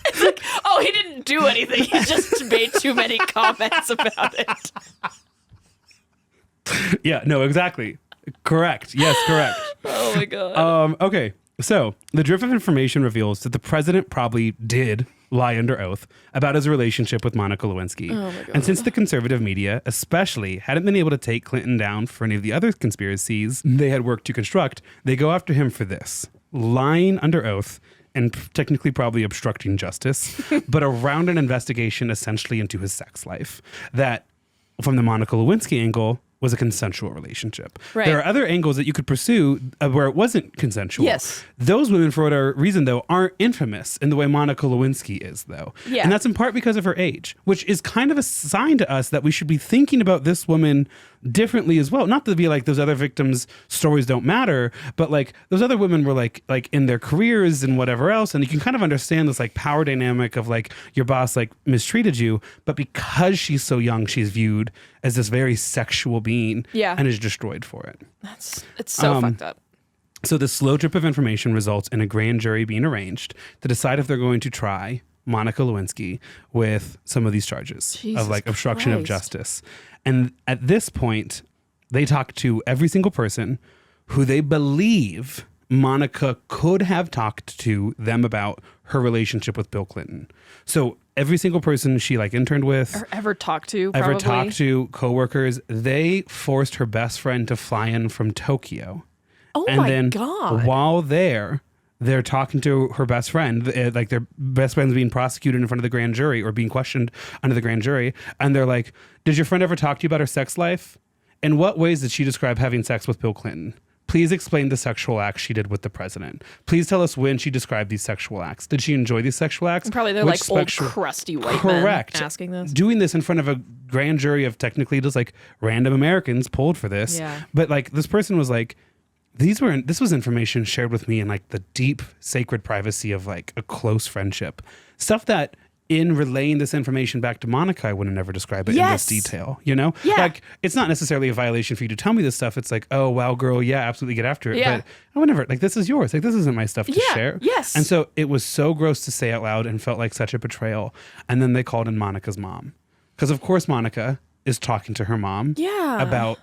It's like, oh, he didn't do anything. He just made too many comments about it. Yeah, no, exactly. Correct. Yes, correct. Oh my God. Okay, so the Tripp of information reveals that the president probably did lie under oath about his relationship with Monica Lewinsky. Oh my God. And since the conservative media especially hadn't been able to take Clinton down for any of the other conspiracies they had worked to construct, they go after him for this: lying under oath and technically probably obstructing justice, but around an investigation essentially into his sex life. That, from the Monica Lewinsky angle, was a consensual relationship. Right. There are other angles that you could pursue where it wasn't consensual. Yes. Those women, for whatever reason, though, aren't infamous in the way Monica Lewinsky is, though. Yeah. And that's in part because of her age, which is kind of a sign to us that we should be thinking about this woman differently as well. Not to be like those other victims' stories don't matter, but like those other women were like in their careers and whatever else. And you can kind of understand this like power dynamic of like your boss like mistreated you, but because she's so young, she's viewed as this very sexual being and is destroyed for it. It's so fucked up. So the slow drip of information results in a grand jury being arranged to decide if they're going to try Monica Lewinsky with some of these charges of like obstruction of justice. And at this point, they talk to every single person who they believe Monica could have talked to them about her relationship with Bill Clinton. So every single person she like interned with or ever talked to, coworkers, they forced her best friend to fly in from Tokyo. Oh and my then God. While they're talking to her best friend, like their best friend's being prosecuted in front of the grand jury or being questioned under the grand jury. And they're like, did your friend ever talk to you about her sex life? In what ways did she describe having sex with Bill Clinton? Please explain the sexual acts she did with the president. Please tell us when she described these sexual acts. Did she enjoy these sexual acts? And probably they're like old crusty white men asking this. Doing this in front of a grand jury of technically just like random Americans polled for this. Yeah. But like this person was like, this was information shared with me in like the deep sacred privacy of like a close friendship. Stuff that in relaying this information back to Monica, I wouldn't ever describe it in this detail, you know? Yeah. Like, it's not necessarily a violation for you to tell me this stuff. It's like, oh, wow, girl, yeah, absolutely get after it. Yeah. But I would never, like, this is yours. Like, this isn't my stuff to share. Yes. And so it was so gross to say out loud and felt like such a betrayal. And then they called in Monica's mom. Because, of course, Monica is talking to her mom about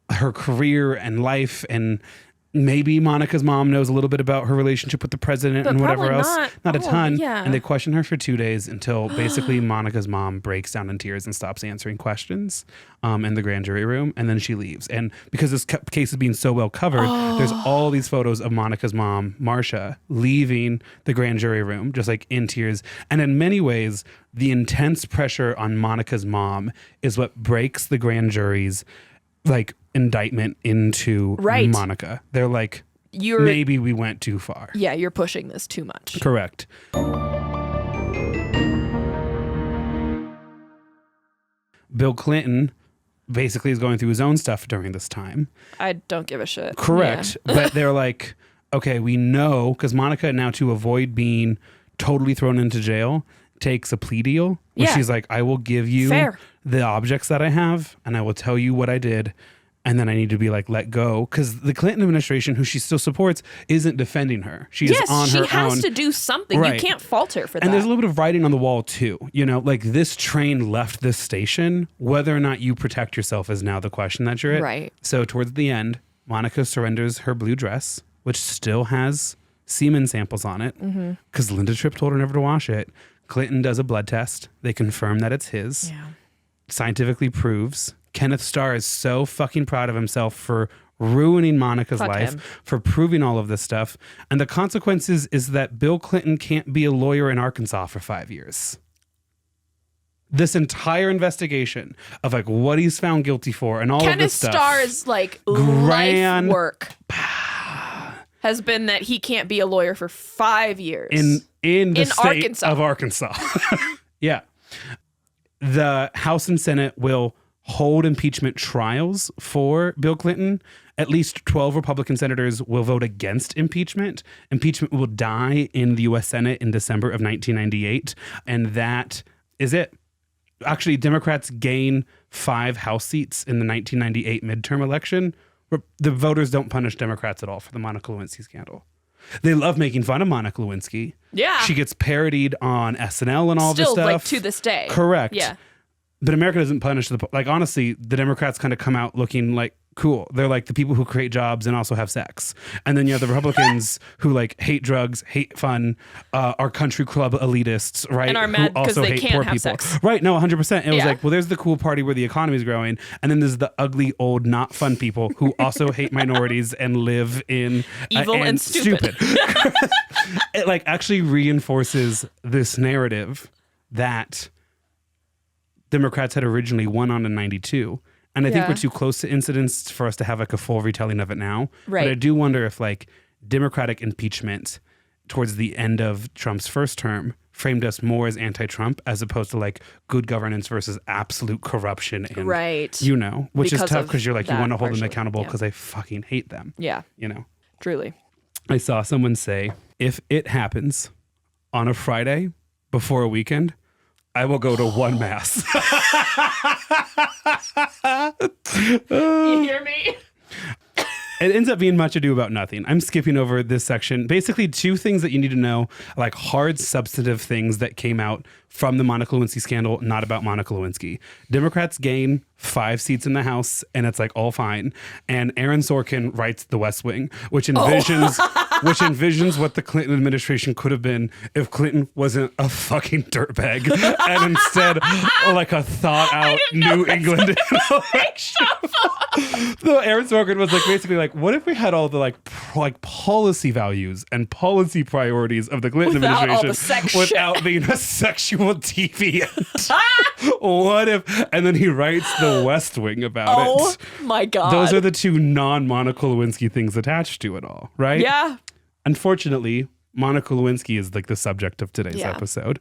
her career and life, and maybe Monica's mom knows a little bit about her relationship with the president and whatever else. Not a ton. Yeah. And they question her for 2 days until basically Monica's mom breaks down in tears and stops answering questions in the grand jury room. And then she leaves. And because this case is being so well covered, there's all these photos of Monica's mom, Marcia, leaving the grand jury room, just like in tears. And in many ways, the intense pressure on Monica's mom is what breaks the grand jury's like indictment into Monica. They're like, maybe we went too far. Yeah, you're pushing this too much. Correct. Bill Clinton basically is going through his own stuff during this time. I don't give a shit. Correct. Yeah. But they're like, okay, we know, because Monica now, to avoid being totally thrown into jail, takes a plea deal where she's like, I will give you the objects that I have and I will tell you what I did. And then I need to be like, let go. Because the Clinton administration, who she still supports, isn't defending her. She's on her own. She has to do something. Right. You can't fault her for that. And there's a little bit of writing on the wall, too. You know, like this train left this station. Whether or not you protect yourself is now the question that you're at. Right. So towards the end, Monica surrenders her blue dress, which still has semen samples on it. Because Linda Tripp told her never to wash it. Clinton does a blood test. They confirm that it's his. Yeah. Scientifically proves. Kenneth Starr is so fucking proud of himself for ruining Monica's life, for proving all of this stuff. And the consequences is that Bill Clinton can't be a lawyer in Arkansas for 5 years. This entire investigation of like what he's found guilty for and all of this stuff. Kenneth Starr's like life work has been that he can't be a lawyer for 5 years. In the state of Arkansas. Yeah. The House and Senate will hold impeachment trials for Bill Clinton. At least 12 Republican senators will vote against impeachment. Impeachment will die in the U.S. Senate in December of 1998. And that is it. Actually, Democrats gain 5 House seats in the 1998 midterm election. The voters don't punish Democrats at all for the Monica Lewinsky scandal. They love making fun of Monica Lewinsky. Yeah. She gets parodied on SNL and all this stuff. Still, like, to this day. Correct. Yeah. But America doesn't punish like, honestly, the Democrats kind of come out looking like cool. They're like the people who create jobs and also have sex. And then you have the Republicans who like hate drugs, hate fun, are country club elitists, right? And are mad because they can't have sex. Right. No, 100%. It was like, well, there's the cool party where the economy is growing. And then there's the ugly, old, not fun people who also hate minorities and live in evil and stupid. It like actually reinforces this narrative that Democrats had originally won on in 92 And I think we're too close to incidents for us to have like a full retelling of it now. Right. But I do wonder if like Democratic impeachment towards the end of Trump's first term framed us more as anti-Trump as opposed to like good governance versus absolute corruption and you know, which is tough because you're like you want to hold them accountable because I fucking hate them. Yeah. You know. Truly. I saw someone say, if it happens on a Friday before a weekend, I will go to one mass. You hear me? It ends up being much ado about nothing. I'm skipping over this section. Basically, two things that you need to know, like hard, substantive things that came out from the Monica Lewinsky scandal, not about Monica Lewinsky. Democrats gain 5 seats in the House, and it's like all fine. And Aaron Sorkin writes The West Wing, which envisions what the Clinton administration could have been if Clinton wasn't a fucking dirtbag and instead like a thought out New England election. So Aaron Sorkin was like basically like, what if we had all the like policy values and policy priorities of the Clinton administration without being a sexual deviant? What if? And then he writes The West Wing about it. Oh my God. Those are the two non-Monica Lewinsky things attached to it all, right? Yeah. Unfortunately, Monica Lewinsky is like the subject of today's episode.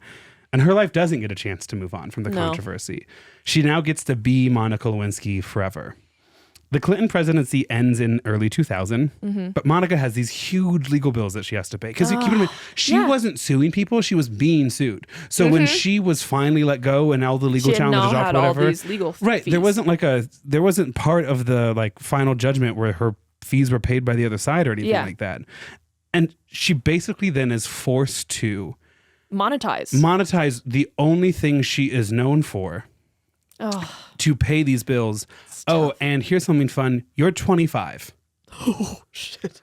And her life doesn't get a chance to move on from the controversy. She now gets to be Monica Lewinsky forever. The Clinton presidency ends in early 2000, but Monica has these huge legal bills that she has to pay. Because keep in mind, she wasn't suing people, she was being sued. So when she was finally let go and all the legal challenges dropped, whatever, all these legal fees. there wasn't part of the like final judgment where her fees were paid by the other side or anything like that. And she basically then is forced to monetize the only thing she is known for to pay these bills. Oh, and here's something fun. You're 25. Oh, shit.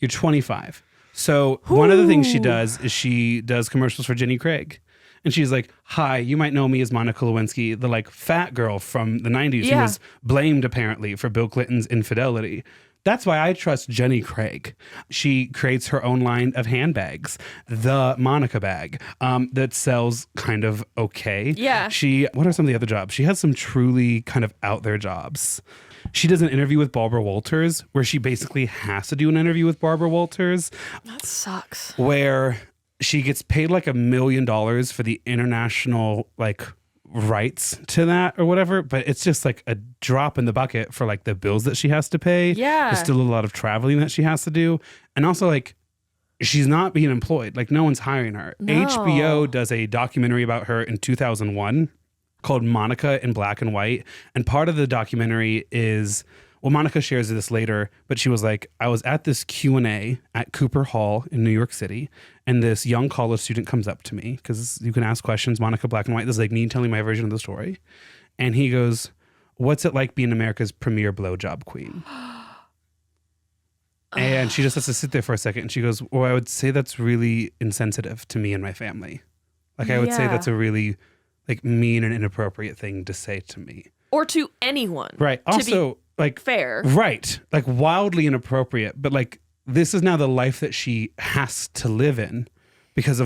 You're 25. So one of the things she does is she does commercials for Jenny Craig. And she's like, hi, you might know me as Monica Lewinsky, the like fat girl from the 90s who was blamed apparently for Bill Clinton's infidelity. That's why I trust Jenny Craig. She creates her own line of handbags, the Monica bag, that sells kind of okay. Yeah. What are some of the other jobs? She has some truly kind of out there jobs. She does an interview with Barbara Walters where she basically has to do an interview with Barbara Walters. That sucks. Where she gets paid like $1 million for the international like rights to that or whatever, but it's just like a drop in the bucket for like the bills that she has to pay. Yeah. There's still a lot of traveling that she has to do. And also like she's not being employed. Like no one's hiring her. No. HBO does a documentary about her in 2001 called Monica in Black and White. And part of the documentary is, well, Monica shares this later, but she was like, I was at this Q&A at Cooper Hall in New York City, and this young college student comes up to me, because you can ask questions, Monica Black and White. This is like me telling my version of the story. And he goes, what's it like being America's premier blowjob queen? And she just has to sit there for a second, and she goes, well, I would say that's really insensitive to me and my family. Like, I would say that's a really like mean and inappropriate thing to say to me. Or to anyone. Right. Also, like fair. Right. Like wildly inappropriate. But like this is now the life that she has to live in because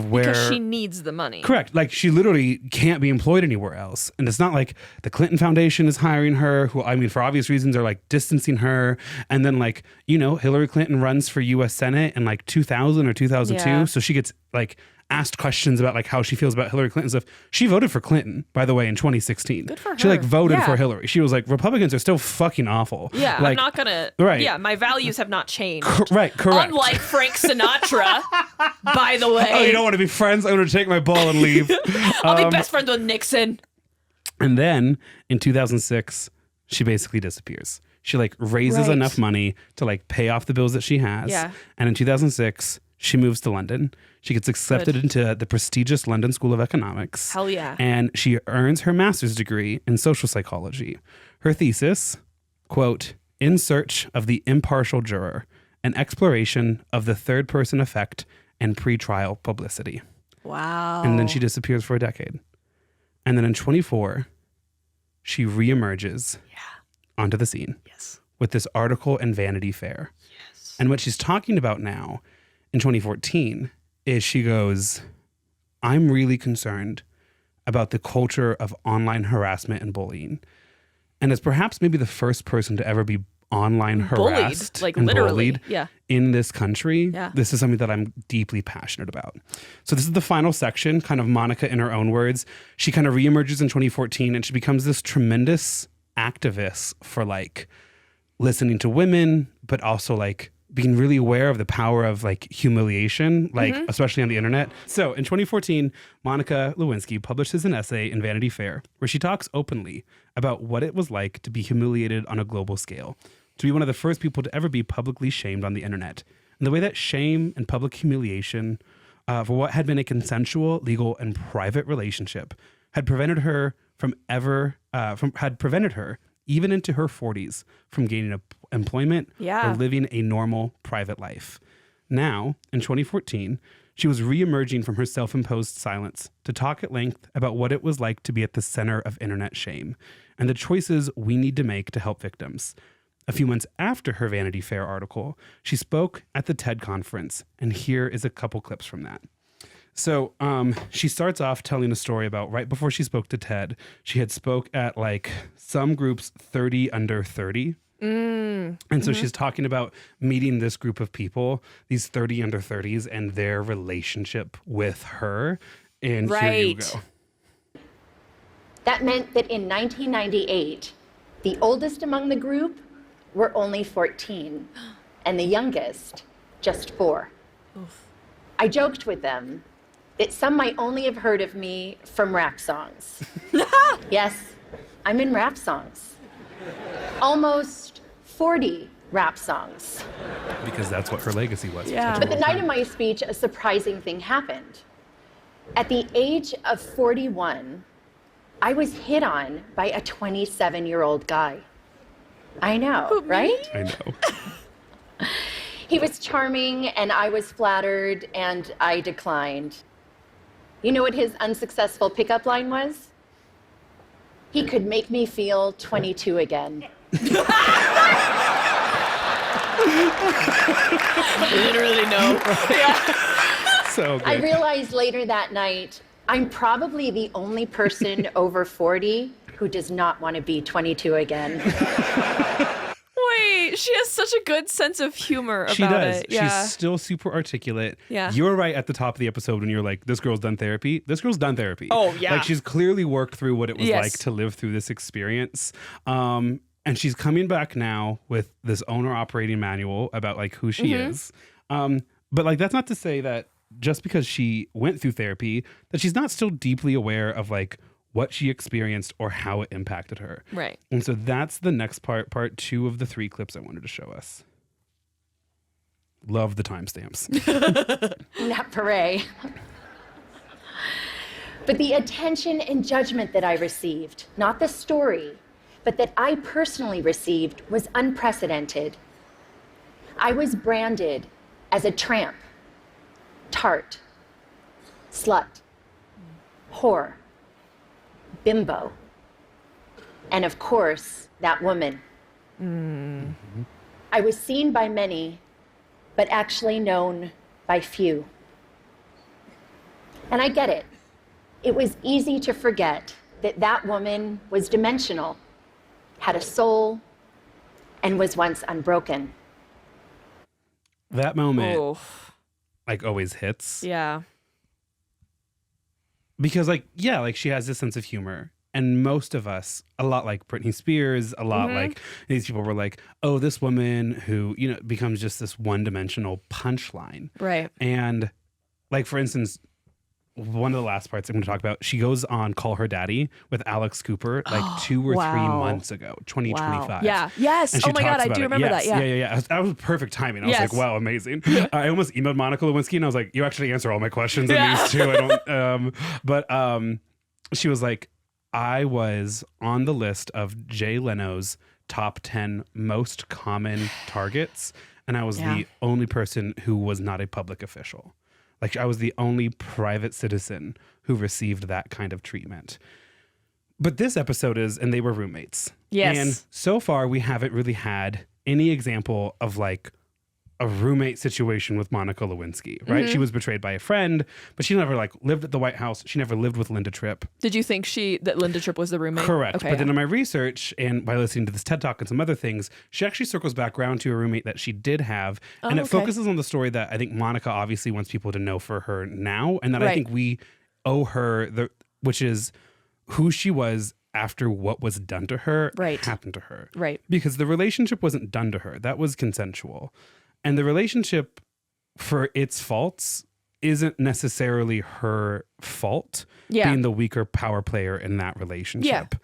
she needs the money. Correct. Like she literally can't be employed anywhere else. And it's not like the Clinton Foundation is hiring her, who I mean for obvious reasons are like distancing her. And then like, you know, Hillary Clinton runs for US Senate in like 2000 or 2002. Yeah. So she gets like asked questions about like how she feels about Hillary Clinton stuff. She voted for Clinton, by the way, in 2016. Good for her. She like voted for Hillary. She was like, Republicans are still fucking awful. Yeah, like, I'm not gonna. Right. Yeah, my values have not changed. Right, correct. Unlike Frank Sinatra, by the way. Oh, you don't want to be friends? I'm going to take my ball and leave. I'll be best friends with Nixon. And then in 2006, she basically disappears. She like raises enough money to like pay off the bills that she has. Yeah. And in 2006, she moves to London. She gets accepted into the prestigious London School of Economics. Hell yeah. And she earns her master's degree in social psychology. Her thesis, quote, In Search of the Impartial Juror, an exploration of the third person effect and pretrial publicity. Wow. And then she disappears for a decade. And then in 24, she reemerges onto the scene with this article in Vanity Fair. Yes. And what she's talking about now in 2014 is she goes, I'm really concerned about the culture of online harassment and bullying. and is perhaps maybe the first person to ever be online harassed bullied, like and literally, bullied in this country. Yeah. This is something that I'm deeply passionate about. So this is the final section, kind of Monica in her own words. She kind of reemerges in 2014 and she becomes this tremendous activist for like listening to women, but also like being really aware of the power of like humiliation, like especially on the internet. So in 2014, Monica Lewinsky publishes an essay in Vanity Fair where she talks openly about what it was like to be humiliated on a global scale, to be one of the first people to ever be publicly shamed on the internet. And the way that shame and public humiliation for what had been a consensual, legal, and private relationship had prevented her even into her 40s from gaining employment or living a normal private life. Now, in 2014, she was re-emerging from her self-imposed silence to talk at length about what it was like to be at the center of internet shame and the choices we need to make to help victims. A few months after her Vanity Fair article, she spoke at the TED conference, and here is a couple clips from that. So she starts off telling a story about right before she spoke to TED, she had spoke at like some groups 30 under 30. And so she's talking about meeting this group of people, these 30 under 30s, and their relationship with her. And here you go. That meant that in 1998, the oldest among the group were only 14, and the youngest just 4. Oof. I joked with them that some might only have heard of me from rap songs. Yes, I'm in rap songs. Almost 40 rap songs. Because that's what her legacy was. Yeah. But the night of my speech, a surprising thing happened. At the age of 41, I was hit on by a 27-year-old guy. I know, right? I know. He was charming, and I was flattered, and I declined. You know what his unsuccessful pickup line was? He could make me feel 22 again. Literally no. Yeah. So good. I realized later that night, I'm probably the only person over 40 who does not want to be 22 again. Wait, she has such a good sense of humor about she does. it. Yeah. She's still super articulate. Yeah. You were right at the top of the episode when you're like, this girl's done therapy. This girl's done therapy. Oh, yeah. Like she's clearly worked through what it was Yes. like to live through this experience. And she's coming back now with this owner operating manual about like who she is. But like, that's not to say that just because she went through therapy, that she's not still deeply aware of like what she experienced or how it impacted her. Right. And so that's the next part 2 of the 3 clips I wanted to show us. Love the timestamps. Not parade. But the attention and judgment that I received, not the story, but that I personally received, was unprecedented. I was branded as a tramp, tart, slut, whore, bimbo, and of course, that woman. I was seen by many, but actually known by few. And I get it. It was easy to forget that that woman was dimensional, had a soul, and was once unbroken. That moment, Oh. like, always hits. Yeah. Because, like, yeah, like, she has this sense of humor. And most of us, a lot like Britney Spears, a lot like these people were like, oh, this woman who, you know, becomes just this one-dimensional punchline. Right. And, like, for instance, one of the last parts I'm going to talk about, she goes on Call Her Daddy with Alex Cooper like 2 or 3 months ago, 2025. Wow. Yeah. Yes. And she Oh my God, talks I about do it. remember Yes. that. Yeah. Yeah. That was perfect timing. I was Yes. like, wow, amazing. I almost emailed Monica Lewinsky and I was like, you actually answer all my questions in Yeah. these two. I don't, but she was like, I was on the list of Jay Leno's top 10 most common targets. And I was the only person who was not a public official. Like, I was the only private citizen who received that kind of treatment. But this episode is, and they were roommates. Yes. And so far, we haven't really had any example of like a roommate situation with Monica Lewinsky, right? She was betrayed by a friend, but she never like lived at the White House. She never lived with Linda Tripp. Did you think that Linda Tripp was the roommate? Correct. Okay, but then in my research and by listening to this TED Talk and some other things, she actually circles back around to a roommate that she did have. And it focuses on the story that I think Monica obviously wants people to know for her now. And that I think we owe her, which is who she was after what was done to her happened to her. Right. Because the relationship wasn't done to her. That was consensual. And the relationship, for its faults, isn't necessarily her fault being the weaker power player in that relationship.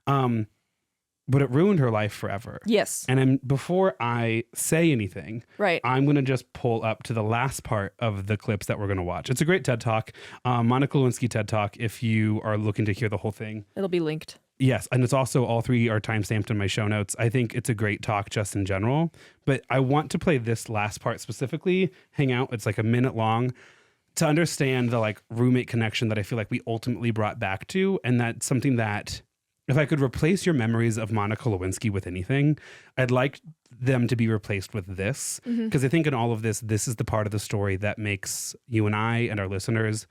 But it ruined her life forever. Yes. And before I say anything, I'm going to just pull up to the last part of the clips that we're going to watch. It's a great TED Talk, Monica Lewinsky TED Talk, if you are looking to hear the whole thing. It'll be linked. Yes, and it's also all three are timestamped in my show notes. I think it's a great talk just in general, but I want to play this last part specifically. Hang out, it's like a minute long, to understand the like roommate connection that I feel like we ultimately brought back to, and that's something that if I could replace your memories of Monica Lewinsky with anything, I'd like them to be replaced with this, because I think in all of this is the part of the story that makes you and I and our listeners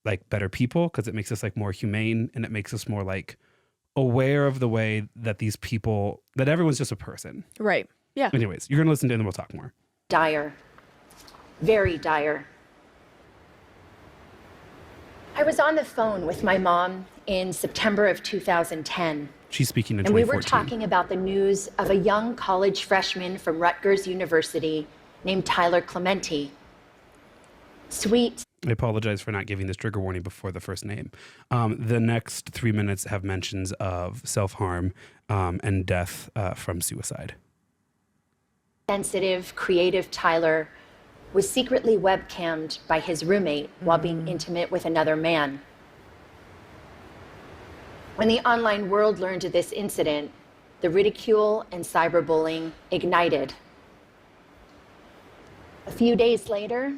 like better people, because it makes us like more humane and it makes us more like aware of the way that these people, that everyone's just a person. Right. Yeah. Anyways, you're going to listen to it and then we'll talk more. Dire. Very dire. I was on the phone with my mom in September of 2010. She's speaking in 2014. And we were talking about the news of a young college freshman from Rutgers University named Tyler Clementi. Sweet. I apologize for not giving this trigger warning before the first name. The next 3 minutes have mentions of self-harm and death from suicide. Sensitive, creative Tyler was secretly webcammed by his roommate while being intimate with another man. When the online world learned of this incident, the ridicule and cyberbullying ignited. A few days later,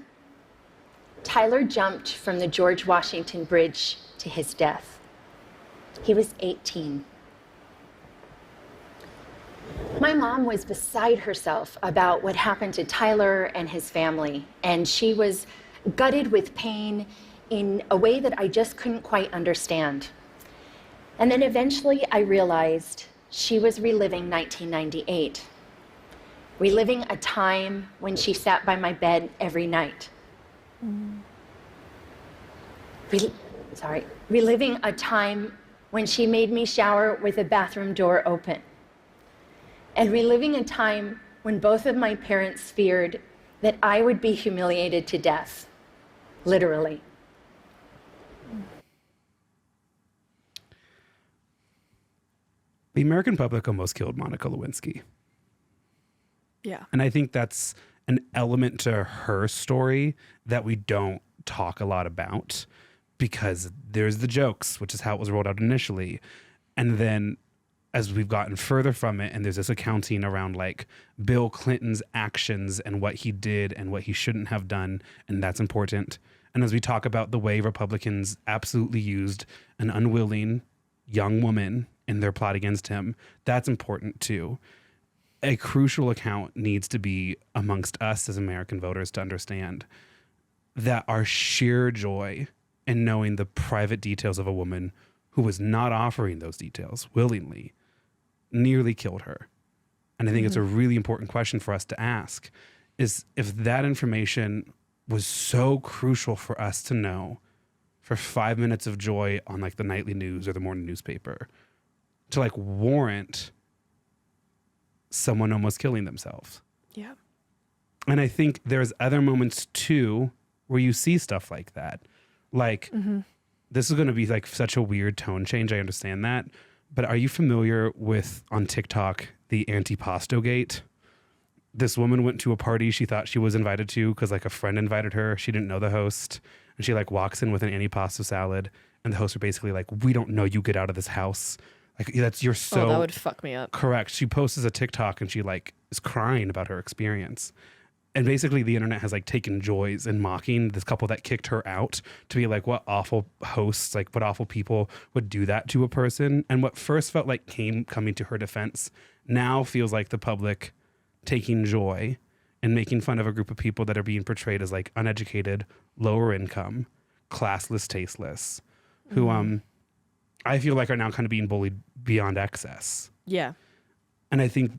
Tyler jumped from the George Washington Bridge to his death. He was 18. My mom was beside herself about what happened to Tyler and his family, and she was gutted with pain in a way that I just couldn't quite understand. And then eventually I realized she was reliving 1998, reliving a time when she sat by my bed every night. Reliving a time when she made me shower with the bathroom door open. And reliving a time when both of my parents feared that I would be humiliated to death, literally. The American public almost killed Monica Lewinsky. Yeah. And I think that's an element to her story that we don't talk a lot about, because there's the jokes, which is how it was rolled out initially. And then as we've gotten further from it, and there's this accounting around like Bill Clinton's actions and what he did and what he shouldn't have done, and that's important. And as we talk about the way Republicans absolutely used an unwilling young woman in their plot against him, that's important too. A crucial account needs to be amongst us as American voters to understand that our sheer joy in knowing the private details of a woman who was not offering those details willingly nearly killed her. And I think it's a really important question for us to ask, is if that information was so crucial for us to know for 5 minutes of joy on like the nightly news or the morning newspaper to like warrant someone almost killing themselves. Yeah. And I think there's other moments too where you see stuff like that. Like, this is going to be like such a weird tone change. I understand that. But are you familiar with, on TikTok, the antipasto gate? This woman went to a party she thought she was invited to because like a friend invited her. She didn't know the host. And she like walks in with an antipasto salad. And the hosts are basically like, we don't know you, get out of this house. Like, you're so... Oh, that would fuck me up. Correct. She posts a TikTok and she like is crying about her experience. And basically the internet has like taken joys in mocking this couple that kicked her out, to be like, what awful hosts, like what awful people would do that to a person. And what first felt like coming to her defense now feels like the public taking joy and making fun of a group of people that are being portrayed as like uneducated, lower income, classless, tasteless, who I feel like are now kind of being bullied beyond excess. Yeah. And I think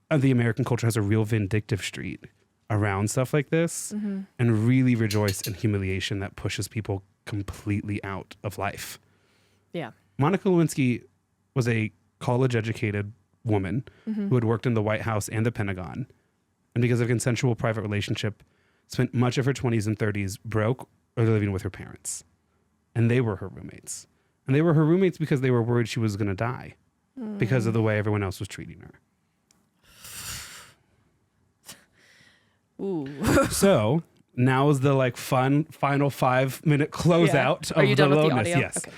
the American culture has a real vindictive streak around stuff like this, and really rejoice in humiliation that pushes people completely out of life. Yeah. Monica Lewinsky was a college-educated woman who had worked in the White House and the Pentagon, and because of a consensual private relationship, spent much of her 20s and 30s broke or living with her parents. And they were her roommates. And they were her roommates because they were worried she was going to die because of the way everyone else was treating her. Ooh. So now is the like fun final 5-minute closeout of Are you the done with the lowness. audio? Yes. Okay.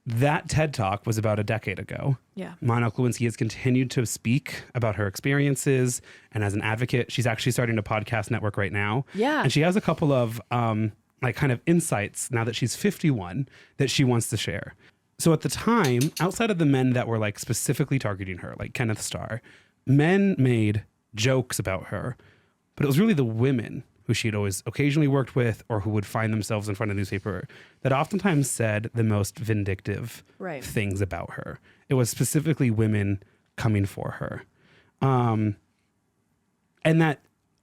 That TED Talk was about a decade ago. Yeah. Monica Lewinsky has continued to speak about her experiences, and as an advocate, she's actually starting a podcast network right now. Yeah. And she has a couple of like kind of insights now that she's 51 that she wants to share. So at the time, outside of the men that were like specifically targeting her, like Kenneth Starr, men made jokes about her, but it was really the women who she had always occasionally worked with or who would find themselves in front of the newspaper that oftentimes said the most vindictive things about her. It was specifically women coming for her. And that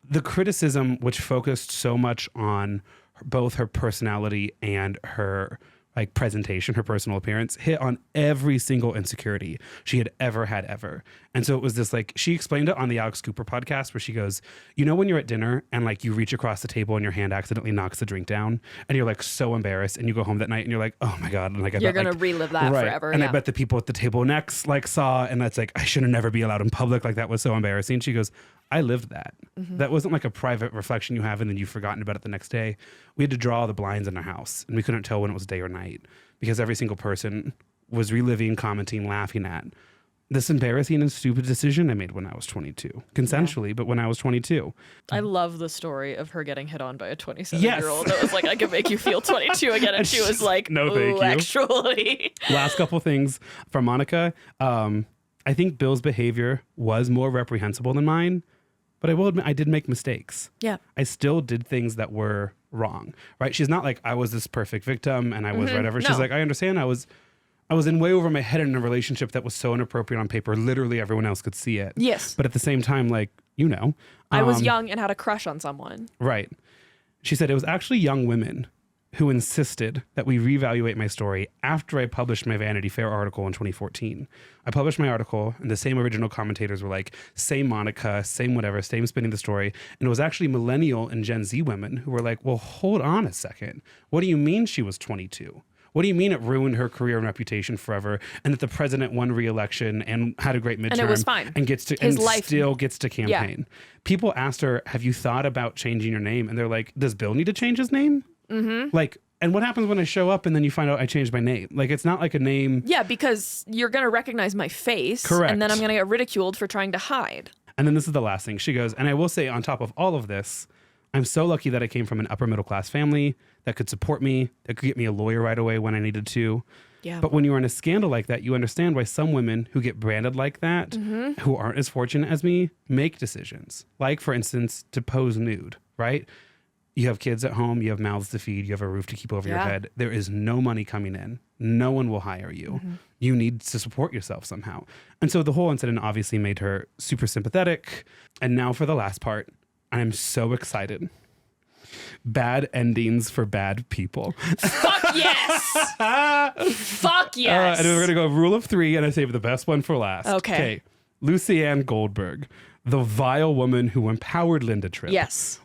the criticism, which focused so much on both her personality and her like presentation, her personal appearance, hit on every single insecurity she had ever had ever. And so it was this like, she explained it on the Alex Cooper podcast where she goes, you know, when you're at dinner and like you reach across the table and your hand accidentally knocks the drink down and you're like so embarrassed and you go home that night and you're like, oh my God. And like, you're going to relive that forever. And I bet the people at the table next like saw, and that's like, I should never be allowed in public. Like that was so embarrassing. She goes, I lived that. That wasn't like a private reflection you have and then you've forgotten about it the next day. We had to draw the blinds in our house and we couldn't tell when it was day or night because every single person was reliving, commenting, laughing at this embarrassing and stupid decision I made when I was 22. Consensually, but when I was 22. I love the story of her getting hit on by a 27-year-old. That was like, I can make you feel 22 again. And she was like, no, thank you. Actually. Last couple things from Monica. I think Bill's behavior was more reprehensible than mine. But I will admit, I did make mistakes. Yeah. I still did things that were wrong, right? She's not like, I was this perfect victim and I was whatever. She's like, I understand I was in way over my head in a relationship that was so inappropriate on paper. Literally everyone else could see it. Yes. But at the same time, like, you know. I was young and had a crush on someone. Right. She said it was actually young women who insisted that we reevaluate my story after I published my Vanity Fair article in 2014. I published my article and the same original commentators were like, same Monica, same whatever, same spinning the story. And it was actually millennial and Gen Z women who were like, well, hold on a second. What do you mean she was 22? What do you mean it ruined her career and reputation forever? And that the president won re-election and had a great midterm and it was fine. And gets to his and life still gets to campaign. Yeah. People asked her, have you thought about changing your name? And they're like, does Bill need to change his name? Like, and what happens when I show up and then you find out I changed my name? Like, it's not like a name. Yeah, because you're going to recognize my face. Correct. And then I'm going to get ridiculed for trying to hide. And then this is the last thing. She goes, and I will say on top of all of this, I'm so lucky that I came from an upper middle class family that could support me, that could get me a lawyer right away when I needed to. Yeah. But when you're in a scandal like that, you understand why some women who get branded like that, who aren't as fortunate as me, make decisions. Like, for instance, to pose nude, right? You have kids at home, you have mouths to feed, you have a roof to keep over your head. There is no money coming in. No one will hire you. You need to support yourself somehow. And so the whole incident obviously made her super sympathetic. And now for the last part, I'm so excited. Bad endings for bad people. Fuck yes! Fuck yes! And we're going to go rule of 3, and I saved the best one for last. Okay. Lucianne Goldberg, the vile woman who empowered Linda Tripp,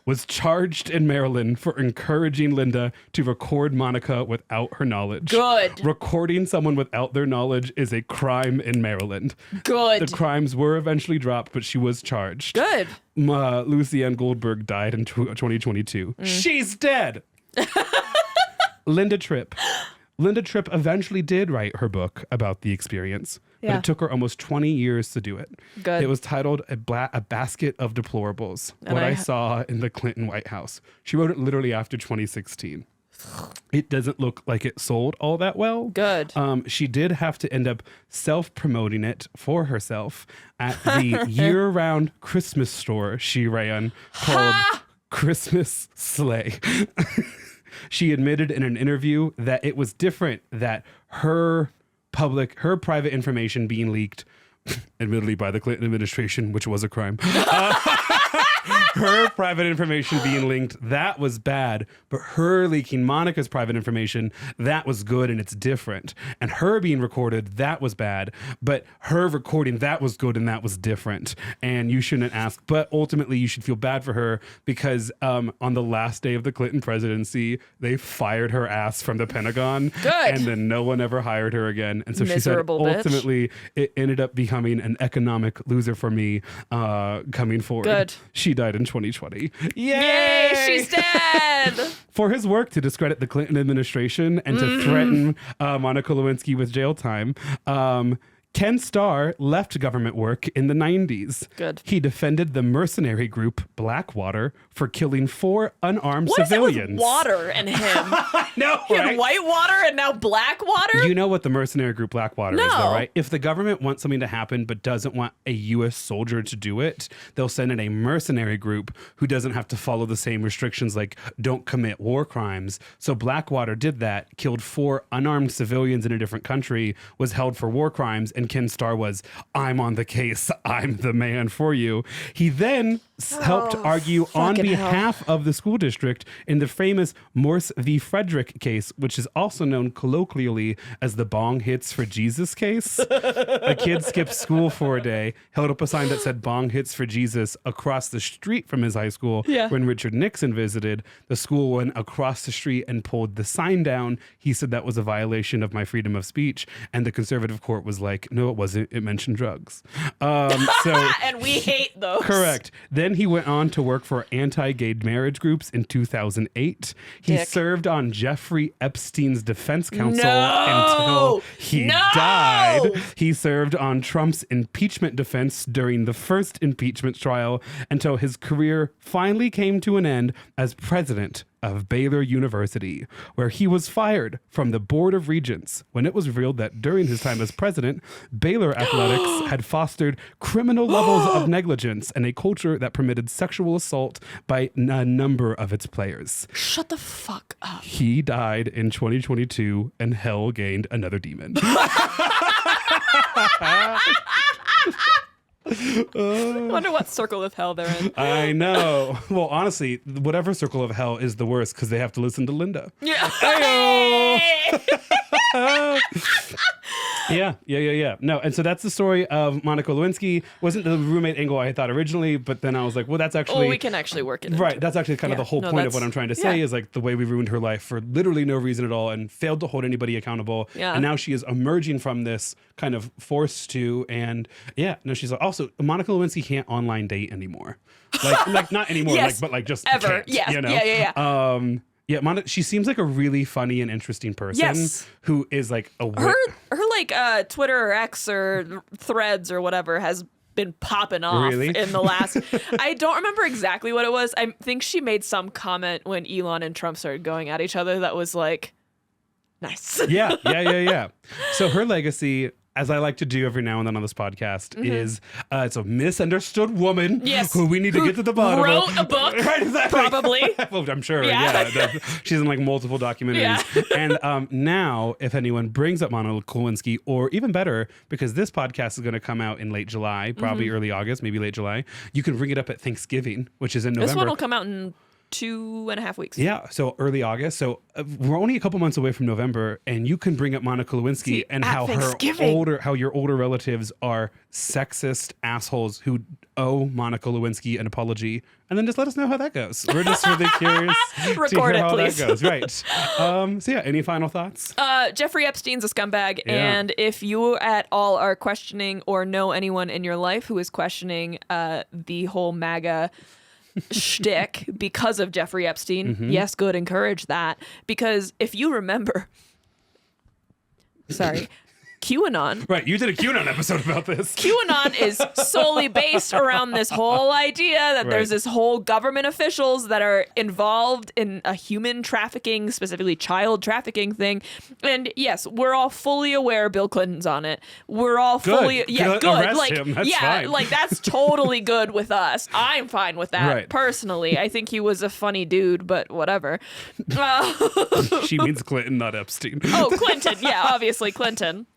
was charged in Maryland for encouraging Linda to record Monica without her knowledge. Good. Recording someone without their knowledge is a crime in Maryland. Good. The crimes were eventually dropped, but she was charged. Good. Lucianne Goldberg died in 2022. She's dead. Linda Tripp. Linda Tripp eventually did write her book about the experience, but it took her almost 20 years to do it. Good. It was titled A Basket of Deplorables, and What I Saw in the Clinton White House. She wrote it literally after 2016. it doesn't look like it sold all that well. Good. She did have to end up self-promoting it for herself at the year-round Christmas store she ran called Christmas Sleigh. She admitted in an interview that it was different, that her private information being leaked, admittedly by the Clinton administration, which was a crime. Her private information being linked, that was bad. But her leaking Monica's private information, that was good and it's different. And her being recorded, that was bad. But her recording, that was good and that was different. And you shouldn't ask. But ultimately, you should feel bad for her because on the last day of the Clinton presidency, they fired her ass from the Pentagon. Good. And then no one ever hired her again. And so Miserable she said, bitch. ultimately, it ended up becoming an economic loser for me coming forward. Good. She died in 2020. Yay, she's dead. For his work to discredit the Clinton administration and to threaten Monica Lewinsky with jail time, Ken Starr left government work in the 90s. Good. He defended the mercenary group Blackwater for killing 4 unarmed What civilians. is it with water and him? No, He had right? white water and now black water? You know what the mercenary group Blackwater is, No. though, right? If the government wants something to happen but doesn't want a U.S. soldier to do it, they'll send in a mercenary group who doesn't have to follow the same restrictions, like don't commit war crimes. So Blackwater did that, killed 4 unarmed civilians in a different country, was held for war crimes, and Ken Starr was, I'm on the case, I'm the man for you. He then helped argue on fucking behalf of the school district in the famous Morse v. Frederick case, which is also known colloquially as the Bong Hits for Jesus case. A kid skipped school for a day, held up a sign that said Bong Hits for Jesus across the street from his high school. Yeah. When Richard Nixon visited, the school went across the street and pulled the sign down. He said that was a violation of my freedom of speech. And the conservative court was like, no, it wasn't. It mentioned drugs. And we hate those. Correct. Then he went on to work for anti-gay marriage groups in 2008. He Dick. served on Jeffrey Epstein's defense counsel No! until he No! died. He served on Trump's impeachment defense during the first impeachment trial until his career finally came to an end as president of Baylor University, where he was fired from the Board of Regents when it was revealed that during his time as president, Baylor athletics had fostered criminal levels of negligence and a culture that permitted sexual assault by a number of its players. Shut the fuck up. He died in 2022 and hell gained another demon. Wonder what circle of hell they're in. I know. Well, honestly, whatever circle of hell is the worst because they have to listen to Linda. Yeah. Yeah. No, and so that's the story of Monica Lewinsky. Wasn't the roommate angle I thought originally, but then I was like, well, that's actually... Oh, we can actually work it into Right, that's actually kind of Yeah. the whole No, point of that's- what I'm trying to say yeah. is like the way we ruined her life for literally no reason at all and failed to hold anybody accountable. Yeah. And now she is emerging from this kind of forced to, and she's like, also, Monica Lewinsky can't online date anymore. Like not anymore, Yes. but just Ever. can't, Yes. you know? Yeah. She seems like a really funny and interesting person Yes. who is like a Her like Twitter or X or Threads or whatever has been popping off Really? in the last I don't remember exactly what it was. I think she made some comment when Elon and Trump started going at each other that was like nice. Yeah. So her legacy, as I like to do every now and then on this podcast, is it's a misunderstood woman Yes. who we need to get to the bottom Wrote of. a book, Right, exactly. probably. Well, I'm sure. Yeah. Yeah. She's in like multiple documentaries. And now, if anyone brings up Monica Lewinsky, or even better, because this podcast is going to come out in late July, probably early August, maybe late July, you can bring it up at Thanksgiving, which is in November. This one will come out in 2.5 weeks. Yeah, so early August. So we're only a couple months away from November, and you can bring up Monica Lewinsky See, and at how Thanksgiving. how your older relatives are sexist assholes who owe Monica Lewinsky an apology, and then just let us know how that goes. We're just really curious to Record hear it, how please. that goes. Right. So yeah, any final thoughts? Jeffrey Epstein's a scumbag, Yeah. and if you at all are questioning or know anyone in your life who is questioning the whole MAGA shtick because of Jeffrey Epstein, yes, good, encourage that. Because if you remember, sorry, QAnon. Right, you did a QAnon episode about this. QAnon is solely based around this whole idea that there's this whole government officials that are involved in a human trafficking, specifically child trafficking thing. And yes, we're all fully aware Bill Clinton's on it. We're all fully good. Arrest Like him. That's fine. like that's totally good with us. I'm fine with that personally. I think he was a funny dude, but whatever. She means Clinton, not Epstein. Oh, Clinton. Yeah, obviously Clinton.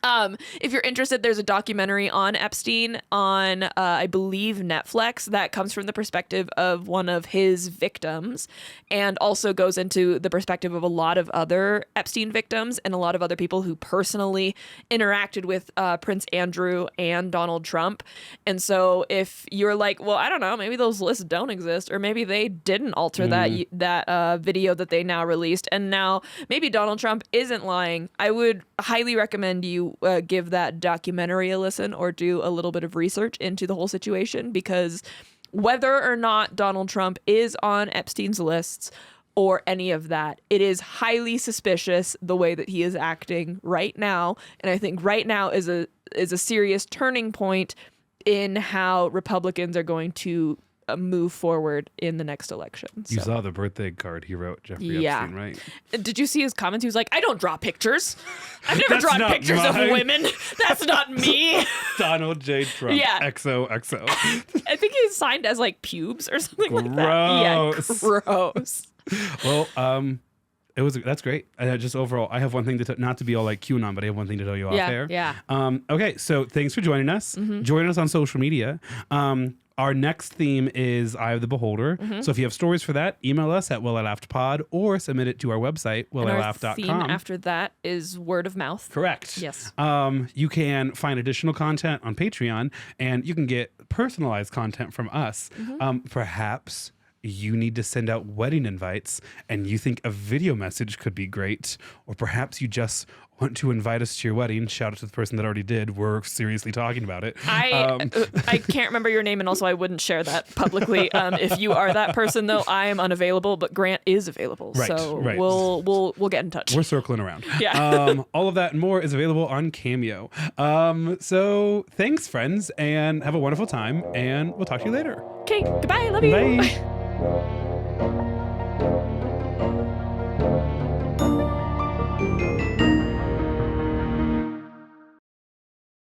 If you're interested, there's a documentary on Epstein on, I believe, Netflix that comes from the perspective of one of his victims and also goes into the perspective of a lot of other Epstein victims and a lot of other people who personally interacted with Prince Andrew and Donald Trump. And so if you're like, well, I don't know, maybe those lists don't exist, or maybe they didn't alter that video that they now released, and now maybe Donald Trump isn't lying, I would highly recommend you give that documentary a listen or do a little bit of research into the whole situation, because whether or not Donald Trump is on Epstein's lists or any of that, it is highly suspicious the way that he is acting right now. And I think right now is a serious turning point in how Republicans are going to move forward in the next election. You saw the birthday card he wrote, Jeffrey Epstein, right? Did you see his comments? He was like, I don't draw pictures. I've never drawn pictures of women. That's not me. Donald J. Trump. Yeah. XOXO. I think he's signed as like pubes or something like that. Yeah, gross. Well, that's great. Just overall, I have one thing to not to be all like QAnon, but I have one thing to tell you off there. Yeah. Okay, so thanks for joining us. Join us on social media. Our next theme is Eye of the Beholder. So if you have stories for that, email us at willilaughdpod or submit it to our website, willilaughed.com. Our theme after that is word of mouth. Correct. Yes. You can find additional content on Patreon, and you can get personalized content from us. Perhaps you need to send out wedding invites and you think a video message could be great, or perhaps you just want to invite us to your wedding. Shout out to the person that already did. We're seriously talking about it. I can't remember your name, and also I wouldn't share that publicly. If you are that person, though, I am unavailable, but Grant is available. Right, so right. we'll get in touch. We're circling around. Yeah. All of that and more is available on Cameo. So thanks, friends, and have a wonderful time, and we'll talk to you later. Okay, goodbye. Love you. Bye.